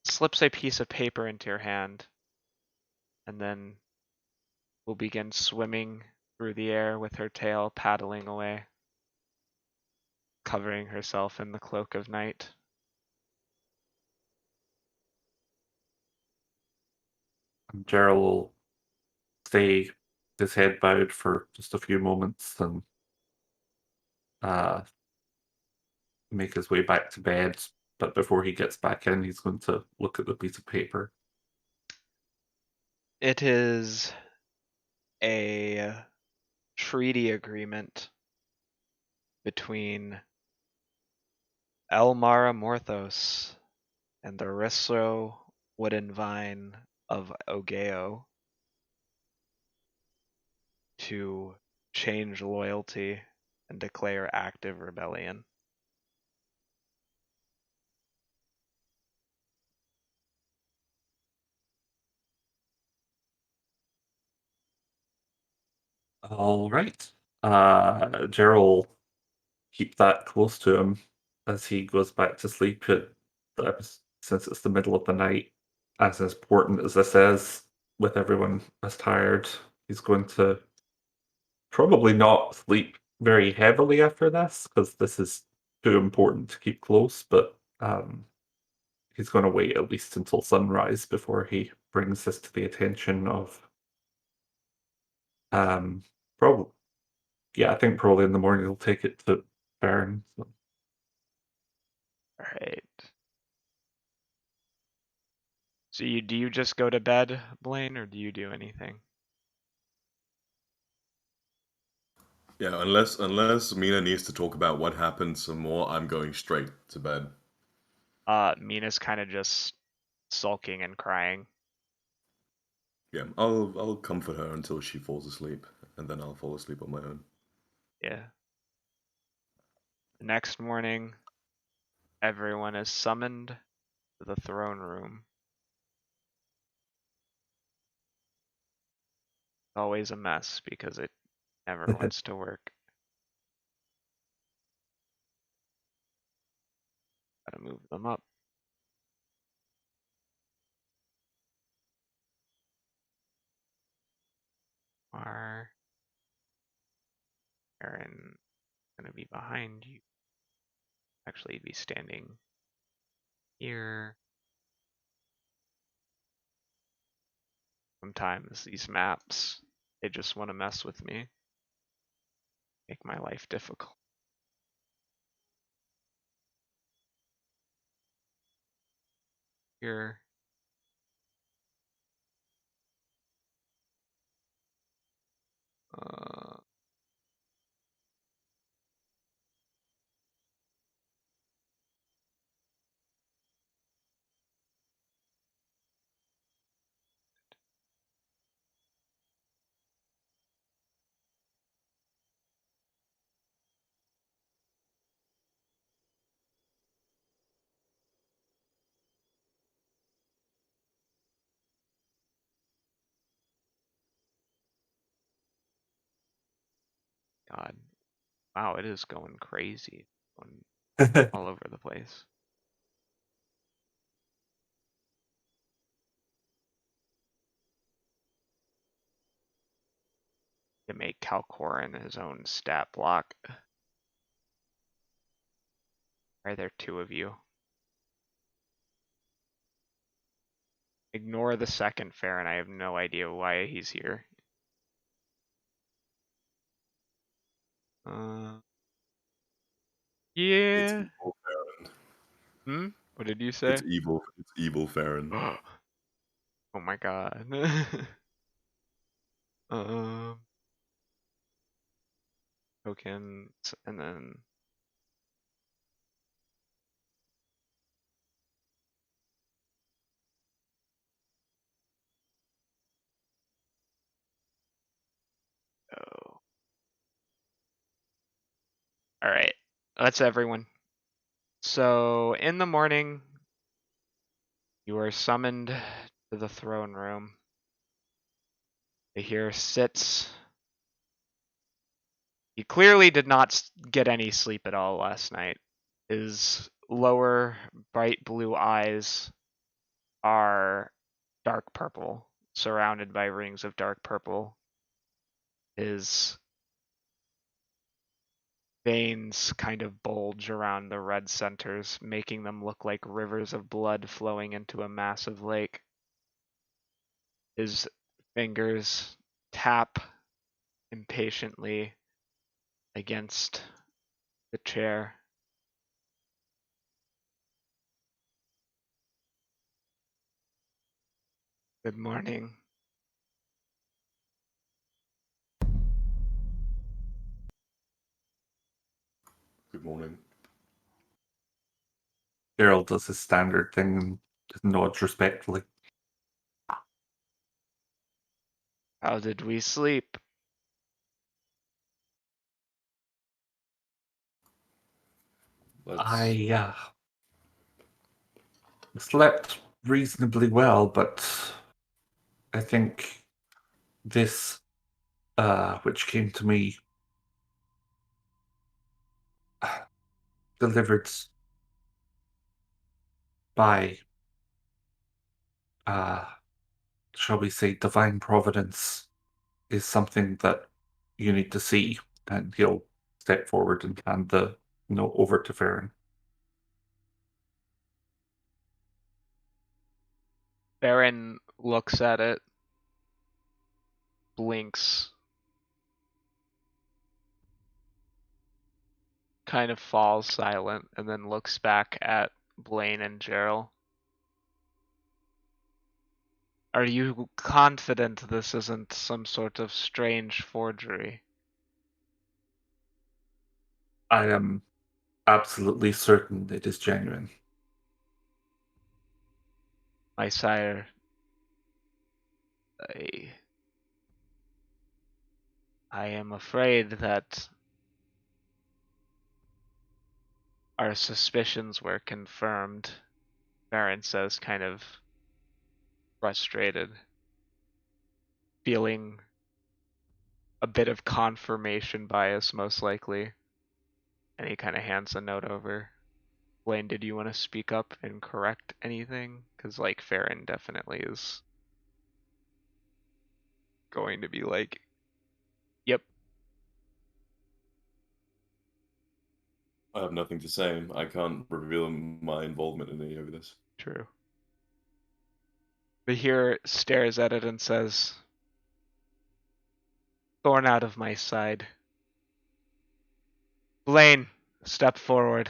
slips a piece of paper into your hand, and then will begin swimming through the air with her tail paddling away, covering herself in the cloak of night. And Gerald will stay his head bowed for just a few moments and uh, make his way back to bed. But before he gets back in, he's going to look at the piece of paper. It is a treaty agreement between Elmara Morthos and the Risso Wooden Vine of Ogeo to change loyalty and declare active rebellion. All right. Gerald keep that close to him as he goes back to sleep. Since it's the middle of the night, as important as this is, with everyone as tired, he's going to probably not sleep very heavily after this because this is too important to keep close. But he's going to wait at least until sunrise before he brings this to the attention of probably. Yeah, I think probably in the morning he'll take it to Ferrin. So. Alright. So do you just go to bed, Blaine, or do you do anything? Yeah, unless Mina needs to talk about what happened some more, I'm going straight to bed. Mina's kind of just sulking and crying. Yeah, I'll comfort her until she falls asleep, and then I'll fall asleep on my own. Yeah. The next morning, everyone is summoned to the throne room. Always a mess because it never wants to work. Gotta move them up. Are Aaron gonna be behind you? Actually, he'd be standing here. Sometimes these maps, they just want to mess with me, make my life difficult. Here, uh, God, wow, it is going crazy. all over the place. To make Calcorin his own stat block. Why are there two of you? Ignore the second Ferrin. I have no idea why he's here. It's Yeah. evil Ferrin. Hmm? What did you say? It's evil. It's evil Ferrin. Oh my god. Tokens, and then oh. All right. That's everyone. So in the morning, you are summoned to the throne room. Here sits. He clearly did not get any sleep at all last night. His lower bright blue eyes are dark purple, surrounded by rings of dark purple. His veins kind of bulge around the red centers, making them look like rivers of blood flowing into a massive lake. His fingers tap impatiently against the chair. Good morning. Good morning. Gerald does his standard thing and just nods respectfully. How did we sleep? I slept reasonably well, but I think this, which came to me, delivered by, shall we say, divine providence, is something that you need to see. And he'll step forward and hand the note over to Ferrin. Ferrin looks at it, blinks, kind of falls silent, and then looks back at Blaine and Gerald. Are you confident this isn't some sort of strange forgery? I am absolutely certain it is genuine. My sire, I am afraid that our suspicions were confirmed, Ferrin says, kind of frustrated, feeling a bit of confirmation bias, most likely. And he kind of hands the note over. Blaine, did you want to speak up and correct anything? Because, like, Ferrin definitely is going to be like, yep. I have nothing to say. I can't reveal my involvement in any of this. True. Bahir stares at it and says, "Thorn out of my side. Blaine, step forward."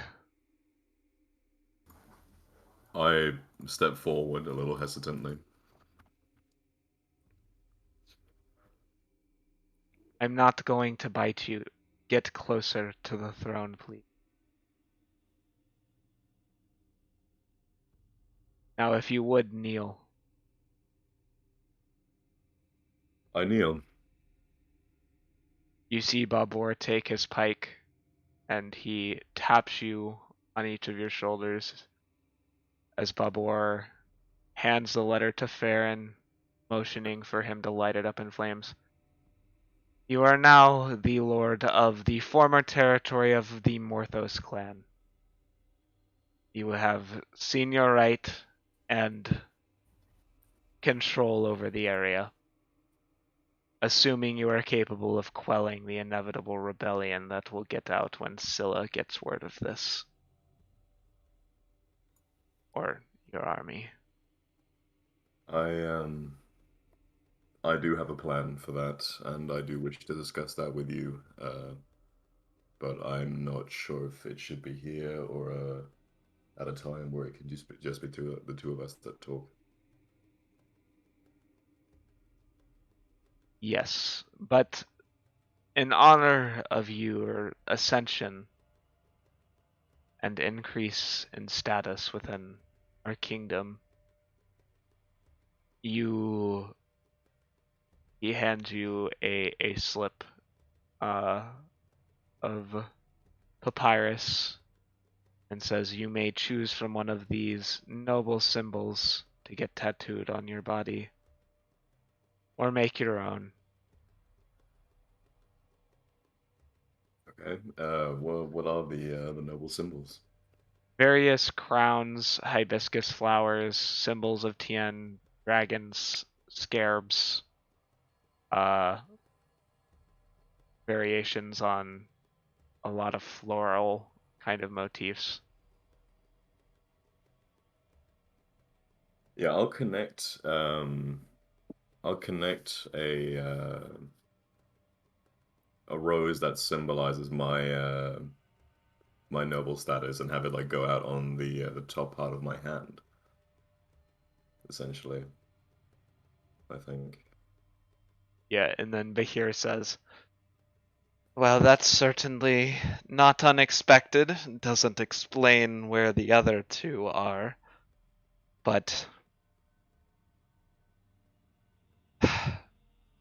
I step forward a little hesitantly. I'm not going to bite you. Get closer to the throne, please. Now, if you would, kneel. I kneel. You see Babur take his pike, and he taps you on each of your shoulders as Babur hands the letter to Ferrin, motioning for him to light it up in flames. You are now the lord of the former territory of the Morthos clan. You have seen your right and control over the area, assuming you are capable of quelling the inevitable rebellion that will get out when Scylla gets word of this. Or your army. I do have a plan for that, and I do wish to discuss that with you. But I'm not sure if it should be here or at a time where it can just be the two of us that talk. Yes, but in honor of your ascension and increase in status within our kingdom, he hands you a slip of papyrus and says you may choose from one of these noble symbols to get tattooed on your body, or make your own. Okay. What are the noble symbols? Various crowns, hibiscus flowers, symbols of Tien, dragons, scarabs, uh, variations on a lot of floral kind of motifs. Yeah, I'll connect a rose that symbolizes my noble status and have it like go out on the top part of my hand, essentially. I think. Yeah, and then Bahir says, well, that's certainly not unexpected. Doesn't explain where the other two are, but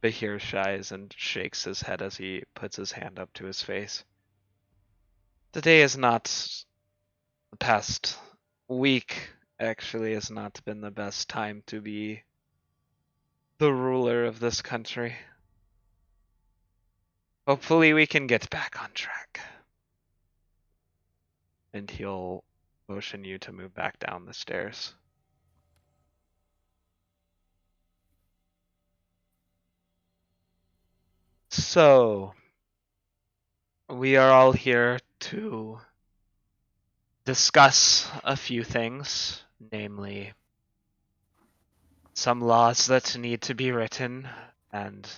Bahir shies and shakes his head as he puts his hand up to his face. Today is not, the past week actually has not been the best time to be the ruler of this country. Hopefully we can get back on track. And he'll motion you to move back down the stairs. So, we are all here to discuss a few things, namely some laws that need to be written and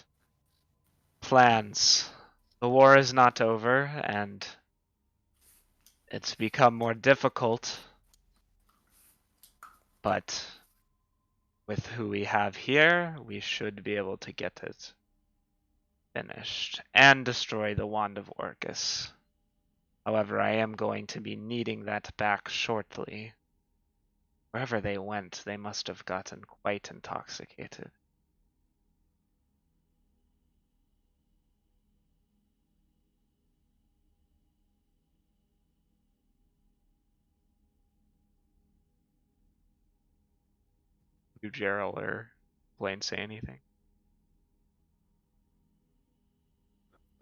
plans. The war is not over, and it's become more difficult, but with who we have here, we should be able to get it finished and destroy the Wand of Orcus. However, I am going to be needing that back shortly. Wherever they went, they must have gotten quite intoxicated. Do Gerald or Blaine say anything?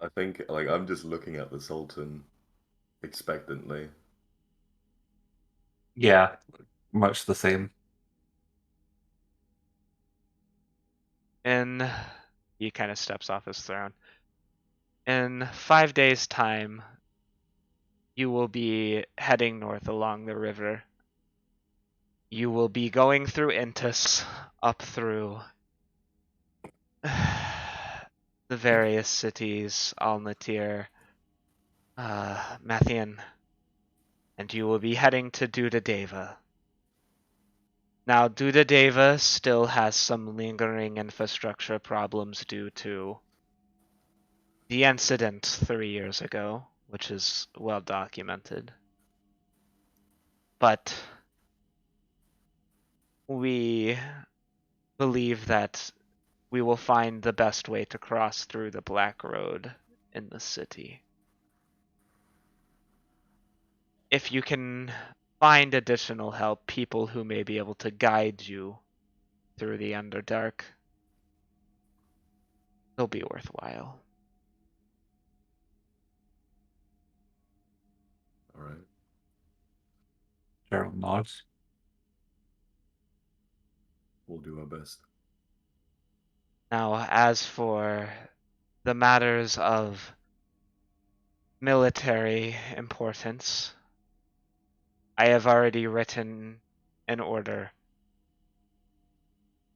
I think like I'm just looking at the Sultan expectantly. Yeah, much the same. And he kind of steps off his throne. In 5 days' time, you will be heading north along the river. You will be going through Intus, up through the various cities, Alnatir, Mathian, and you will be heading to Dudadeva. Now, Dudadeva still has some lingering infrastructure problems due to the incident 3 years ago, which is well documented. But we believe that we will find the best way to cross through the Black Road in the city. If you can find additional help, people who may be able to guide you through the Underdark, it'll be worthwhile. All right. Ferrin nods. We'll do our best. Now, as for the matters of military importance, I have already written an order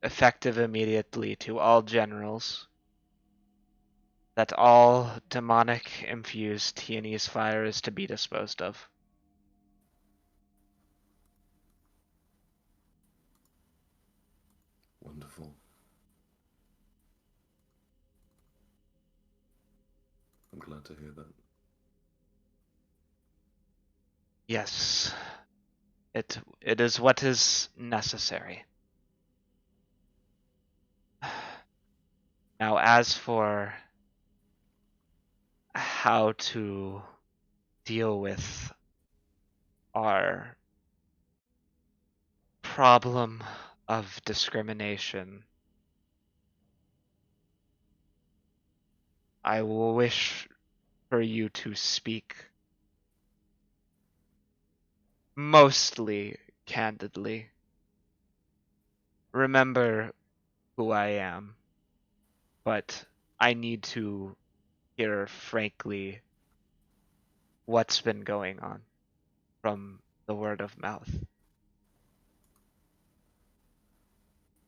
effective immediately to all generals that all demonic infused Tianese fire is to be disposed of. Wonderful. I'm glad to hear that. Yes, it is what is necessary. Now, as for how to deal with our problem of discrimination, I will wish for you to speak mostly candidly. Remember who I am, but I need to hear frankly what's been going on from the word of mouth.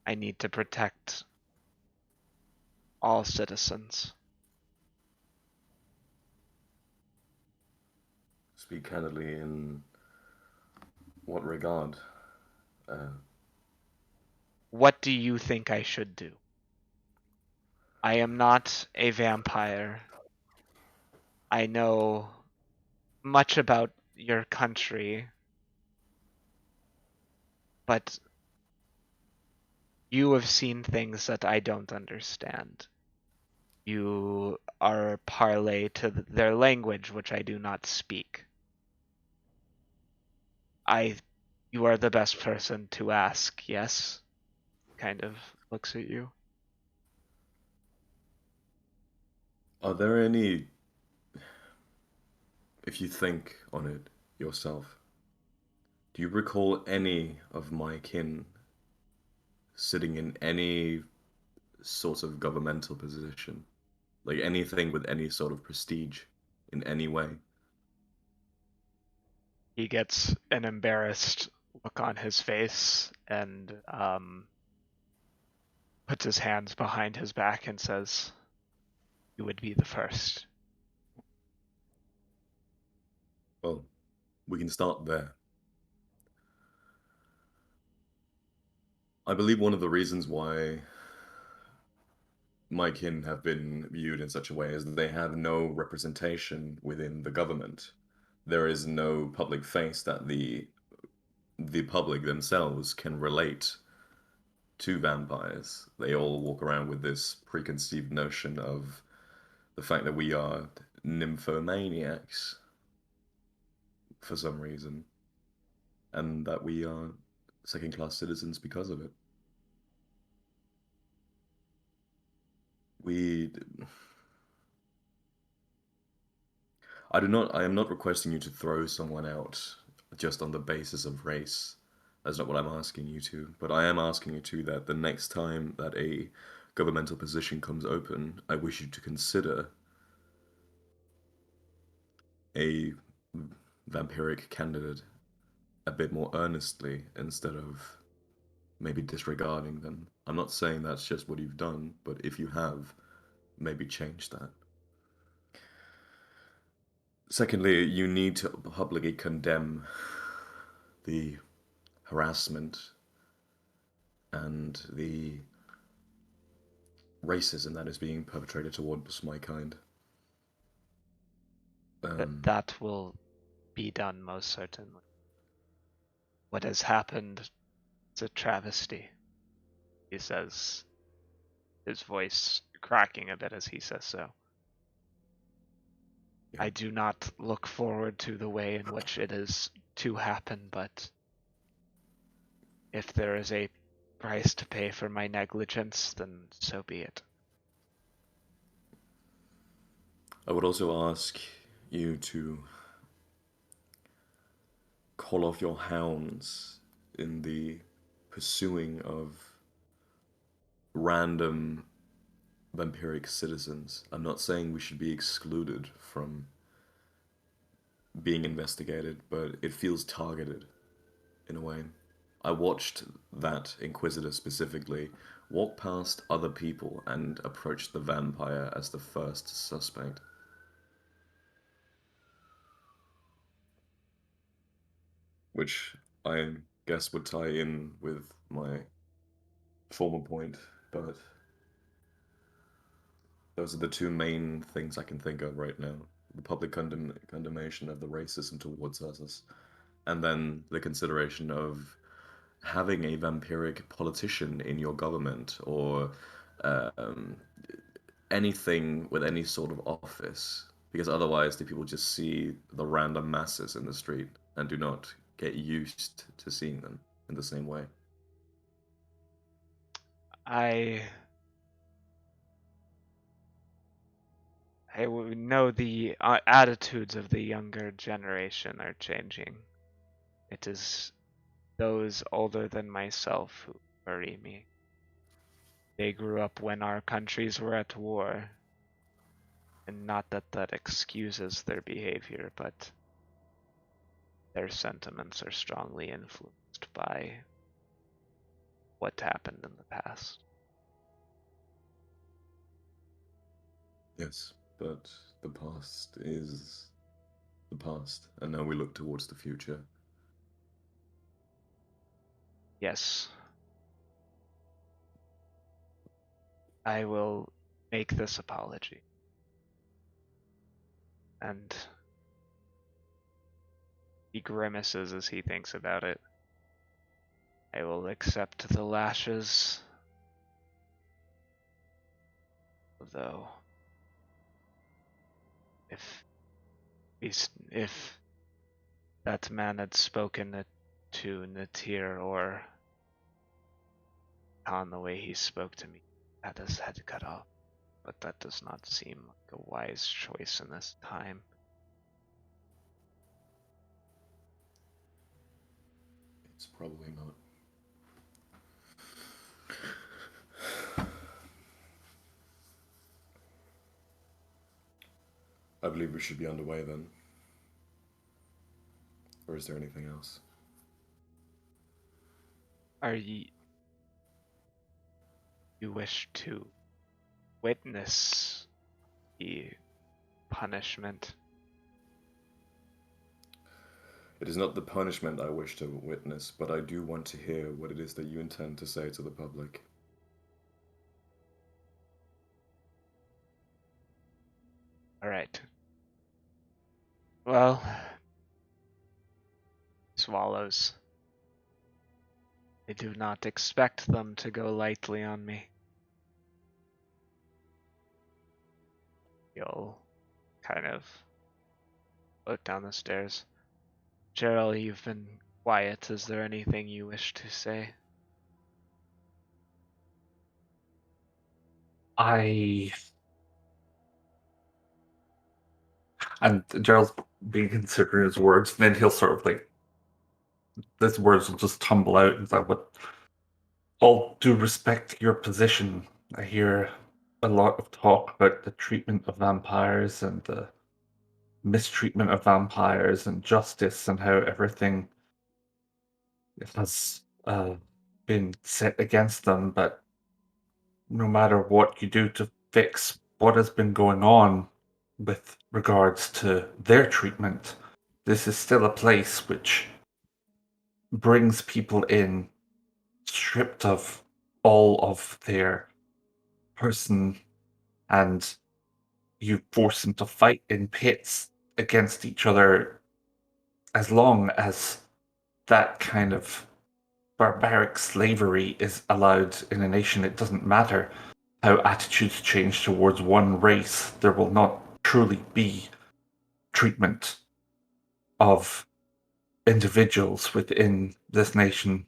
I need to protect all citizens. Speak candidly in what regard? What do you think I should do? I am not a vampire. I know much about your country, but you have seen things that I don't understand. You are parlay to their language, which I do not speak. You are the best person to ask, yes? Kind of looks at you. Are there any, if you think on it yourself, do you recall any of my kin sitting in any sort of governmental position? Like anything with any sort of prestige in any way? He gets an embarrassed look on his face and puts his hands behind his back and says, "You would be the first." Well, we can start there. I believe one of the reasons why my kin have been viewed in such a way is that they have no representation within the government. There is no public face that the public themselves can relate to vampires. They all walk around with this preconceived notion of the fact that we are nymphomaniacs for some reason, and that we are second class citizens because of it. We. I am not requesting you to throw someone out just on the basis of race. That's not what I'm asking you to. But I am asking you to that the next time that a governmental position comes open, I wish you to consider a vampiric candidate a bit more earnestly instead of maybe disregarding them. I'm not saying that's just what you've done, but if you have, maybe change that. Secondly, you need to publicly condemn the harassment and the racism that is being perpetrated towards my kind. That will be done most certainly. What has happened is a travesty, he says, his voice cracking a bit as he says so. Yeah. I do not look forward to the way in which it is to happen, but if there is a price to pay for my negligence, then so be it. I would also ask you to call off your hounds in the pursuing of random vampiric citizens. I'm not saying we should be excluded from being investigated, but it feels targeted in a way. I watched that Inquisitor specifically walk past other people and approach the vampire as the first suspect. Which I guess would tie in with my former point, but those are the two main things I can think of right now. The public condemnation of the racism towards us, and then the consideration of having a vampiric politician in your government or um, anything with any sort of office, because otherwise the people just see the random masses in the street and do not get used to seeing them in the same way. I know the attitudes of the younger generation are changing. It is those older than myself who worry me. They grew up when our countries were at war, and not that that excuses their behavior, but their sentiments are strongly influenced by what happened in the past. Yes, but the past is the past, and now we look towards the future. Yes. I will make this apology. And he grimaces as he thinks about it. I will accept the lashes. Though, if that man had spoken it to Natir or on the way he spoke to me, had his head cut off. But that does not seem like a wise choice in this time. It's probably not. I believe we should be underway then. Or is there anything else? Are you wish to witness the punishment? It is not the punishment I wish to witness, but I do want to hear what it is that you intend to say to the public. All right. Well, swallows. I do not expect them to go lightly on me. You'll kind of look down the stairs. Gerald, you've been quiet. Is there anything you wish to say? And Gerald's being considering his words, and then he'll sort of like, his words will just tumble out. And like, with all due respect to your position, I hear a lot of talk about the treatment of vampires and the mistreatment of vampires and justice and how everything has been set against them. But no matter what you do to fix what has been going on with regards to their treatment, this is still a place which brings people in stripped of all of their person, and you force them to fight in pits against each other. As long as that kind of barbaric slavery is allowed in a nation, it doesn't matter how attitudes change towards one race, there will not truly be treatment of individuals within this nation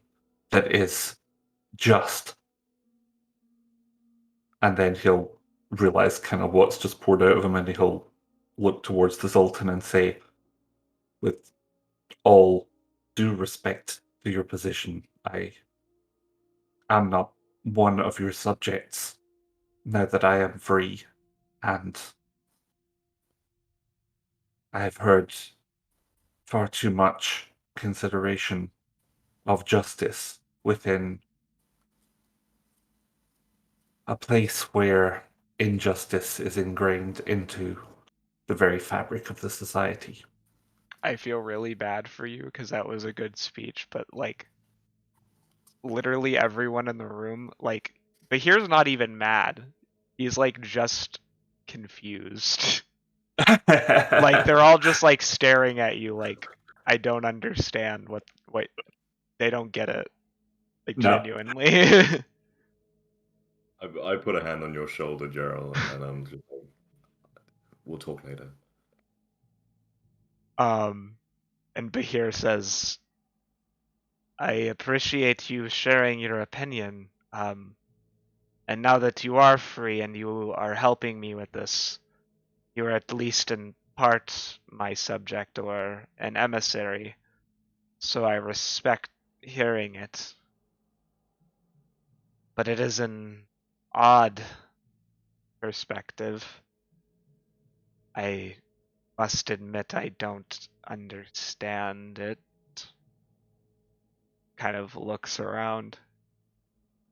that is just. And then he'll realize kind of what's just poured out of him, and he'll look towards the Sultan and say, with all due respect to your position, I am not one of your subjects now that I am free, and I have heard far too much consideration of justice within a place where injustice is ingrained into the very fabric of the society. I feel really bad for you because that was a good speech, but like literally everyone in the room, like, Bahir's not even mad. He's like just confused. Like they're all just like staring at you like I don't understand what they don't get it. Like No. genuinely. I put a hand on your shoulder, Gerald, and I'm just like, we'll talk later. And Bahir says, I appreciate you sharing your opinion. And now that you are free and you are helping me with this, you are at least in part my subject or an emissary, so I respect hearing it. But it is an odd perspective. I must admit I don't understand it. Kind of looks around.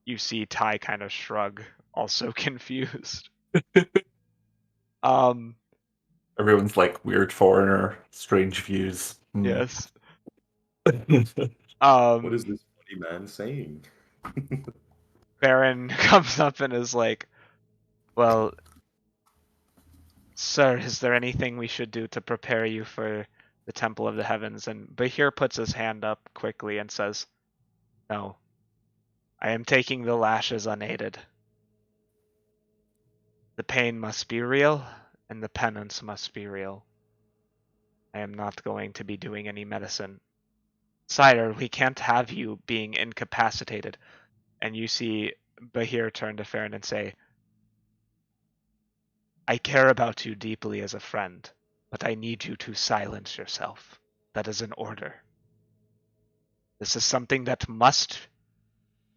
You see Ty kind of shrug, also confused. Um, Everyone's like weird foreigner, strange views. yes. What is Um, this funny man saying? Ferrin comes up and is like, well, sir, is there anything we should do to prepare you for the Temple of the Heavens? And Bahir puts his hand up quickly and says, no, I am taking the lashes unaided. The pain must be real, and the penance must be real. I am not going to be doing any medicine. Sire, we can't have you being incapacitated. And you see Bahir turn to Ferrin and say, I care about you deeply as a friend, but I need you to silence yourself. That is an order. This is something that must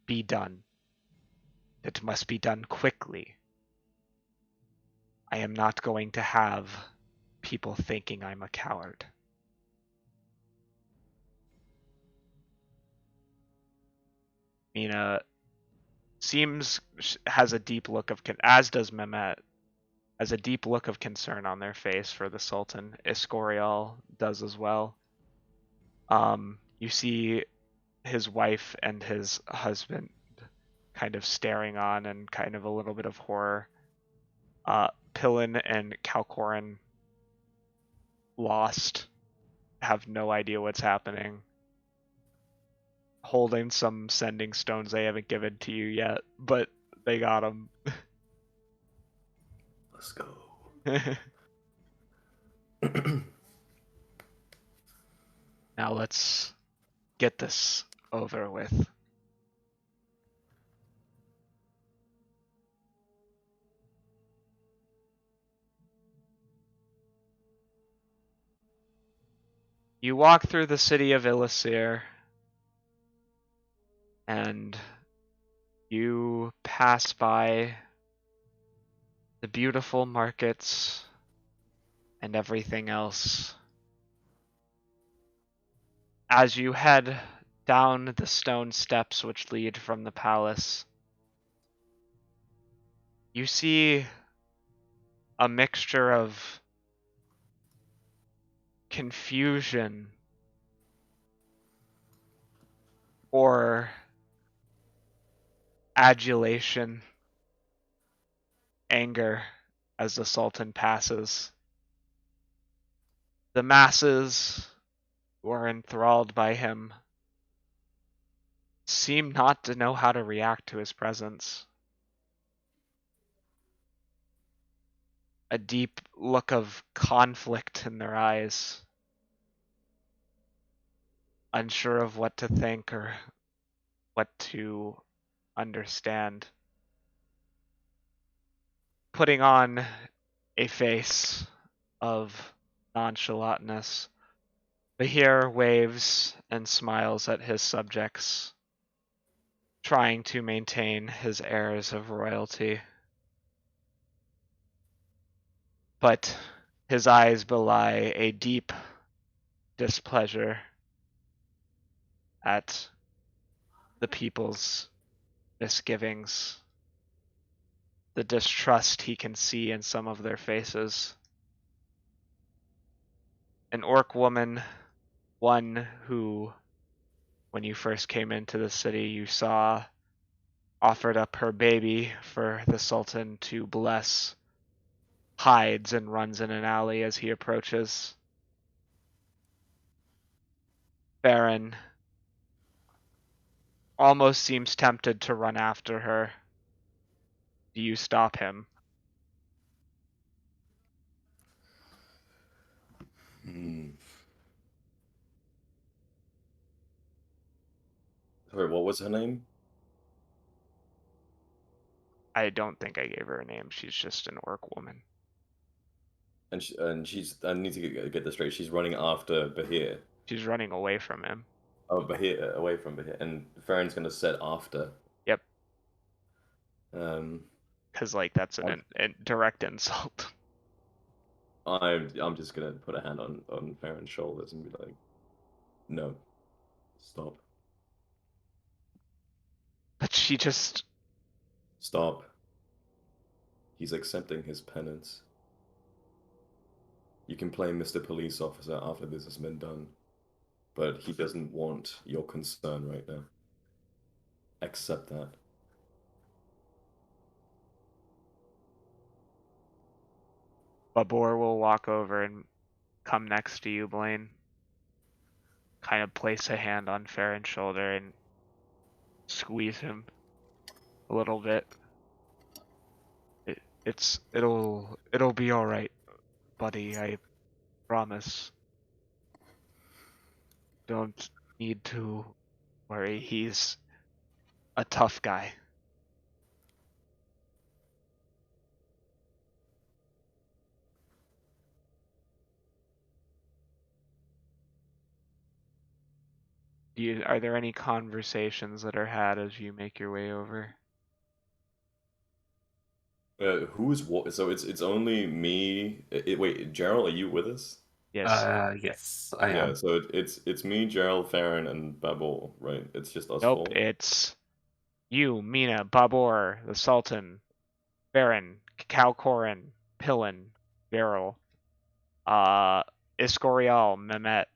be done. It must be done quickly. I am not going to have people thinking I'm a coward. Mina has a deep look of, as does Mehmet, has a deep look of concern on their face for the Sultan. Escorial does as well. You see his wife and his husband kind of staring on and kind of a little bit of horror. Pillin and Calcorin lost, have no idea what's happening. Holding some sending stones they haven't given to you yet, but they got them. Let's go. Now let's get this over with. You walk through the city of Illicir, and you pass by the beautiful markets and everything else. As you head down the stone steps which lead from the palace, you see a mixture of confusion or adulation, anger as the Sultan passes. The masses who are enthralled by him seem not to know how to react to his presence. A deep look of conflict in their eyes, unsure of what to think or what to understand. Putting on a face of nonchalantness Bahir waves and smiles at his subjects, trying to maintain his airs of royalty. But his eyes belie a deep displeasure at the people's misgivings, the distrust he can see in some of their faces. An orc woman, one who, when you first came into the city, you saw offered up her baby for the Sultan to bless, hides and runs in an alley as he approaches. Ferrin almost seems tempted to run after her. Do you stop him? Sorry, what was her name? I don't think I gave her a name. She's just an orc woman. And she's. I need to get this straight. She's running after Bahir. She's running away from him. Oh, Bahir, away from Bahir, and Farron's gonna set after. Yep. Um, Because, like, that's an direct insult. I'm just gonna put a hand on Farron's shoulders and be like, "No, stop, But she just... stop." He's accepting his penance. You can play Mr. Police Officer after this has been done, but he doesn't want your concern right now. Accept that. Babor will walk over and come next to you, Blaine. Kind of place a hand on Farron's shoulder and squeeze him a little bit. It'll be all right, buddy. I promise. Don't need to worry. He's a tough guy. Are there any conversations that are had as you make your way over? Who's what? So it's only me. Wait, Gerald, are you with us? Yes. Yes, I Yeah. am. So it's me, Gerald, Farron, and Babel, right? It's just us Nope, four. it's you, Mina, Babor, the Sultan, Ferrin, Kalkorin, Pillin, Beryl, Iskorial, Mehmet.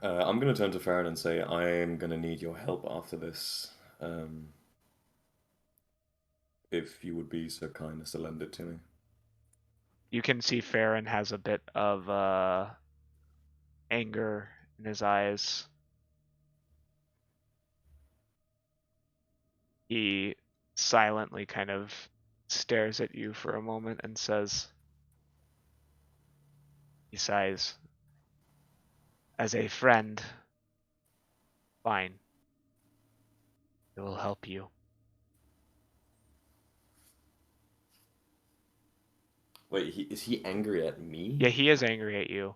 I'm gonna turn to Farron and say I am gonna need your help after this. If you would be so kind as to lend it to me. You can see Ferrin has a bit of anger in his eyes. He silently kind of stares at you for a moment and says, he sighs, as a friend, fine, it will help you. Wait, is he angry at me? Yeah, he is angry at you.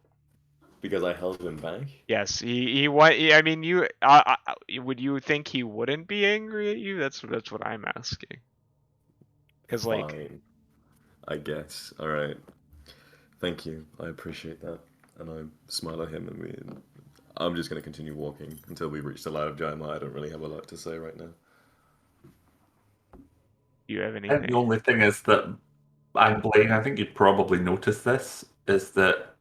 Because I held him back? Yes, I mean, would you think he wouldn't be angry at you? That's what I'm asking. Because, like, Fine. I guess. Alright. Thank you. I appreciate that. And I smile at him and I'm just gonna continue walking until we reach the Light of Jaima. I don't really have a lot to say right now. do you have And anything? the only thing is that I'm Blaine. I think you'd probably notice this is that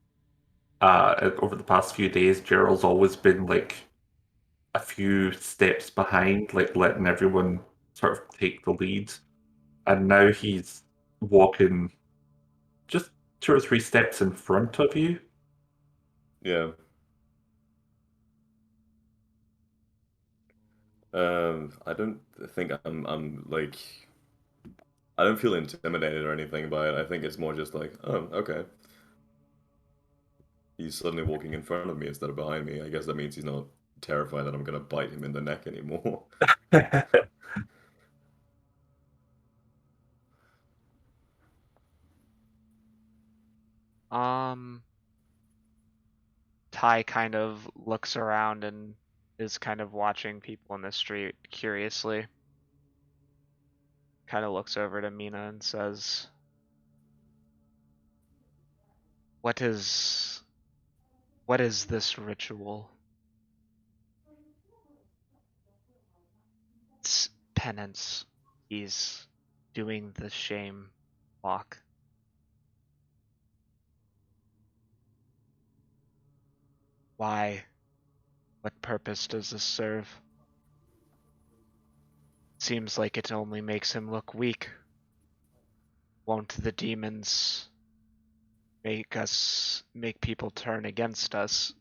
over the past few days, Gerald's always been like a few steps behind, like letting everyone sort of take the lead, and now he's walking just 2 or 3 steps in front of you. Yeah. I don't think I'm like I don't feel intimidated or anything by it. I think it's more just like, oh, okay. He's suddenly walking in front of me instead of behind me. I guess that means he's not terrified that I'm gonna bite him in the neck anymore. Ty kind of looks around and is kind of watching people in the street curiously. Kind of looks over to Mina and says, What is this ritual? It's penance. He's doing the shame walk. Why? What purpose does this serve? Seems like it only makes him look weak. Won't the demons make people turn against us?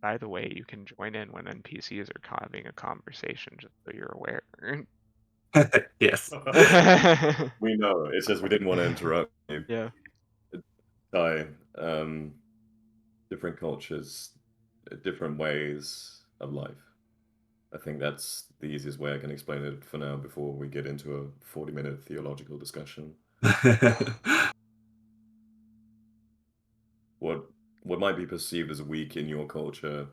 By the way, you can join in when NPCs are having a conversation, just so you're aware. Yes. We know. It's just we didn't want to interrupt you. Yeah. Ty, different cultures, different ways of life. I think that's the easiest way I can explain it for now before we get into a 40-minute theological discussion. What might be perceived as weak in your culture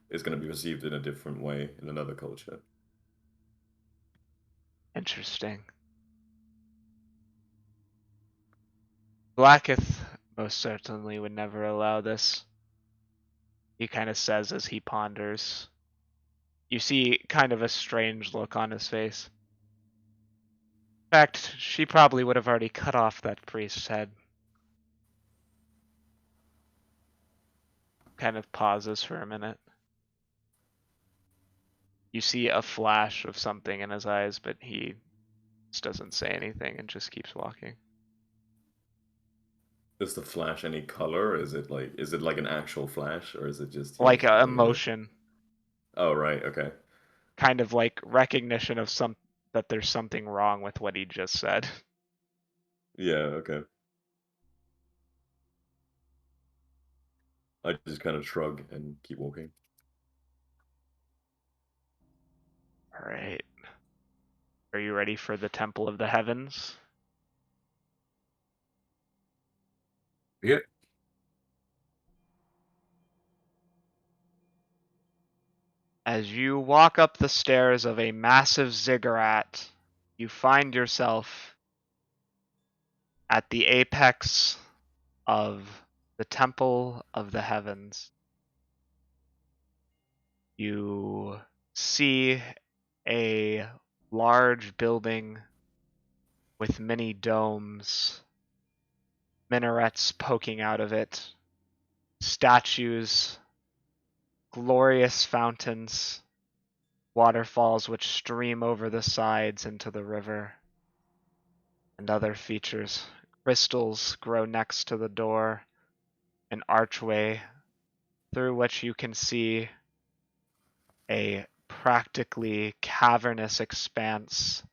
is going to be perceived in a different way in another culture. Interesting. Blacketh most certainly would never allow this. He kind of says as he ponders. You see kind of a strange look on his face. In fact, she probably would have already cut off that priest's head. Kind of pauses for a minute. You see a flash of something in his eyes, but he just doesn't say anything and just keeps walking. Does the flash any color? Is it like an actual flash, or is it just Like looking a at it? emotion. Oh, right, okay. Kind of like recognition of that there's something wrong with what he just said. Yeah, okay. I just kind of shrug and keep walking. Alright. Are you ready for the Temple of the Heavens? Yeah. As you walk up the stairs of a massive ziggurat, you find yourself at the apex of the Temple of the Heavens. You see a large building with many domes, minarets poking out of it, statues, glorious fountains, waterfalls which stream over the sides into the river, and other features. Crystals grow next to the door, an archway through which you can see a practically cavernous expanse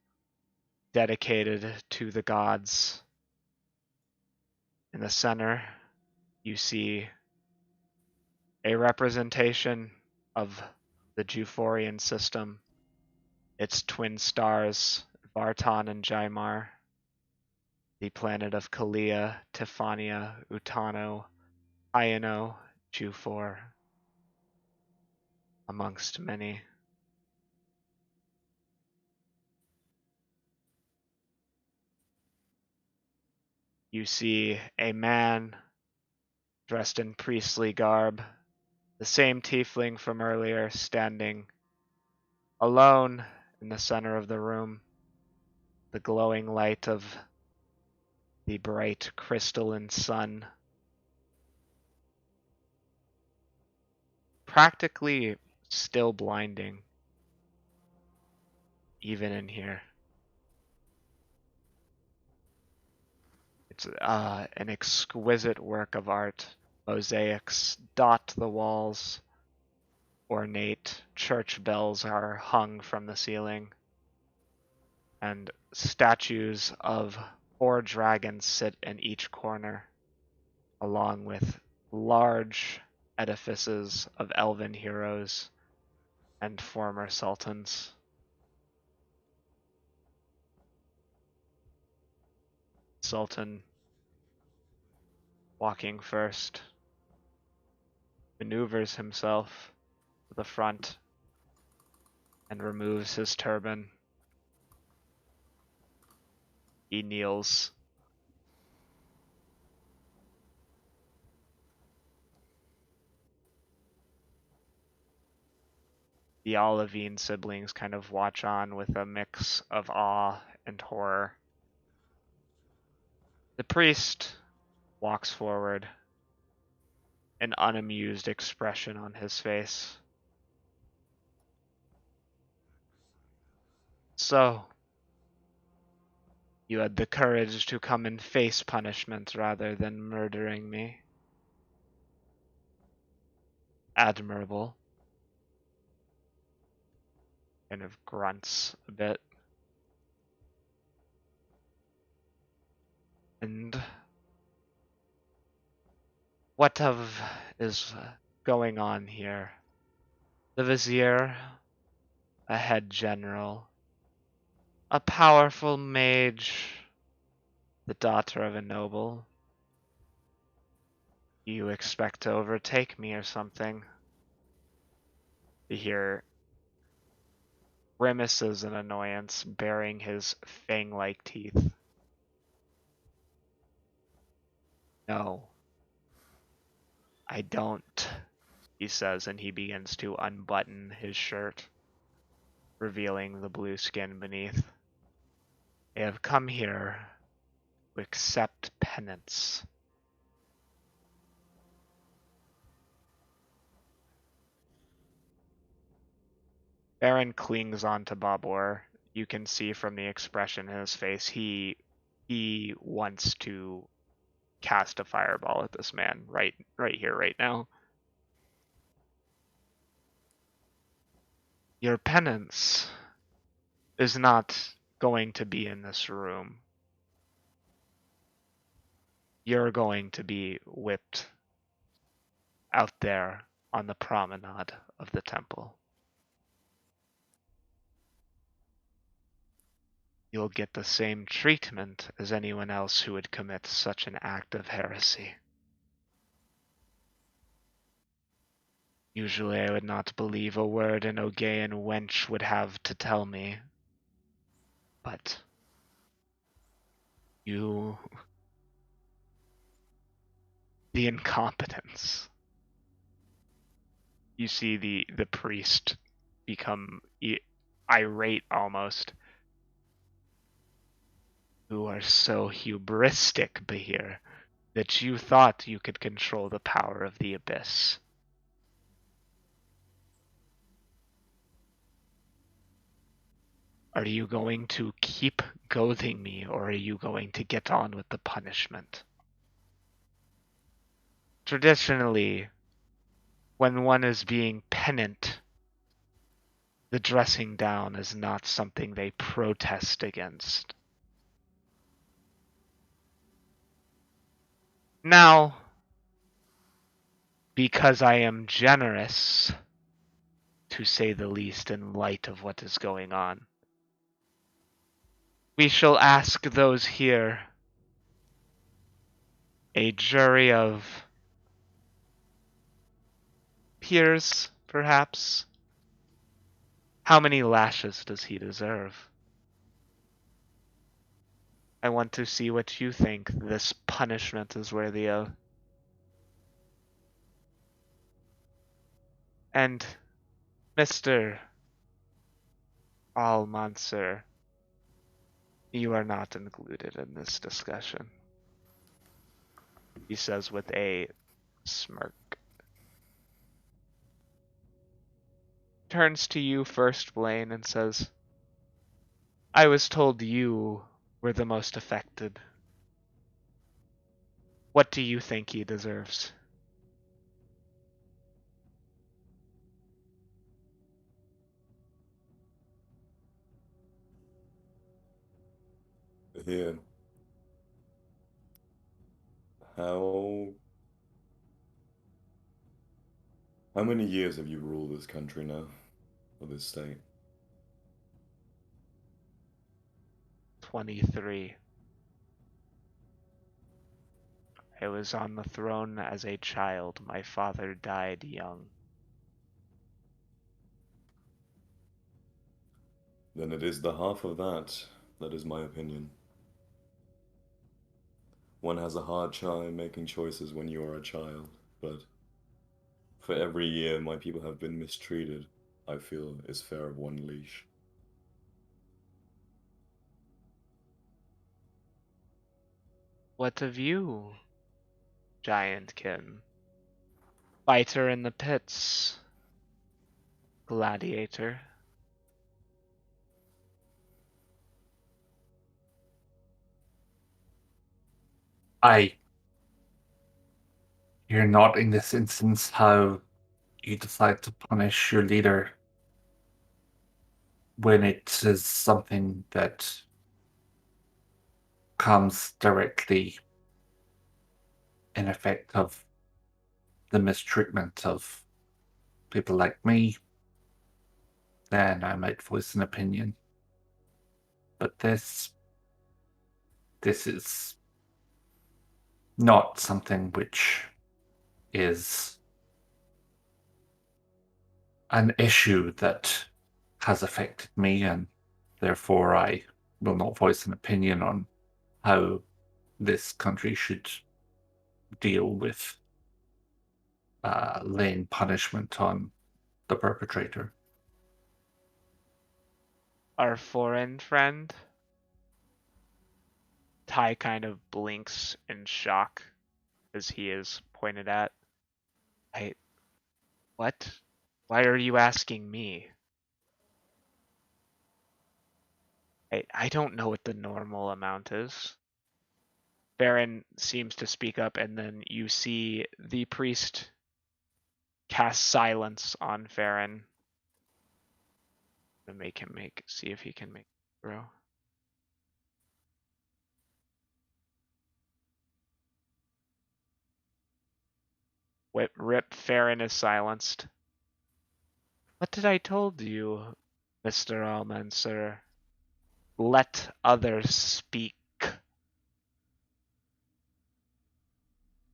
dedicated to the gods. In the center, you see a representation of the Juforian system, its twin stars, Vartan and Jaimar, the planet of Kalia, Tifania, Utano, Iono, Jufor, amongst many. You see a man dressed in priestly garb, the same tiefling from earlier, standing alone in the center of the room, the glowing light of the bright crystalline sun practically still blinding, even in here. It's an exquisite work of art. Mosaics dot the walls. Ornate church bells are hung from the ceiling. And statues of 4 dragons sit in each corner, along with large edifices of elven heroes and former sultans. Sultan, walking first, maneuvers himself to the front and removes his turban. He kneels. The Olivine siblings kind of watch on with a mix of awe and horror. The priest walks forward, an unamused expression on his face. So, you had the courage to come and face punishment rather than murdering me. Admirable. Kind of grunts a bit. And what is going on here? The vizier, a head general, a powerful mage, the daughter of a noble. You expect to overtake me or something? You hear grimaces and annoyance baring his fang-like teeth. No, I don't, he says, and he begins to unbutton his shirt, revealing the blue skin beneath. I have come here to accept penance. Ferrin clings on to Babur. You can see from the expression in his face, he wants to cast a fireball at this man right here, right now. Your penance is not going to be in this room. You're going to be whipped out there on the promenade of the temple. You'll get the same treatment as anyone else who would commit such an act of heresy. Usually I would not believe a word an Ogaean wench would have to tell me. But you... the incompetence. You see the priest become irate almost. You are so hubristic, Bahir, that you thought you could control the power of the abyss. Are you going to keep goading me, or are you going to get on with the punishment? Traditionally, when one is being penitent, the dressing down is not something they protest against. Now, because I am generous, to say the least, in light of what is going on, we shall ask those here, a jury of peers, perhaps. How many lashes does he deserve? I want to see what you think this punishment is worthy of. And, Mr. Al-Mansur, you are not included in this discussion, he says with a smirk. Turns to you first, Blaine, and says, I was told you were the most affected. What do you think he deserves? Here. How many years have you ruled this country now? of this state? 23. I was on the throne as a child. My father died young. Then it is the half of that that is my opinion. One has a hard time making choices when you are a child, but for every year my people have been mistreated, I feel is fair of one leash. What of you, Giantkin? Fighter in the pits. Gladiator. I hear not in this instance how you decide to punish your leader when it is something that comes directly in effect of the mistreatment of people like me, then I might voice an opinion. But this is not something which is an issue that has affected me, and therefore I will not voice an opinion on how this country should deal with laying punishment on the perpetrator. Our foreign friend. Ty kind of blinks in shock as he is pointed at. What? Why are you asking me? I don't know what the normal amount is. Ferrin seems to speak up, and then you see the priest cast silence on Ferrin. To make him see if he can make it grow. Rip Ferrin is silenced. What did I told you, Mr. Almancer? Let others speak.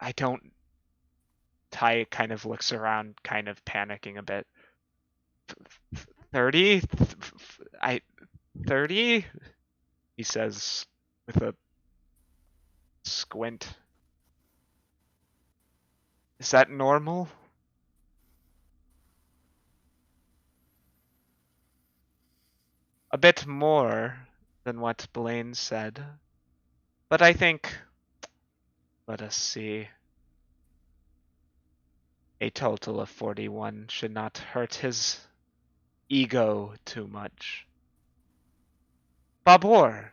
I don't. Ty kind of looks around, kind of panicking a bit. 30? 30? He says with a squint. Is that normal? A bit more than what Blaine said. But I think, let us see. A total of 41 should not hurt his ego too much. Babur!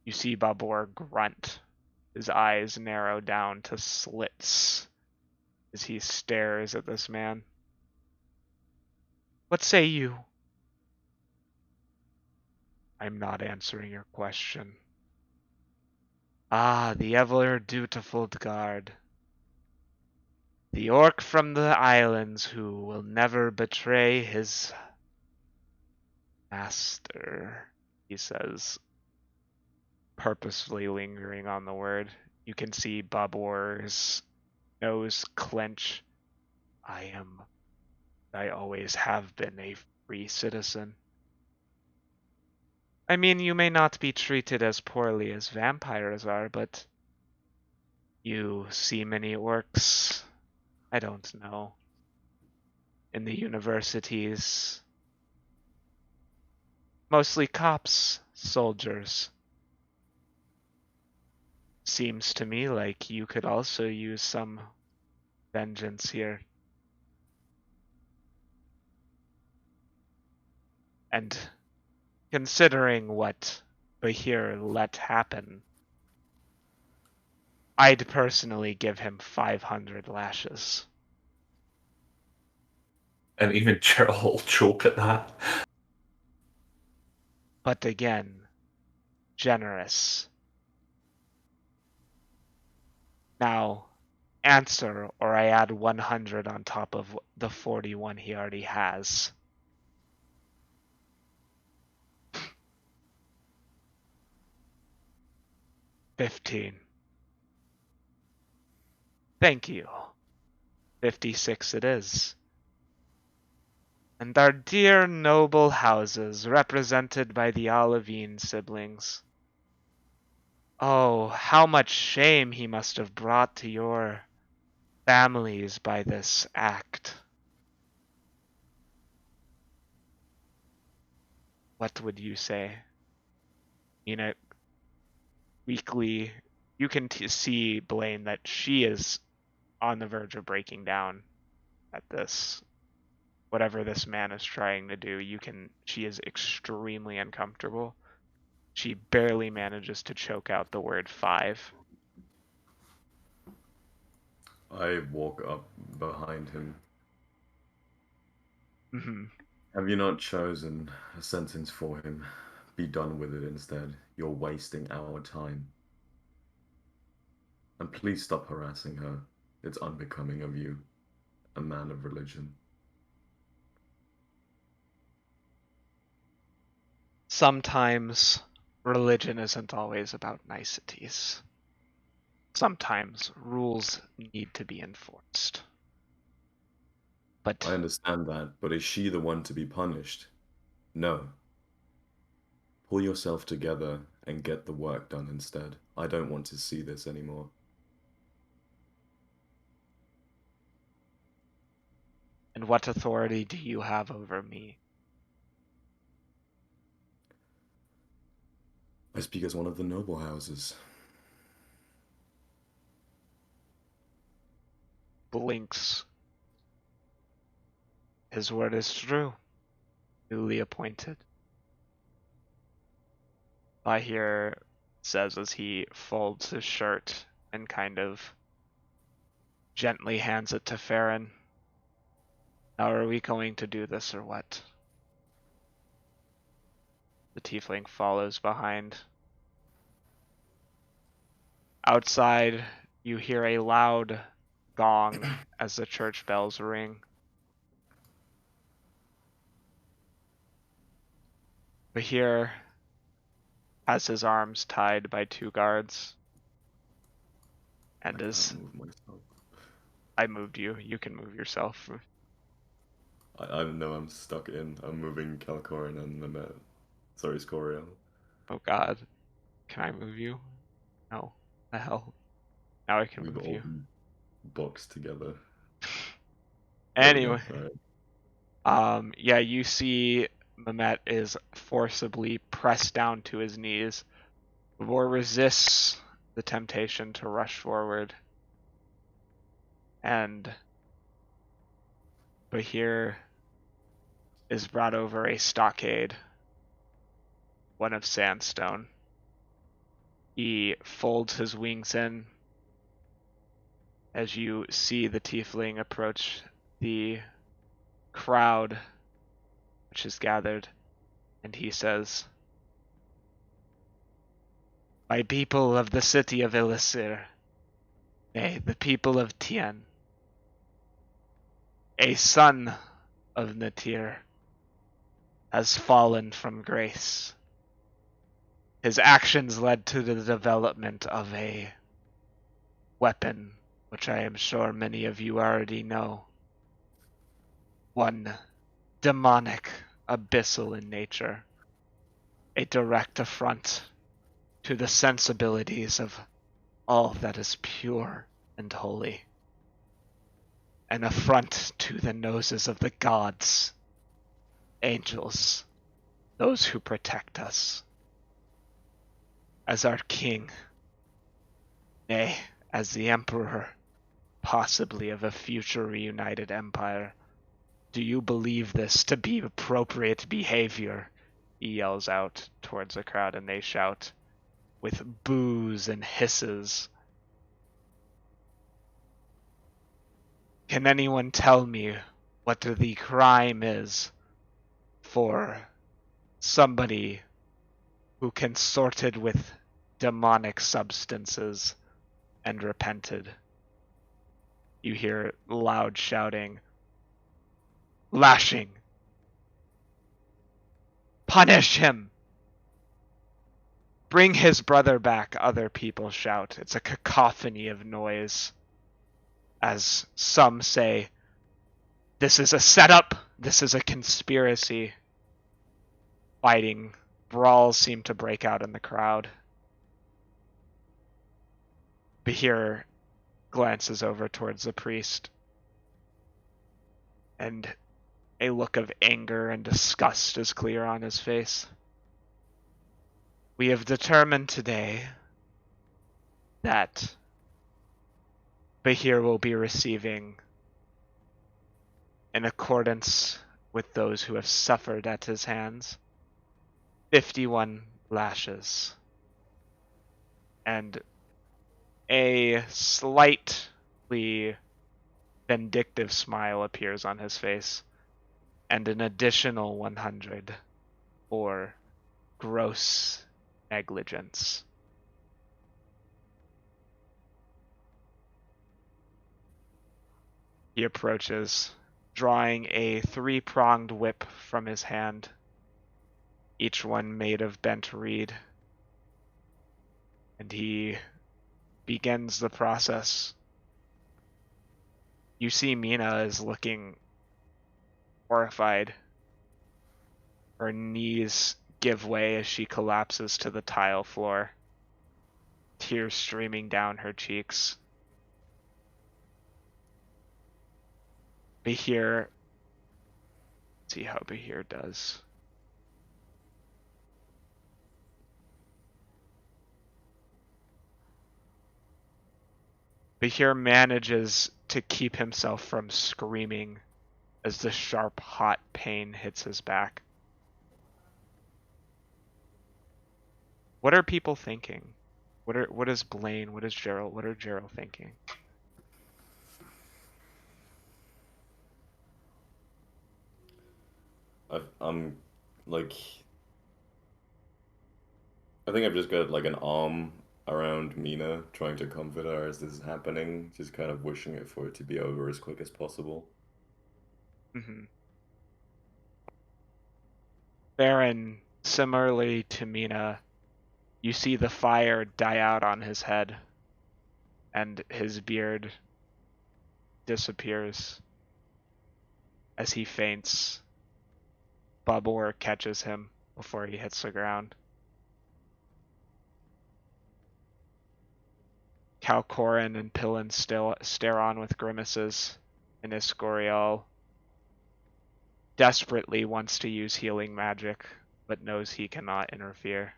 You see Babur grunt. His eyes narrow down to slits as he stares at this man. What say you? I'm not answering your question. Ah, the ever dutiful guard. The orc from the islands who will never betray his master, he says, purposefully lingering on the word. You can see Babor's nose clench. I always have been a free citizen. I mean, you may not be treated as poorly as vampires are, but you see many orcs, I don't know, in the universities. Mostly cops, soldiers. Seems to me like you could also use some vengeance here. And considering what Bahir let happen, I'd personally give him 500 lashes. And even Gerald will choke at that. But again, generous. Now, Answer, or I add 100 on top of the 41 he already has. $15. Thank you. 56 it is. And our dear noble houses, represented by the Olivine siblings. Oh, how much shame he must have brought to your families by this act. What would you say? Enoch, weakly, you can see, Blaine, that she is on the verge of breaking down at this. Whatever this man is trying to do, she is extremely uncomfortable. She barely manages to choke out the word 5. I walk up behind him. Mm-hmm. Have you not chosen a sentence for him? Be done with it instead. You're wasting our time. And please stop harassing her. It's unbecoming of you, a man of religion. Sometimes religion isn't always about niceties. Sometimes rules need to be enforced. But I understand that, but is she the one to be punished? No. Pull yourself together and get the work done instead. I don't want to see this anymore. and what authority do you have over me? I speak as one of the noble houses. Blinks. His word is true. Newly appointed. Bahir says as he folds his shirt and kind of gently hands it to Ferrin. Now are we going to do this or what? The tiefling follows behind. Outside, you hear a loud gong as the church bells ring. Bahir has his arms tied by 2 guards. And I as can't move myself. I moved you, you can move yourself. I know I'm stuck in. I'm moving Calcorin and Mehmet. Sorry, Scoriel. Oh god. Can I move you? No. The hell. Now I can We've move all you. been boxed together. There we Anyway. go. Alright. Yeah, you see Mehmet is forcibly pressed down to his knees. Vor resists the temptation to rush forward. And Bahir is brought over a stockade, one of sandstone. He folds his wings in as you see the tiefling approach the crowd which is gathered, and he says, "My people of the city of Elisir, nay, the people of Tien, a son of Natir has fallen from grace. His actions led to the development of a weapon, which I am sure many of you already know. One demonic, abyssal in nature, a direct affront to the sensibilities of all that is pure and holy, an affront to the noses of the gods, angels, those who protect us. As our king, nay, as the emperor, possibly of a future reunited empire, do you believe this to be appropriate behavior?" He yells out towards the crowd, and they shout with boos and hisses. "Can anyone tell me what the crime is for somebody who consorted with demonic substances and repented?" You hear loud shouting, lashing. Punish him! Bring his brother back, other people shout. It's a cacophony of noise. As some say, this is a setup, this is a conspiracy. Fighting, brawls seem to break out in the crowd. Behir glances over towards the priest, and a look of anger and disgust is clear on his face. We have determined today that Behir will be receiving, in accordance with those who have suffered at his hands, 51 lashes. And a slightly vindictive smile appears on his face, and an additional 100 for gross negligence. He approaches, drawing a 3-pronged whip from his hand, each one made of bent reed, and he begins the process. You see Mina is looking horrified. Her knees give way as she collapses to the tile floor, tears streaming down her cheeks. Behir, see how Behir does. Behir manages to keep himself from screaming as the sharp, hot pain hits his back. What are people thinking? What is Blaine? What are Gerald thinking? I'm like, I think I've just got like an arm around Mina, trying to comfort her as this is happening, just kind of wishing it for it to be over as quick as possible. Mm-hmm. Ferrin, similarly to Mina, you see the fire die out on his head, and his beard disappears as he faints. Babur catches him before he hits the ground. Calcorin and Pillin still stare on with grimaces, and Iscorial desperately wants to use healing magic, but knows he cannot interfere.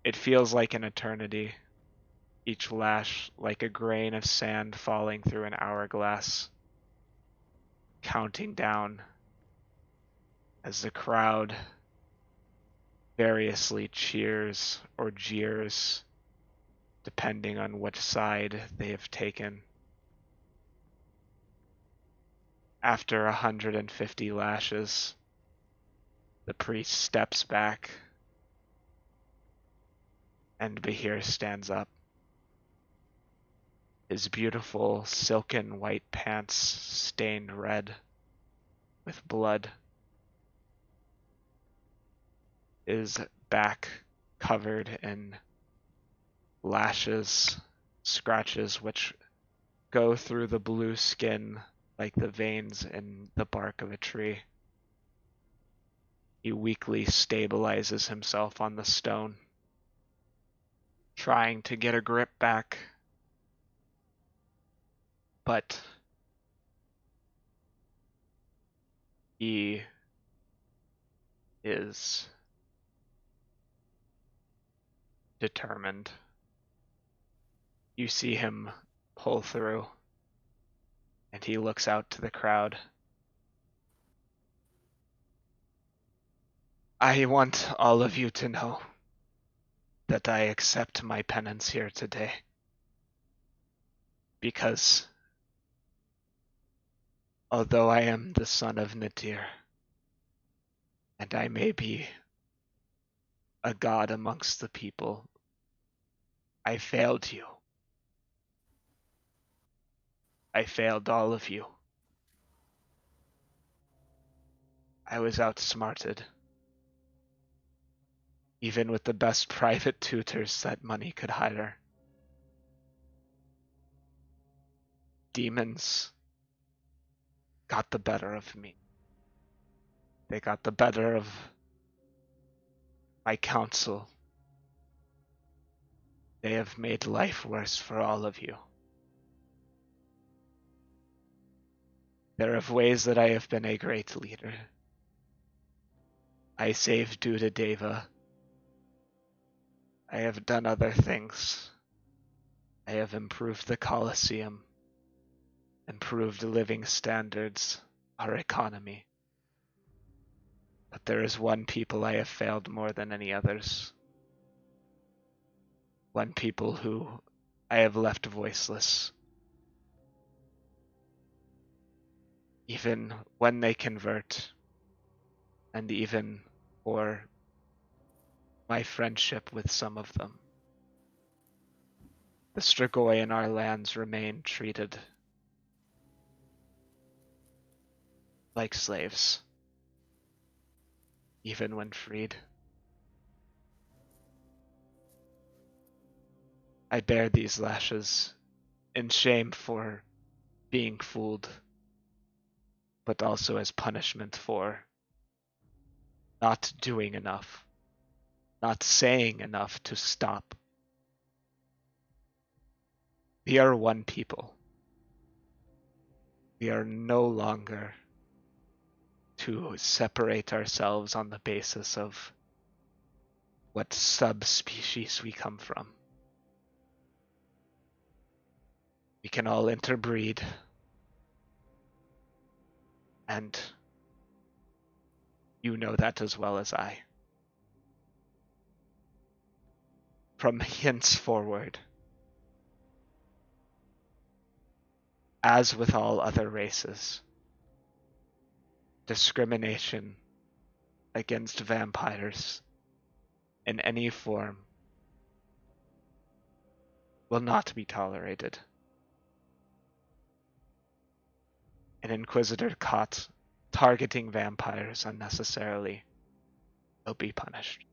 It feels like an eternity, each lash like a grain of sand falling through an hourglass, counting down as the crowd variously cheers or jeers, depending on which side they have taken. After 150 lashes, the priest steps back, and Behir stands up. His beautiful silken white pants stained red with blood. His back covered in lashes, scratches which go through the blue skin like the veins in the bark of a tree. He weakly stabilizes himself on the stone, trying to get a grip back, but he is determined. You see him pull through, and he looks out to the crowd. I want all of you to know that I accept my penance here today, because although I am the son of Nadir, and I may be a god amongst the people, I failed you. I failed all of you. I was outsmarted. Even with the best private tutors that money could hire. Demons got the better of me. They got the better of my counsel. They have made life worse for all of you. There are ways that I have been a great leader. I saved Deva. I have done other things. I have improved the Colosseum, improved living standards, our economy. But there is one people I have failed more than any others. One people who I have left voiceless. Even when they convert, and even for my friendship with some of them. The Strigoi in our lands remain treated like slaves, even when freed. I bear these lashes in shame for being fooled, but also as punishment for not doing enough, not saying enough to stop. We are one people. We are no longer to separate ourselves on the basis of what subspecies we come from. We can all interbreed, and you know that as well as I. From henceforward, as with all other races, discrimination against vampires in any form will not be tolerated. An Inquisitor caught targeting vampires unnecessarily will be punished.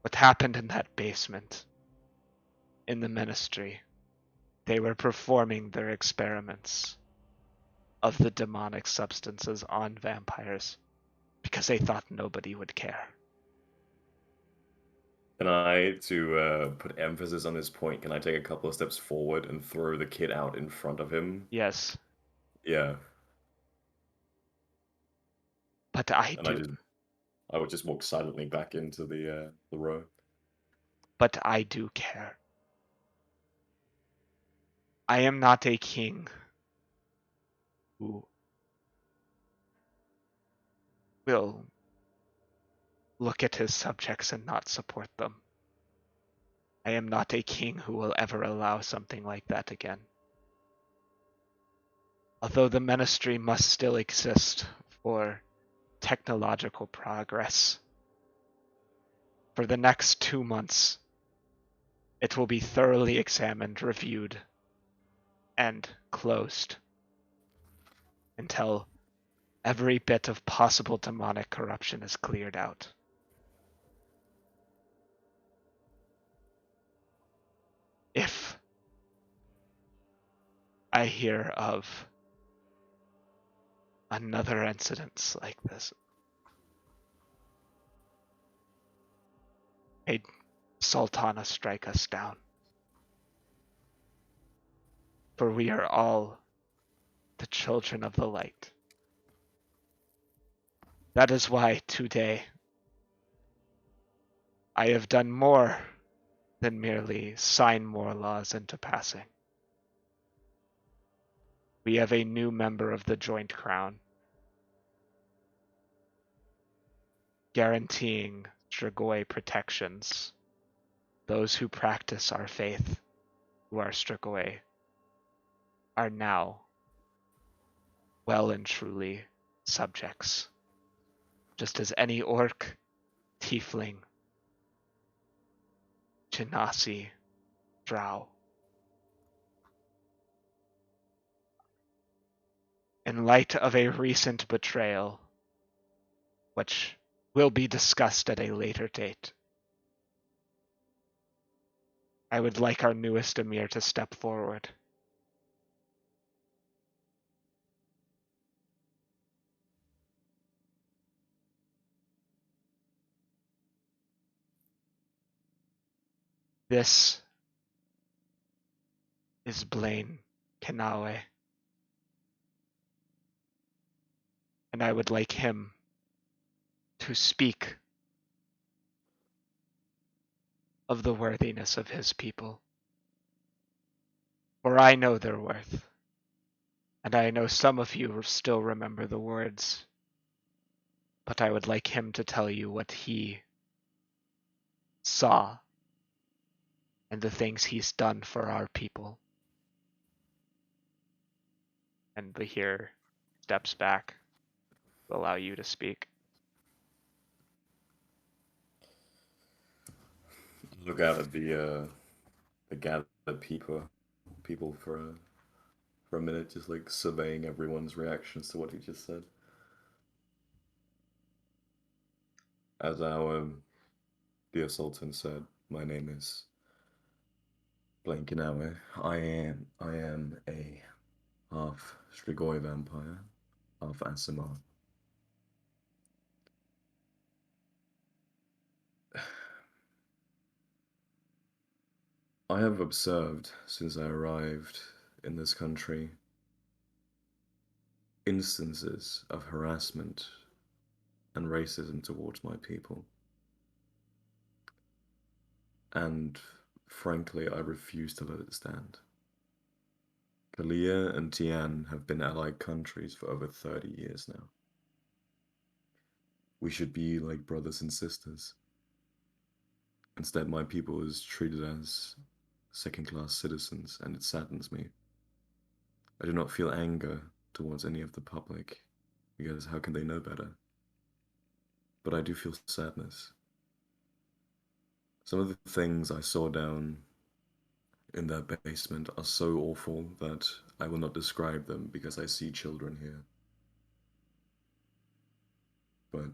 What happened in that basement, in the ministry, they were performing their experiments of the demonic substances on vampires because they thought nobody would care. Can I, to put emphasis on this point, can I take a couple of steps forward and throw the kid out in front of him? Yes. Yeah. But I And do. I would just walk silently back into the row. But I do care. I am not a king who will look at his subjects and not support them. I am not a king who will ever allow something like that again. Although the ministry must still exist for technological progress, for the next 2 months, it will be thoroughly examined, reviewed, and closed until every bit of possible demonic corruption is cleared out. If I hear of another incident like this, may Sultana strike us down. For we are all the children of the light. That is why today I have done more than merely sign more laws into passing. We have a new member of the Joint Crown, guaranteeing Strigoi protections. Those who practice our faith, who are Strigoi, are now well and truly subjects, just as any orc, tiefling, genasi, drow. In light of a recent betrayal, which will be discussed at a later date, I would like our newest Emir to step forward. This is Blaine Kanawe. And I would like him to speak of the worthiness of his people. For I know their worth, and I know some of you still remember the words, but I would like him to tell you what he saw and the things he's done for our people. And Bahir steps back to allow you to speak. Look out at the gathered people for a minute, just like surveying everyone's reactions to what he just said. As our dear Sultan said, my name is Blaine Kanawe. I am a half Strigoi vampire, half Asimar. I have observed since I arrived in this country instances of harassment and racism towards my people. And frankly, I refuse to let it stand. Kalia and Tian have been allied countries for over 30 years now. We should be like brothers and sisters. Instead, my people is treated as second-class citizens, and it saddens me. I do not feel anger towards any of the public, because how can they know better? But I do feel sadness. Some of the things I saw down in that basement are so awful that I will not describe them because I see children here. But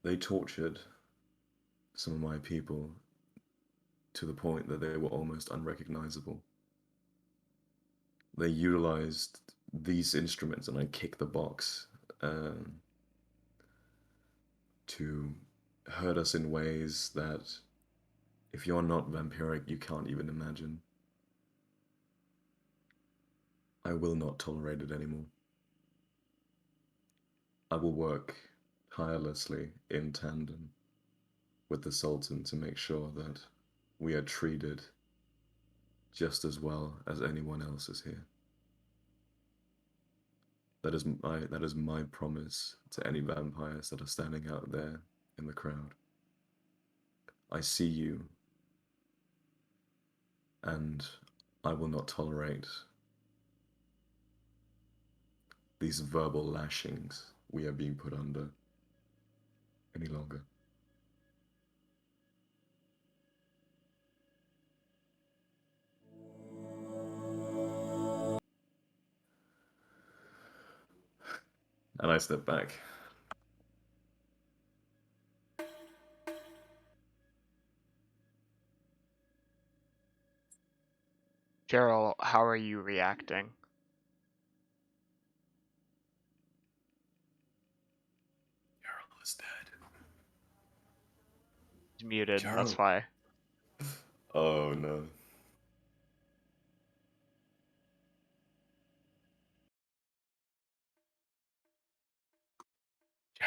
they tortured some of my people to the point that they were almost unrecognizable. They utilized these instruments, and I kicked the box, to hurt us in ways that if you're not vampiric, you can't even imagine. I will not tolerate it anymore. I will work tirelessly in tandem with the Sultan to make sure that we are treated just as well as anyone else is here. That is my promise to any vampires that are standing out there in the crowd. I see you, and I will not tolerate these verbal lashings we are being put under any longer. And I step back. Gerald, how are you reacting? Gerald is dead. He's muted, Gerald. that's why. Oh no.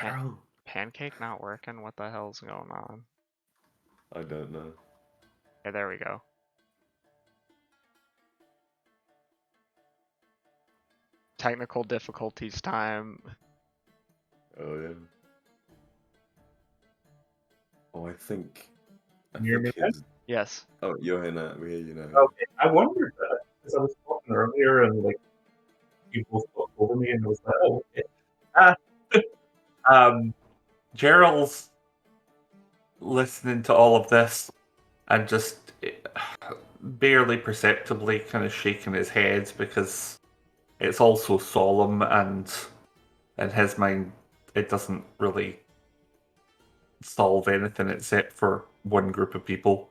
Gerald. Pancake not working? What the hell's going on? I don't know. Okay, there we go. Technical difficulties time. Oh yeah. Oh, I think Can you hear me his... Yes. Oh, you're here now. We hear you now. Okay, I wondered that because I was talking earlier and like you both talked over me and I was like, oh, okay. Gerald's listening to all of this and just barely perceptibly kind of shaking his head because it's all so solemn, and in his mind, it doesn't really solve anything except for one group of people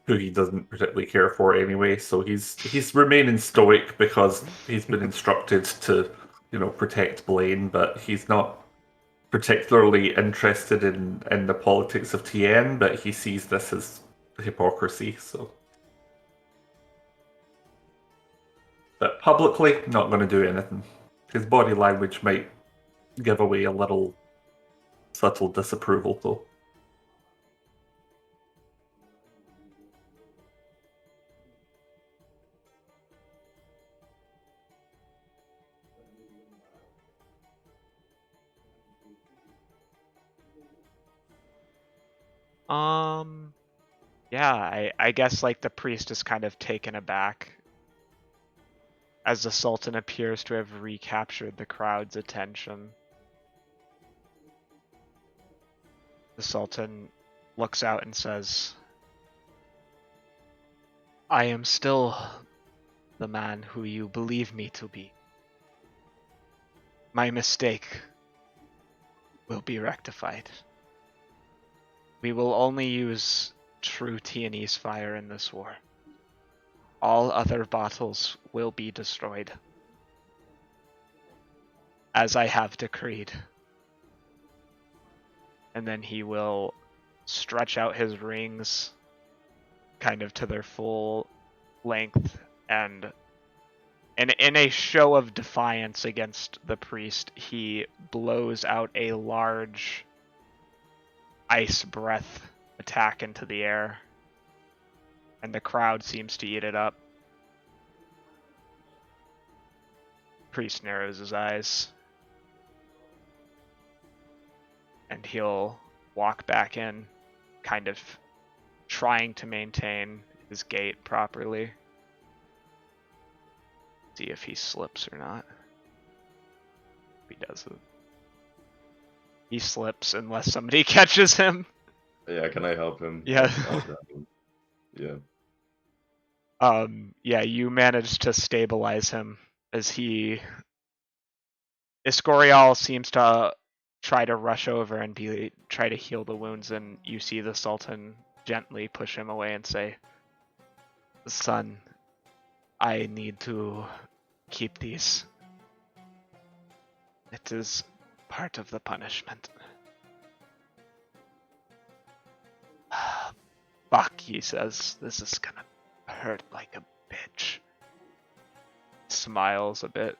who he doesn't particularly care for anyway. So he's remaining stoic because he's been instructed to, protect Blaine, but he's not particularly interested in the politics of TN, but he sees this as hypocrisy. So, but publicly, not going to do anything. His body language might give away a little subtle disapproval, though. Yeah, I guess like the priest is kind of taken aback as the Sultan appears to have recaptured the crowd's attention. The Sultan looks out and says, I am still the man who you believe me to be. My mistake will be rectified. We will only use true Tianese fire in this war. All other bottles will be destroyed, as I have decreed. And then he will stretch out his rings kind of to their full length, and in a show of defiance against the priest, he blows out a large ice breath attack into the air, and the crowd seems to eat it up. Priest narrows his eyes, and he'll walk back in, kind of trying to maintain his gait properly. See if he slips or not. He doesn't. He slips unless somebody catches him. Yeah, can I help him? Yeah. I'll grab him. Yeah. Yeah, you manage to stabilize him as Escorial seems to try to rush over and try to heal the wounds, and you see the Sultan gently push him away and say, Son, I need to keep these. It is part of the punishment. Fuck, he says, this is gonna hurt like a bitch. Smiles a bit.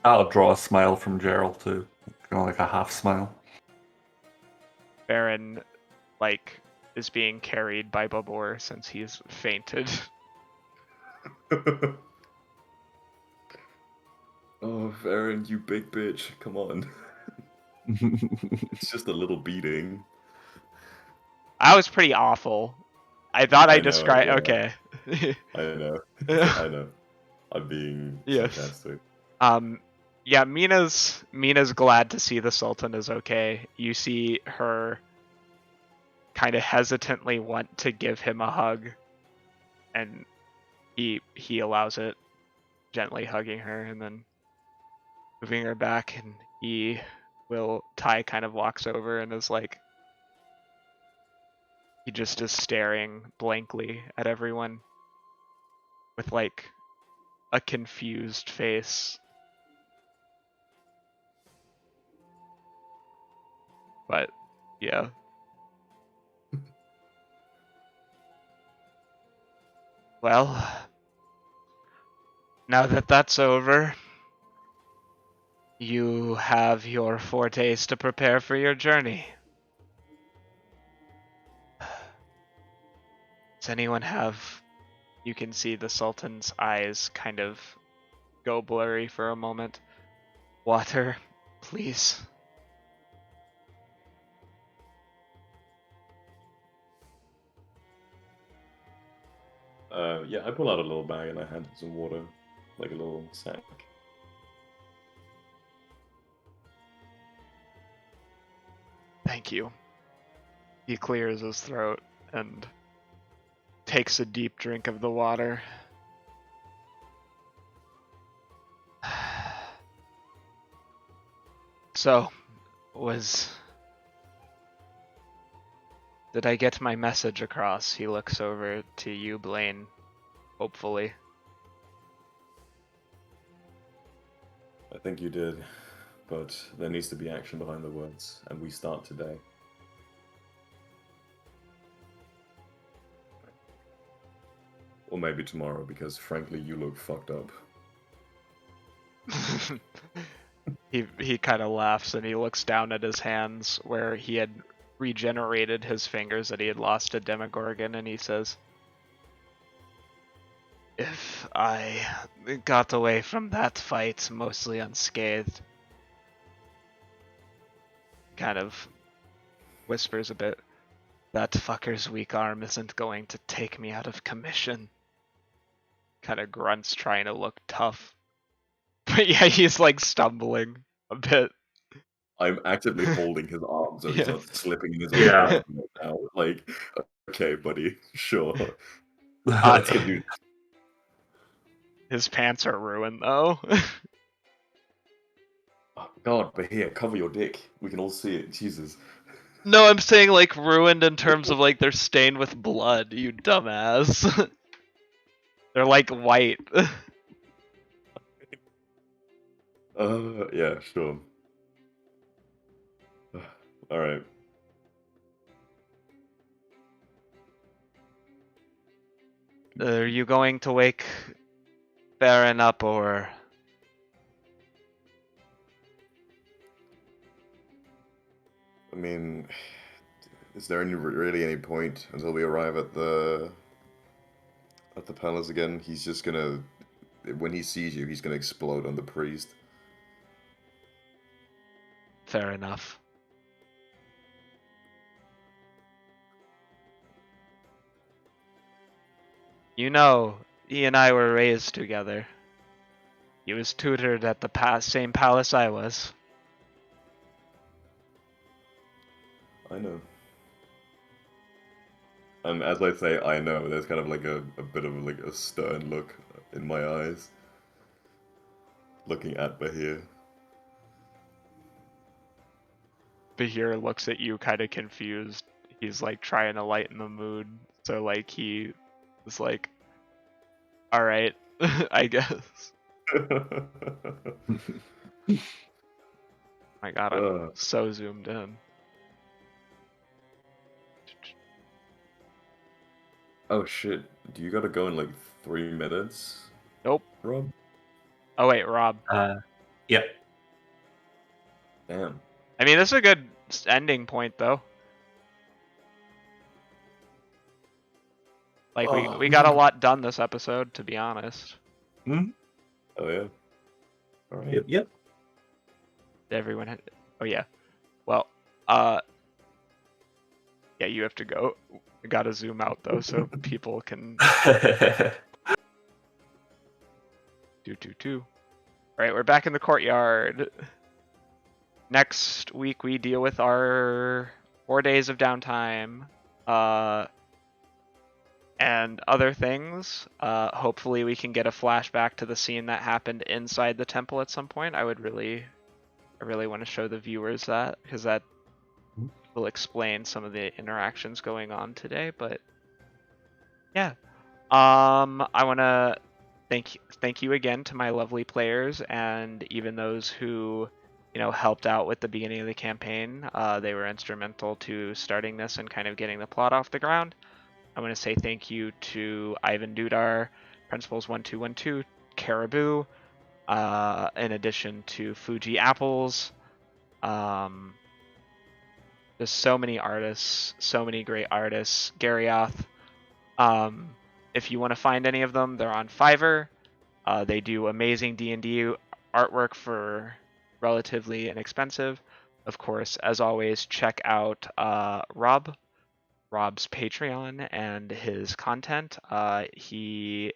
I'll draw a smile from Gerald too, kind of like a half smile. Ferrin, is being carried by Babor since he's fainted. Oh, Ferrin, you big bitch. Come on. It's just a little beating. That was pretty awful. I thought I I know, described. yeah. Okay. I know. I know. I'm being Yes. sarcastic. Yeah, Mina's glad to see the Sultan is okay. You see her kind of hesitantly want to give him a hug, and he allows it, gently hugging her and then moving her back, and Ty kind of walks over and is like, he just is staring blankly at everyone with a confused face. But yeah. Well, now that that's over, you have your 4 days to prepare for your journey. Does anyone have... You can see the Sultan's eyes kind of go blurry for a moment. Water, please. Yeah, I pull out a little bag and I hand him some water, like a little sack. Thank you. He clears his throat and takes a deep drink of the water. So, did I get my message across? He looks over to you, Blaine, hopefully. I think you did, but there needs to be action behind the words, and we start today. Or maybe tomorrow, because frankly, you look fucked up. He kind of laughs and he looks down at his hands where he had regenerated his fingers that he had lost to Demogorgon, and he says, "If I got away from that fight mostly unscathed," kind of whispers a bit, "that fucker's weak arm isn't going to take me out of commission." Kind of grunts, trying to look tough. But yeah, he's like stumbling a bit. I'm actively holding his arm so he's Yeah. not slipping in his Yeah. own right now. Like, okay, buddy, sure. Uh, Let's get you. His pants are ruined though. Oh, God, but here, cover your dick. We can all see it. Jesus. No, I'm saying like ruined in terms of like they're stained with blood, you dumbass. They're like white. Yeah, sure. All right. Are you going to wake Ferrin up, or I mean, is there really any point until we arrive at the palace again? He's just gonna, when he sees you, he's gonna explode on the priest. fair enough? You know, he and I were raised together. He was tutored at the same palace I was. I know. And as I say, I know, there's kind of like a bit of like a stern look in my eyes, looking at Bahir. Bahir looks at you kind of confused. He's like trying to lighten the mood. So like he was like, "Alright, I guess." My god, I'm so zoomed in. Oh shit, do you gotta go in like 3 minutes, Nope. Rob? Oh wait, Rob. Yep. Damn. I mean, this is a good ending point though. Like we got a lot done this episode, to be honest. Mm-hmm. Oh yeah. Alright. Yep. Yep. Everyone had, oh yeah. Well, yeah, you have to go. We gotta zoom out though so people can do. Alright, we're back in the courtyard. Next week we deal with our 4 days of downtime. And other things. Hopefully we can get a flashback to the scene that happened inside the temple at some point. I really want to show the viewers that, because that will explain some of the interactions going on today. But yeah, I want to thank you again to my lovely players, and even those who helped out with the beginning of the campaign. They were instrumental to starting this and kind of getting the plot off the ground. I want to say thank you to Ivan Dudar, Principals 1212, Caribou, in addition to Fuji Apples. There's so many artists, so many great artists. Garyoth. If you want to find any of them, they're on Fiverr. They do amazing D&D artwork for relatively inexpensive. Of course, as always, check out Rob's Patreon and his content. He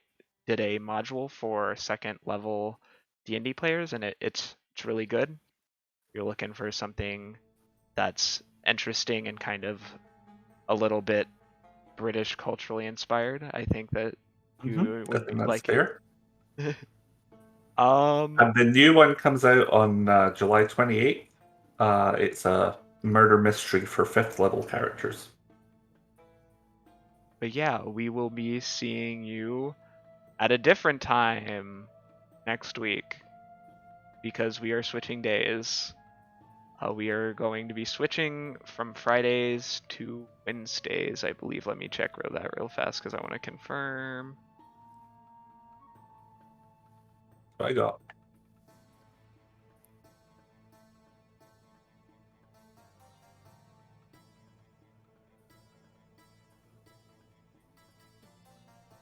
did a module for second level D&D players, and it's really good. If you're looking for something that's interesting and kind of a little bit British culturally inspired. I think that you I would think that's like fair. it. And the new one comes out on July 28th. It's a murder mystery for 5th level characters. But yeah, we will be seeing you at a different time next week because we are switching days. We are going to be switching from Fridays to Wednesdays, I believe. Let me check that real fast because I want to confirm. What I got.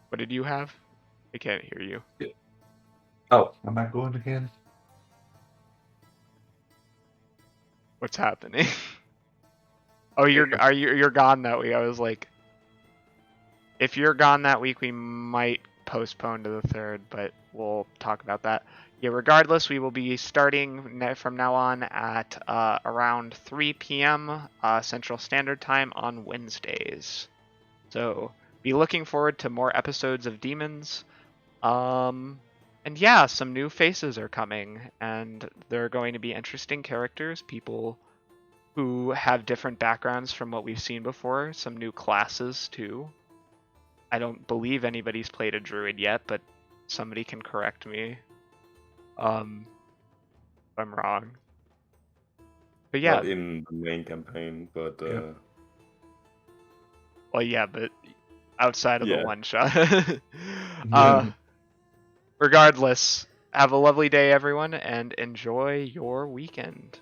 What did you have? I can't hear you. Oh, am I going again? What's happening? Oh, you're gone that week. I was like, if you're gone that week, we might postpone to the 3rd, but we'll talk about that. Yeah, regardless, we will be starting from now on at around 3 p.m. Central Standard Time on Wednesdays. So be looking forward to more episodes of Demons. And yeah, some new faces are coming, and they're going to be interesting characters, people who have different backgrounds from what we've seen before, some new classes too. I don't believe anybody's played a druid yet, but somebody can correct me if I'm wrong. But yeah. Not in the main campaign, but Yeah. Well, yeah, but outside of the yeah. one shot. Yeah. Regardless, have a lovely day, everyone, and enjoy your weekend.